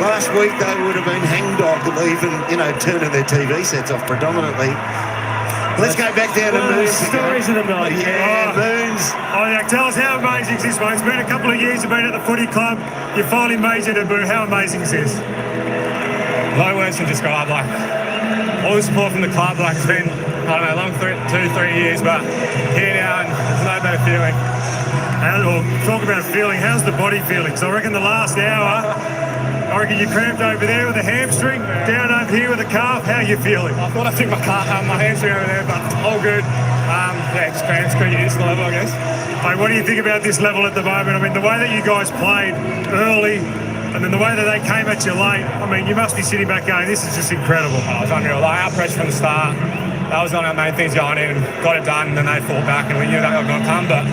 Last week they would have been hangdog, even, turning their TV sets off predominantly. Let's go back down to Moons. Stories of the night. Yeah, Moons. Oh, yeah, tell us how amazing is this one. It's been a couple of years you've been at the footy club. You finally made your debut. How amazing is this? No words can describe, all the support from the club, it's been, I don't know, long 2-3 years, but here now, and there's no better feeling. Talk about a feeling. How's the body feeling? So I reckon the last hour, I reckon you cramped over there with a hamstring, down over here with a calf. How are you feeling? I thought I took my hamstring over there, but all good. Just cramps, pretty used to the level, I guess. Hey, what do you think about this level at the moment? I mean, the way that you guys played early, and then the way that they came at you late, I mean, you must be sitting back going, this is just incredible. Oh, it was unreal. Our pressure from the start, that was one of our main things going in, and got it done, and then they fought back, and we knew that was going to come, but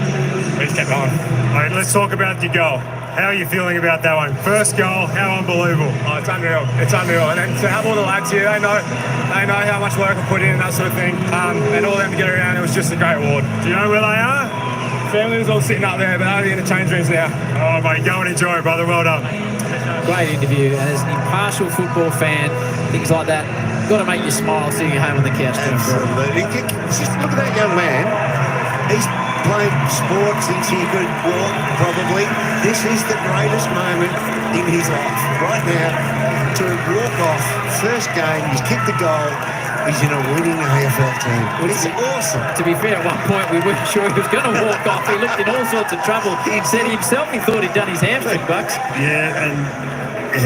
we just kept going. All right, let's talk about your goal. How are you feeling about that one? First goal, how unbelievable. Oh, it's unreal. It's unreal. And then to have all the lads here, they know how much work I put in and that sort of thing. And all of them to get around, it was just a great award. Do you know where they are? Family was all sitting up there, but they're in the change rooms now. Oh, mate, go and enjoy it, brother. Well done. Great interview. As an impartial football fan, things like that, got to make you smile sitting at home on the couch. Absolutely. Just look at that young man. He's played sport since he could walk, probably. This is the greatest moment in his life. Right now, to walk off, first game, he's kicked the goal, he's in a winning AFL team. It's awesome. To be fair, at one point we weren't sure he was going to walk off. He looked in all sorts of trouble. He said himself he thought he'd done his hamstring, Bucks. Yeah, and he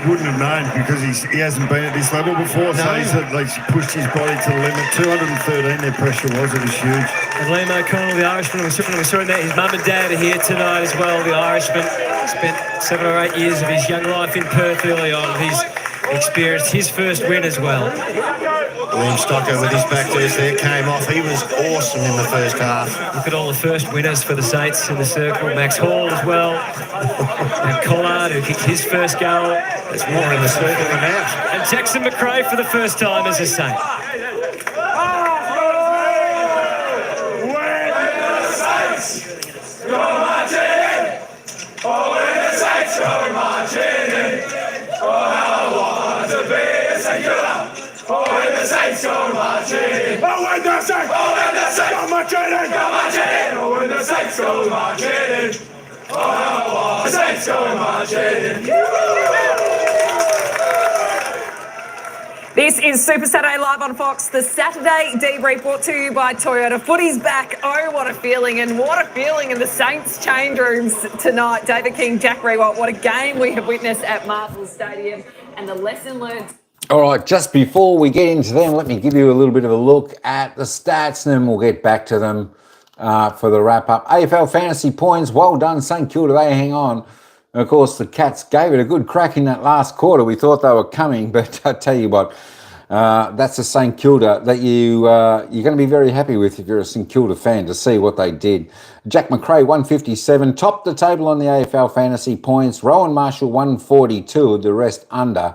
wouldn't have known because he hasn't been at this level before. So he's pushed his body to the limit. 213 their pressure was. It was huge. And Liam O'Connell, the Irishman, we saw him there. His mum and dad are here tonight as well. The Irishman spent 7 or 8 years of his young life in Perth early on. He's experienced his first win as well. Liam Stocker with his back test there came off. He was awesome in the first half. Look at all the first winners for the Saints in the circle. Max Hall as well. And Collard, who kicked his first goal. There's more in the circle than out. And Jackson McRae for the first time as a Saint. Saints go marching in. Oh, when the Saints go marching in. Go marching in. Oh, when the Saints go marching in. Oh, the Saints go marching in. This is Super Saturday Live on Fox, the Saturday debrief brought to you by Toyota. Footy's back. Oh, what a feeling, and what a feeling in the Saints change rooms tonight. David King, Jack Rewalt, what a game we have witnessed at Marvel Stadium, and the lesson learned. All right, just before we get into them, let me give you a little bit of a look at the stats, and then we'll get back to them for the wrap-up. AFL fantasy points, well done, St Kilda, they hang on. And of course, the Cats gave it a good crack in that last quarter. We thought they were coming, but I tell you what, that's a St Kilda that you're going to be very happy with if you're a St Kilda fan to see what they did. Jack McRae, 157, topped the table on the AFL fantasy points. Rowan Marshall, 142, the rest under.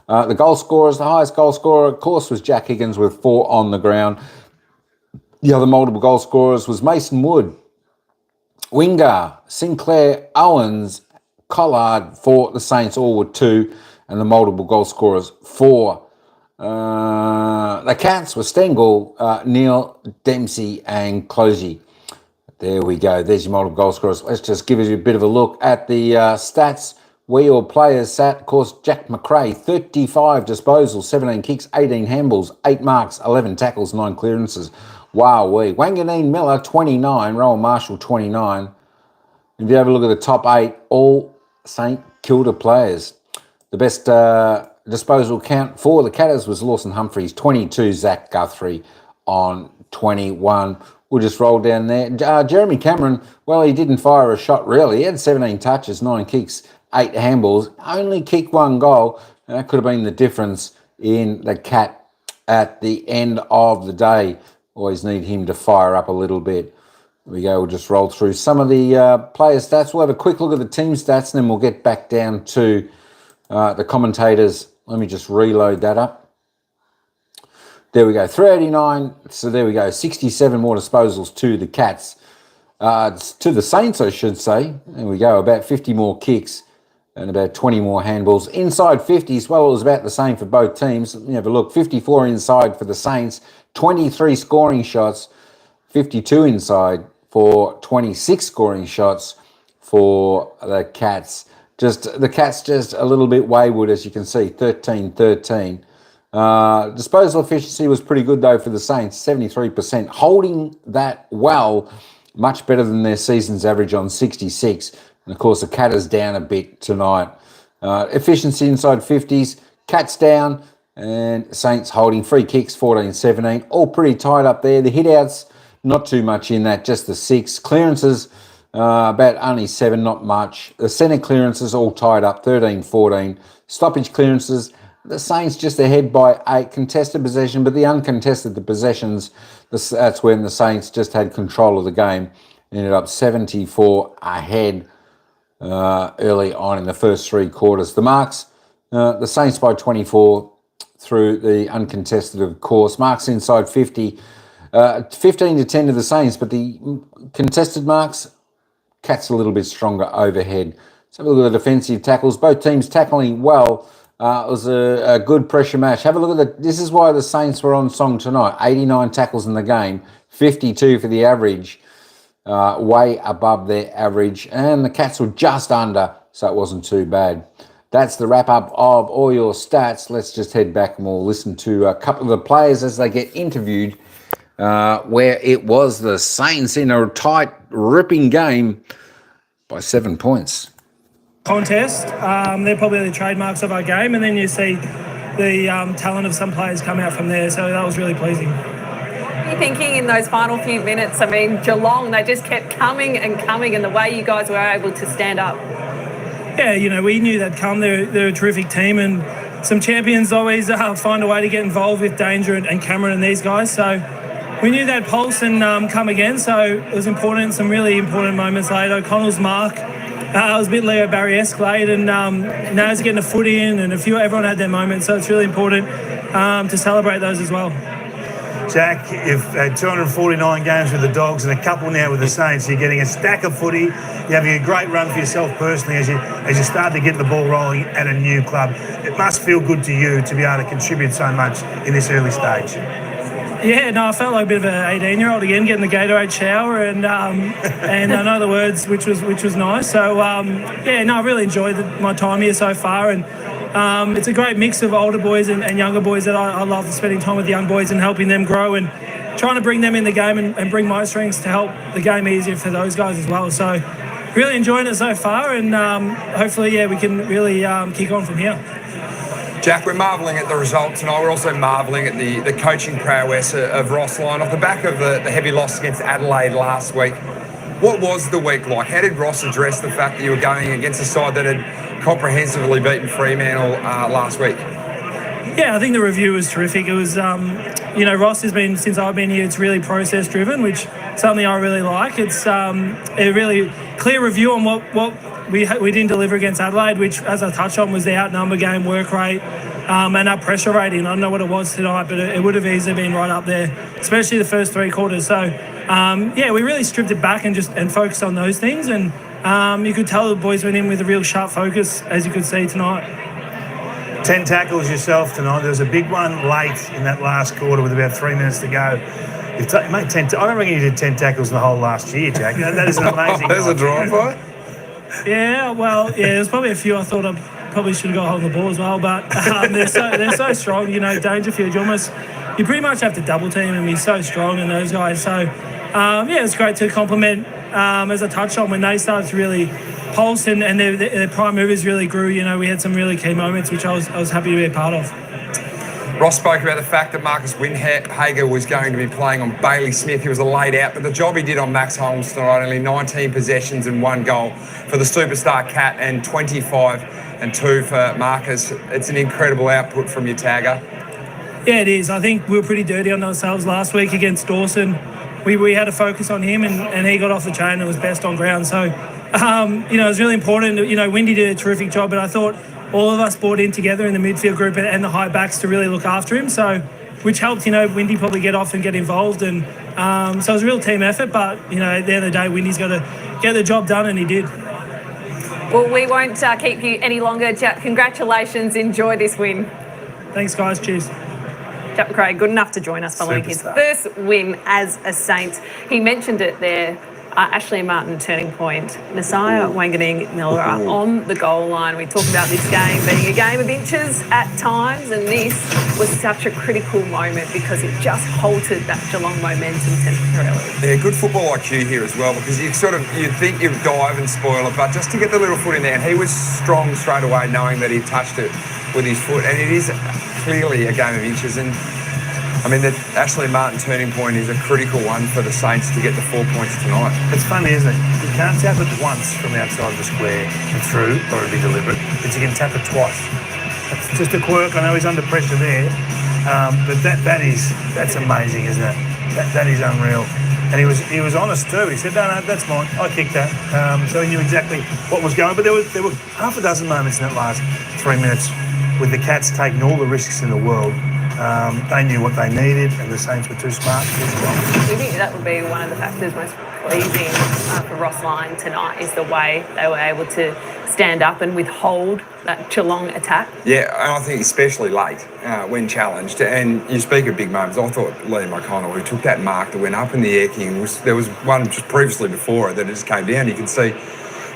The goal scorers, the highest goal scorer, of course, was Jack Higgins with 4 on the ground. The other multiple goal scorers was Mason Wood, Winger, Sinclair, Owens, Collard for the Saints, all with 2, and the multiple goal scorers for the Cats were Stengel, Neil, Dempsey, and Closey. There we go. There's your multiple goal scorers. Let's just give you a bit of a look at the stats. Where your players sat, of course, Jack McRae, 35 disposals, 17 kicks, 18 handballs, 8 marks, 11 tackles, 9 clearances. Wow-wee. Wanganeen Miller, 29. Rowan Marshall, 29. If you have a look at the top 8, all St Kilda players. The best disposal count for the Catters was Lawson Humphries, 22, Zach Guthrie on 21. We'll just roll down there. Jeremy Cameron, well, he didn't fire a shot really. He had 17 touches, 9 kicks, 8 handballs, only kicked 1 goal. And that could have been the difference in the Cat at the end of the day. Always need him to fire up a little bit. There we go. We'll just roll through some of the player stats. We'll have a quick look at the team stats and then we'll get back down to the commentators. Let me just reload that up. There we go, 389. So there we go, 67 more disposals to the Cats. To the Saints, I should say. There we go, about 50 more kicks and about 20 more handballs. Inside 50s, well, it was about the same for both teams. Let me have a look. 54 inside for the Saints, 23 scoring shots, 52 inside for 26 scoring shots for the Cats. The Cats just a little bit wayward, as you can see, 13-13. Disposal efficiency was pretty good though for the Saints, 73%, holding that well, much better than their season's average on 66. And of course the Catters down a bit tonight. Efficiency inside 50s, Cats down, and Saints holding. Free kicks 14-17, all pretty tight up there. The hitouts, not too much in that, just the 6. Clearances, about only 7, not much. The centre clearances all tied up, 13-14. Stoppage clearances, the Saints just ahead by 8. Contested possession, but the uncontested possessions, that's when the Saints just had control of the game. Ended up 74 ahead early on in the first 3 quarters. The marks, the Saints by 24 through the uncontested, of course. Marks inside 50, 15-10 to the Saints, but the contested marks, Cats a little bit stronger overhead. Let's have a look at the defensive tackles. Both teams tackling well. It was a good pressure match. Have a look at this is why the Saints were on song tonight. 89 tackles in the game, 52 for the average, way above their average. And the Cats were just under, so it wasn't too bad. That's the wrap-up of all your stats. Let's just head back and we'll listen to a couple of the players as they get interviewed, where it was the Saints in a tight, ripping game by 7 points. Contest, they're probably the trademarks of our game, and then you see the talent of some players come out from there, so that was really pleasing. What are you thinking in those final few minutes? I mean, Geelong, they just kept coming and coming, and the way you guys were able to stand up. Yeah, you know, we knew they'd come. They're a terrific team, and some champions always find a way to get involved with Danger and Cameron and these guys, so we knew they'd pulse and come again, so it was important, some really important moments later. O'Connell's mark, it was a bit Leo Barry-esque late, and Naz getting a foot in, and everyone had their moments, so it's really important to celebrate those as well. Jack, you've had 249 games with the Dogs and a couple now with the Saints. You're getting a stack of footy. You're having a great run for yourself personally as you start to get the ball rolling at a new club. It must feel good to you to be able to contribute so much in this early stage. Yeah, no, I felt like a bit of an 18-year-old again, getting the Gatorade shower, and I know the words, which was nice. So yeah, no, I really enjoyed my time here so far, and it's a great mix of older boys and younger boys that I love spending time with the young boys and helping them grow and trying to bring them in the game and bring my strengths to help the game easier for those guys as well. So really enjoying it so far, and hopefully, yeah, we can really kick on from here. Jack, we're marvelling at the result tonight. We're also marvelling at the coaching prowess of Ross Lyon off the back of the heavy loss against Adelaide last week. What was the week like? How did Ross address the fact that you were going against a side that had comprehensively beaten Fremantle last week? Yeah, I think the review was terrific. It was, Ross has been, since I've been here, it's really process driven, which is something I really like. It's a really clear review on what we didn't deliver against Adelaide, which, as I touched on, was the outnumber game, work rate, and our pressure rating. I don't know what it was tonight, but it would have easily been right up there, especially the first 3 quarters. So, we really stripped it back and focused on those things. And you could tell the boys went in with a real sharp focus, as you could see tonight. 10 tackles yourself tonight. There was a big one late in that last quarter with about 3 minutes to go. You made 10. I don't reckon you did 10 tackles the whole last year, Jack. That is an amazing. There's a drive-by. Yeah, well, there's probably a few I thought I probably should have got hold of the ball as well, but they're so strong. Dangerfield, you pretty much have to double team and be so strong in those guys. So it's great to compliment, as I touched on, when they started to really pulse and their prime movers really grew. You know, we had some really key moments, which I was happy to be a part of. Ross spoke about the fact that Marcus Windhager was going to be playing on Bailey Smith. He was a laid out, but the job he did on Max Holmes tonight, only 19 possessions and 1 goal for the superstar Cat and 25 and 2 for Marcus. It's an incredible output from your tagger. Yeah, it is. I think we were pretty dirty on ourselves last week against Dawson. We had to focus on him, and he got off the chain and was best on ground. So, you know, it was really important. You know, Windy did a terrific job, but I thought all of us bought in together in the midfield group and the high backs to really look after him. So, which helped, you know, Windy probably get off and get involved. And so it was a real team effort. But, you know, at the end of the day, Windy's got to get the job done, and he did. Well, we won't keep you any longer. Jack, congratulations. Enjoy this win. Thanks, guys. Cheers. Jack McRae, good enough to join us following his first win as a Saint. He mentioned it there. Ashley Martin turning point, Nasiah Wanganeen-Milera on the goal line. We talked about this game being a game of inches at times, and this was such a critical moment because it just halted that Geelong momentum temporarily. Yeah, good football IQ here as well, because you'd think you'd dive and spoil it, but just to get the little foot in there, and he was strong straight away knowing that he touched it with his foot, and it is clearly a game of inches. And I mean, the Ashley Martin turning point is a critical one for the Saints to get the 4 points tonight. It's funny, isn't it? You can't tap it once from outside the square and through, or it'll be deliberate, but you can tap it twice. It's just a quirk. I know he's under pressure there, but that's amazing, isn't it? That is unreal. And he was honest too. He said, no, that's mine. I kicked that. So he knew exactly what was going. But there were half a dozen moments in that last 3 minutes with the Cats taking all the risks in the world. They knew what they needed, and the Saints were too smart, too strong. I think that would be one of the factors most pleasing for Ross Lyon tonight is the way they were able to stand up and withhold that Geelong attack. Yeah, and I think especially late when challenged. And you speak of big moments. I thought Liam O'Connell, who took that mark that went up in the air king, there was one just previously before it that it just came down. You can see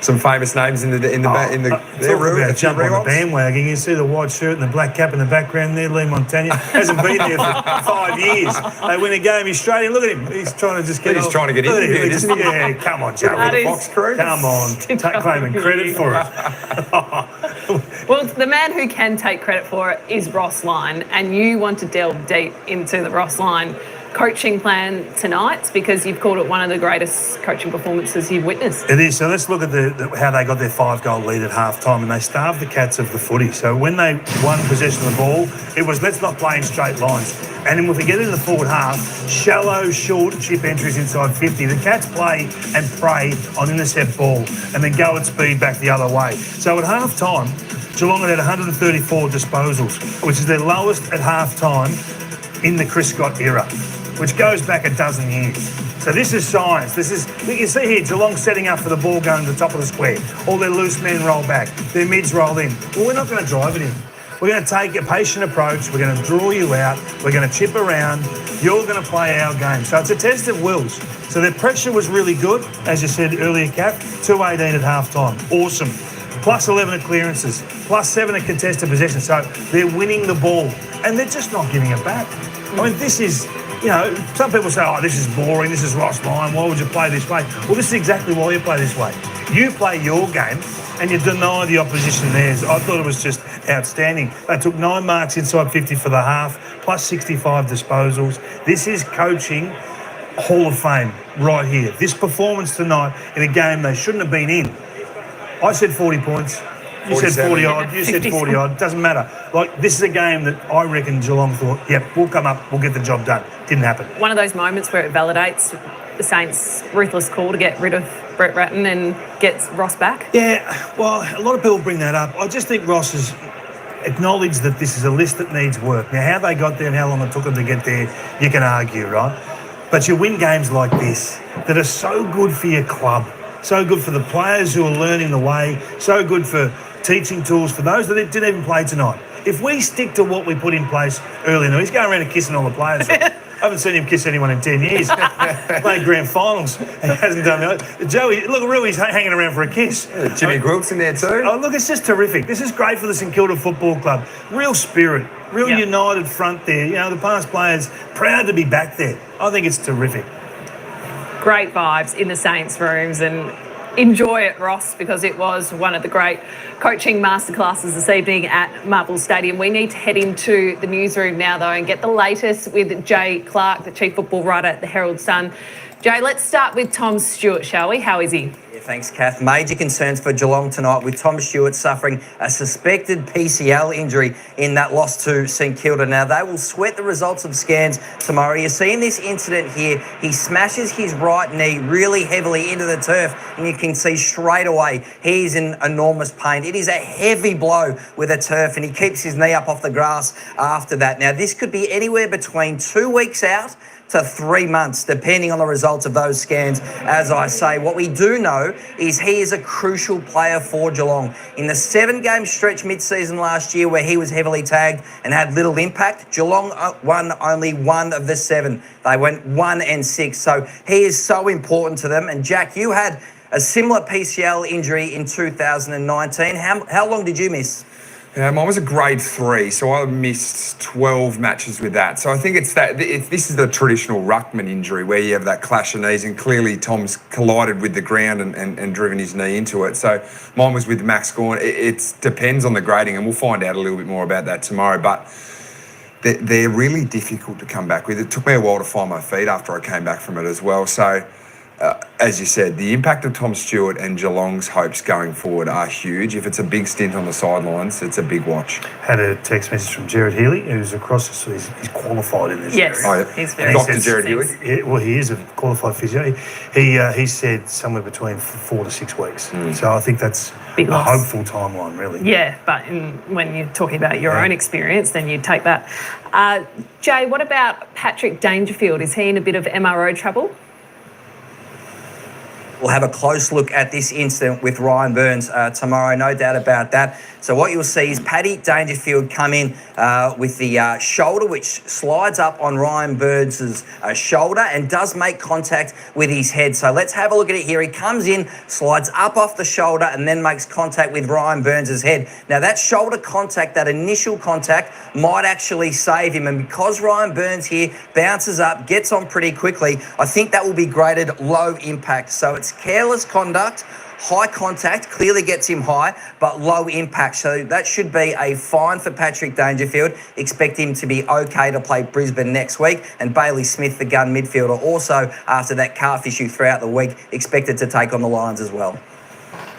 some famous names in the jump on the bandwagon. You can see the white shirt and the black cap in the background there. Lee Montagna hasn't been there for 5 years. They win a game. He's straight in. Look at him. He's trying to just get. He's trying to get interviewed, isn't he? Yeah, come on, Joe. That is Fox crew. Come on, take claiming credit for it. Well, the man who can take credit for it is Ross Lyon, and you want to delve deep into the Ross Lyon coaching plan tonight because you've called it one of the greatest coaching performances you've witnessed. It is. So let's look at how they got their 5-goal lead at half-time, and they starved the Cats of the footy. So when they won possession of the ball, it was let's not play in straight lines. And then if we get into the forward half, shallow, short chip entries inside 50. The Cats play and prey on intercept ball and then go at speed back the other way. So at half-time, Geelong had 134 disposals, which is their lowest at half-time in the Chris Scott era, which goes back a dozen years. So this is science. You can see here, Geelong setting up for the ball going to the top of the square. All their loose men roll back. Their mids roll in. Well, we're not going to drive it in. We're going to take a patient approach. We're going to draw you out. We're going to chip around. You're going to play our game. So it's a test of wills. So their pressure was really good, as you said earlier, Cap. 2-18 at half-time. Awesome. Plus 11 at clearances. Plus 7 at contested possession. So they're winning the ball. And they're just not giving it back. I mean, this is... You know, some people say, oh, this is boring, this is Ross Lyon, why would you play this way? Well, this is exactly why you play this way. You play your game and you deny the opposition theirs. I thought it was just outstanding. They took 9 marks inside 50 for the half, plus 65 disposals. This is coaching Hall of Fame right here. This performance tonight in a game they shouldn't have been in. I said 40 points. You said 40 odd. You said 40 odd. Doesn't matter. Like, this is a game that I reckon Geelong thought, yep, we'll come up, we'll get the job done. Didn't happen. One of those moments where it validates the Saints' ruthless call to get rid of Brett Ratton and gets Ross back. Yeah, well, a lot of people bring that up. I just think Ross has acknowledged that this is a list that needs work. Now, how they got there and how long it took them to get there, you can argue, right? But you win games like this that are so good for your club, so good for the players who are learning the way, so good for teaching tools for those that didn't even play tonight. If we stick to what we put in place earlier, now he's going around and kissing all the players. I haven't seen him kiss anyone in 10 years. Playing grand finals. He hasn't done that. Joey, look, Rui's hanging around for a kiss. Jimmy Gwilt's in there too. Oh, look, it's just terrific. This is great for the St Kilda Football Club. Real spirit, real united front there. You know, the past players proud to be back there. I think it's terrific. Great vibes in the Saints rooms, and enjoy it, Ross, because it was one of the great coaching masterclasses this evening at Marvel Stadium. We need to head into the newsroom now, though, and get the latest with Jay Clark, the chief football writer at the Herald Sun. Jay, let's start with Tom Stewart, shall we? How is he? Yeah, thanks, Kath. Major concerns for Geelong tonight, with Tom Stewart suffering a suspected PCL injury in that loss to St Kilda. Now, they will sweat the results of scans tomorrow. You're seeing this incident here. He smashes his right knee really heavily into the turf, and you can see straight away he's in enormous pain. It is a heavy blow with a turf, and he keeps his knee up off the grass after that. Now, this could be anywhere between 2 weeks out to 3 months, depending on the results of those scans. As I say, what we do know is he is a crucial player for Geelong. In the 7-game stretch mid-season last year where he was heavily tagged and had little impact, Geelong won only 1 of the 7. They went 1-6, so he is so important to them. And Jack, you had a similar PCL injury in 2019. How long did you miss? Mine was a grade 3, so I missed 12 matches with that. So I think this is the traditional ruckman injury where you have that clash of knees, and clearly Tom's collided with the ground and driven his knee into it. So mine was with Max Gawn. It depends on the grading, and we'll find out a little bit more about that tomorrow. But they're really difficult to come back with. It took me a while to find my feet after I came back from it as well. So as you said, the impact of Tom Stewart and Geelong's hopes going forward are huge. If it's a big stint on the sidelines, it's a big watch. Had a text message from Jared Healy, who's across, so he's qualified in this yes, area. He's very Dr. Jared Healy? Well, he is a qualified physio. He said somewhere between 4 to 6 weeks. So I think that's big a loss. hopeful timeline, really. Yeah, but when you're talking about your own experience, then you take that. Jay, what about Patrick Dangerfield? Is he in a bit of MRO trouble? We'll have a close look at this incident with Ryan Burns tomorrow, no doubt about that. So what you'll see is Paddy Dangerfield come in with the shoulder, which slides up on Ryan Burns' shoulder and does make contact with his head. So let's have a look at it here. He comes in, slides up off the shoulder, and then makes contact with Ryan Burns' head. Now, that shoulder contact, that initial contact, might actually save him. And because Ryan Burns here bounces up, gets on pretty quickly, I think that will be graded low impact. So it's careless conduct. High contact clearly gets him high, but low impact. So that should be a fine for Patrick Dangerfield. Expect him to be okay to play Brisbane next week. And Bailey Smith, the gun midfielder, also after that calf issue throughout the week, expected to take on the Lions as well.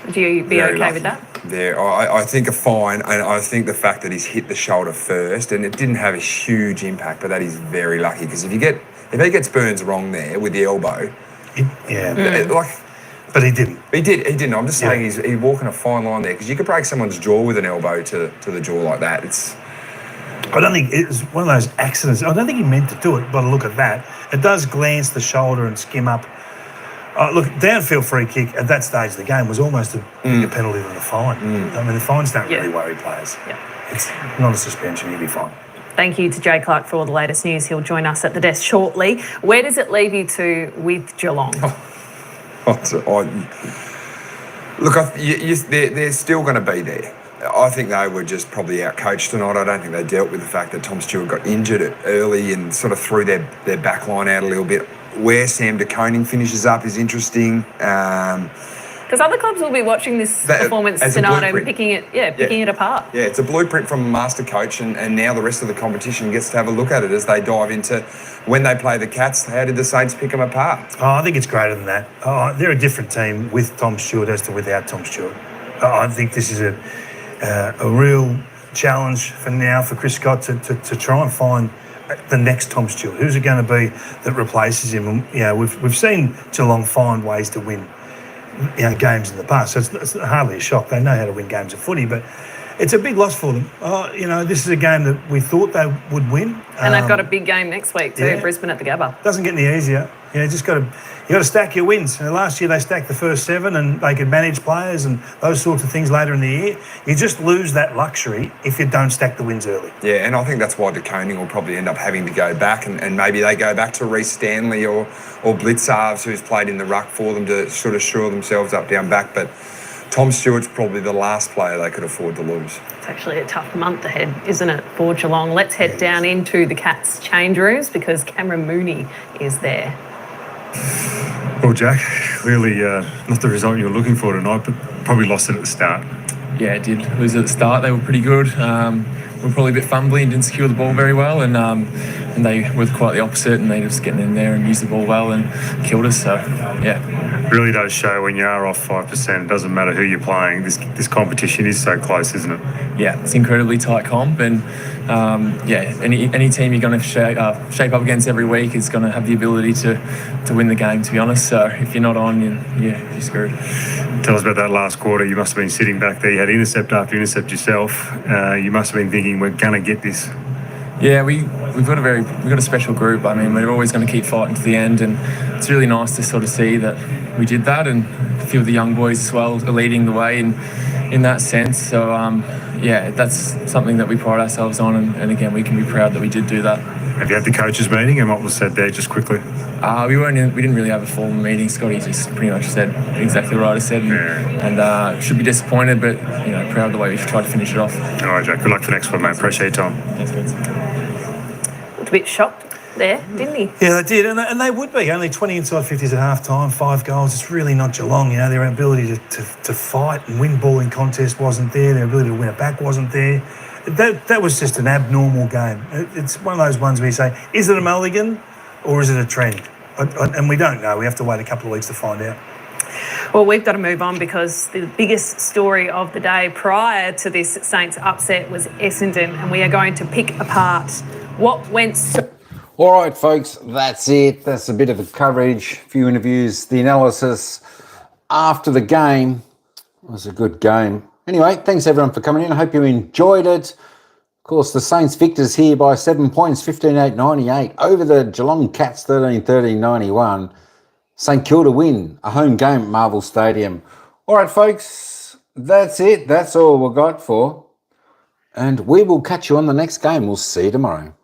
Would you be Very okay lucky. with that? Yeah, I think a fine, and I think the fact that he's hit the shoulder first, and it didn't have a huge impact, but that is very lucky, because if he gets Burns wrong there with the elbow, But he didn't. He didn't. I'm just saying he's walking a fine line there, because you could break someone's jaw with an elbow to the jaw like that. I don't think it was one of those accidents. I don't think he meant to do it, but look at that. It does glance the shoulder and skim up. Look, downfield free kick at that stage of the game was almost a bigger penalty than a fine. I mean, the fines don't really worry players. It's not a suspension, you'll be fine. Thank you to Jay Clark for all the latest news. He'll join us at the desk shortly. Where does it leave you to with Geelong? Look, they're still going to be there. I think they were just probably outcoached tonight. I don't think they dealt with the fact that Tom Stewart got injured early and sort of threw their back line out a little bit. Where Sam de Koning finishes up is interesting. Because other clubs will be watching this performance tonight and picking it apart. Yeah, it's a blueprint from a master coach, and now the rest of the competition gets to have a look at it as they dive into when they play the Cats. How did the Saints pick them apart? I think it's greater than that. They're a different team with Tom Stewart as to without Tom Stewart. I think this is a real challenge for Chris Scott to try and find the next Tom Stewart. Who's it going to be that replaces him? And, we've seen Geelong find ways to win games in the past, so it's hardly a shock. They know how to win games of footy, but it's a big loss for them. This is a game that we thought they would win. And they've got a big game next week too, Brisbane at the Gabba. Doesn't get any easier. You got to stack your wins. And last year they stacked the first 7 and they could manage players and those sorts of things later in the year. You just lose that luxury if you don't stack the wins early. Yeah, and I think that's why de Koning will probably end up having to go back, and maybe they go back to Reece Stanley or Blitzarves, who's played in the ruck for them, to sort of shore themselves up down back. But Tom Stewart's probably the last player they could afford to lose. It's actually a tough month ahead, isn't it, for Geelong? Let's head down into the Cats' change rooms because Cameron Mooney is there. Well, Jack, clearly not the result you were looking for tonight, but probably lost it at the start. Yeah, it did lose at the start. They were pretty good. We were probably a bit fumbly and didn't secure the ball very well, and they were quite the opposite, and they just getting in there and used the ball well and killed us. So, yeah. It really does show when you are off 5%. It doesn't matter who you're playing. This competition is so close, isn't it? Yeah, it's incredibly tight comp, and any team you're going to shape up against every week is going to have the ability to win the game, to be honest. So if you're not on, you're screwed. Tell us about that last quarter. You must have been sitting back there. You had intercept after intercept yourself. You must have been thinking, we're going to get this. Yeah, we've got a special group. I mean, we're always going to keep fighting to the end, and it's really nice to sort of see that we did that, and a few of the young boys as well are leading the way in that sense. So that's something that we pride ourselves on, and again, we can be proud that we did do that. Have you had the coaches meeting, and what was said there, just quickly? We didn't really have a formal meeting. Scotty just pretty much said exactly what I said, and should be disappointed, but proud of the way we tried to finish it off. All right, Jack. Good luck for next one, mate. Appreciate your time. Thanks, guys. A bit shocked there, didn't he? Yeah, they did, and they would be. Only 20 inside 50s at half time, 5 goals. It's really not Geelong. Their ability to fight and win ball in contest wasn't there. Their ability to win it back wasn't there. That was just an abnormal game. It's one of those ones where you say, is it a mulligan or is it a trend? And we don't know. We have to wait a couple of weeks to find out. Well, we've got to move on because the biggest story of the day prior to this Saints upset was Essendon, and we are going to pick apart what went so... All right, folks, that's it. That's a bit of the coverage, a few interviews, the analysis after the game. It was a good game. Anyway, thanks everyone for coming in. I hope you enjoyed it. Of course, the Saints victors here by 7 points, 15-8-98 over the Geelong Cats, 13-13-91. St Kilda win a home game at Marvel Stadium. All right, folks, that's it. That's all we've got for. And we will catch you on the next game. We'll see you tomorrow.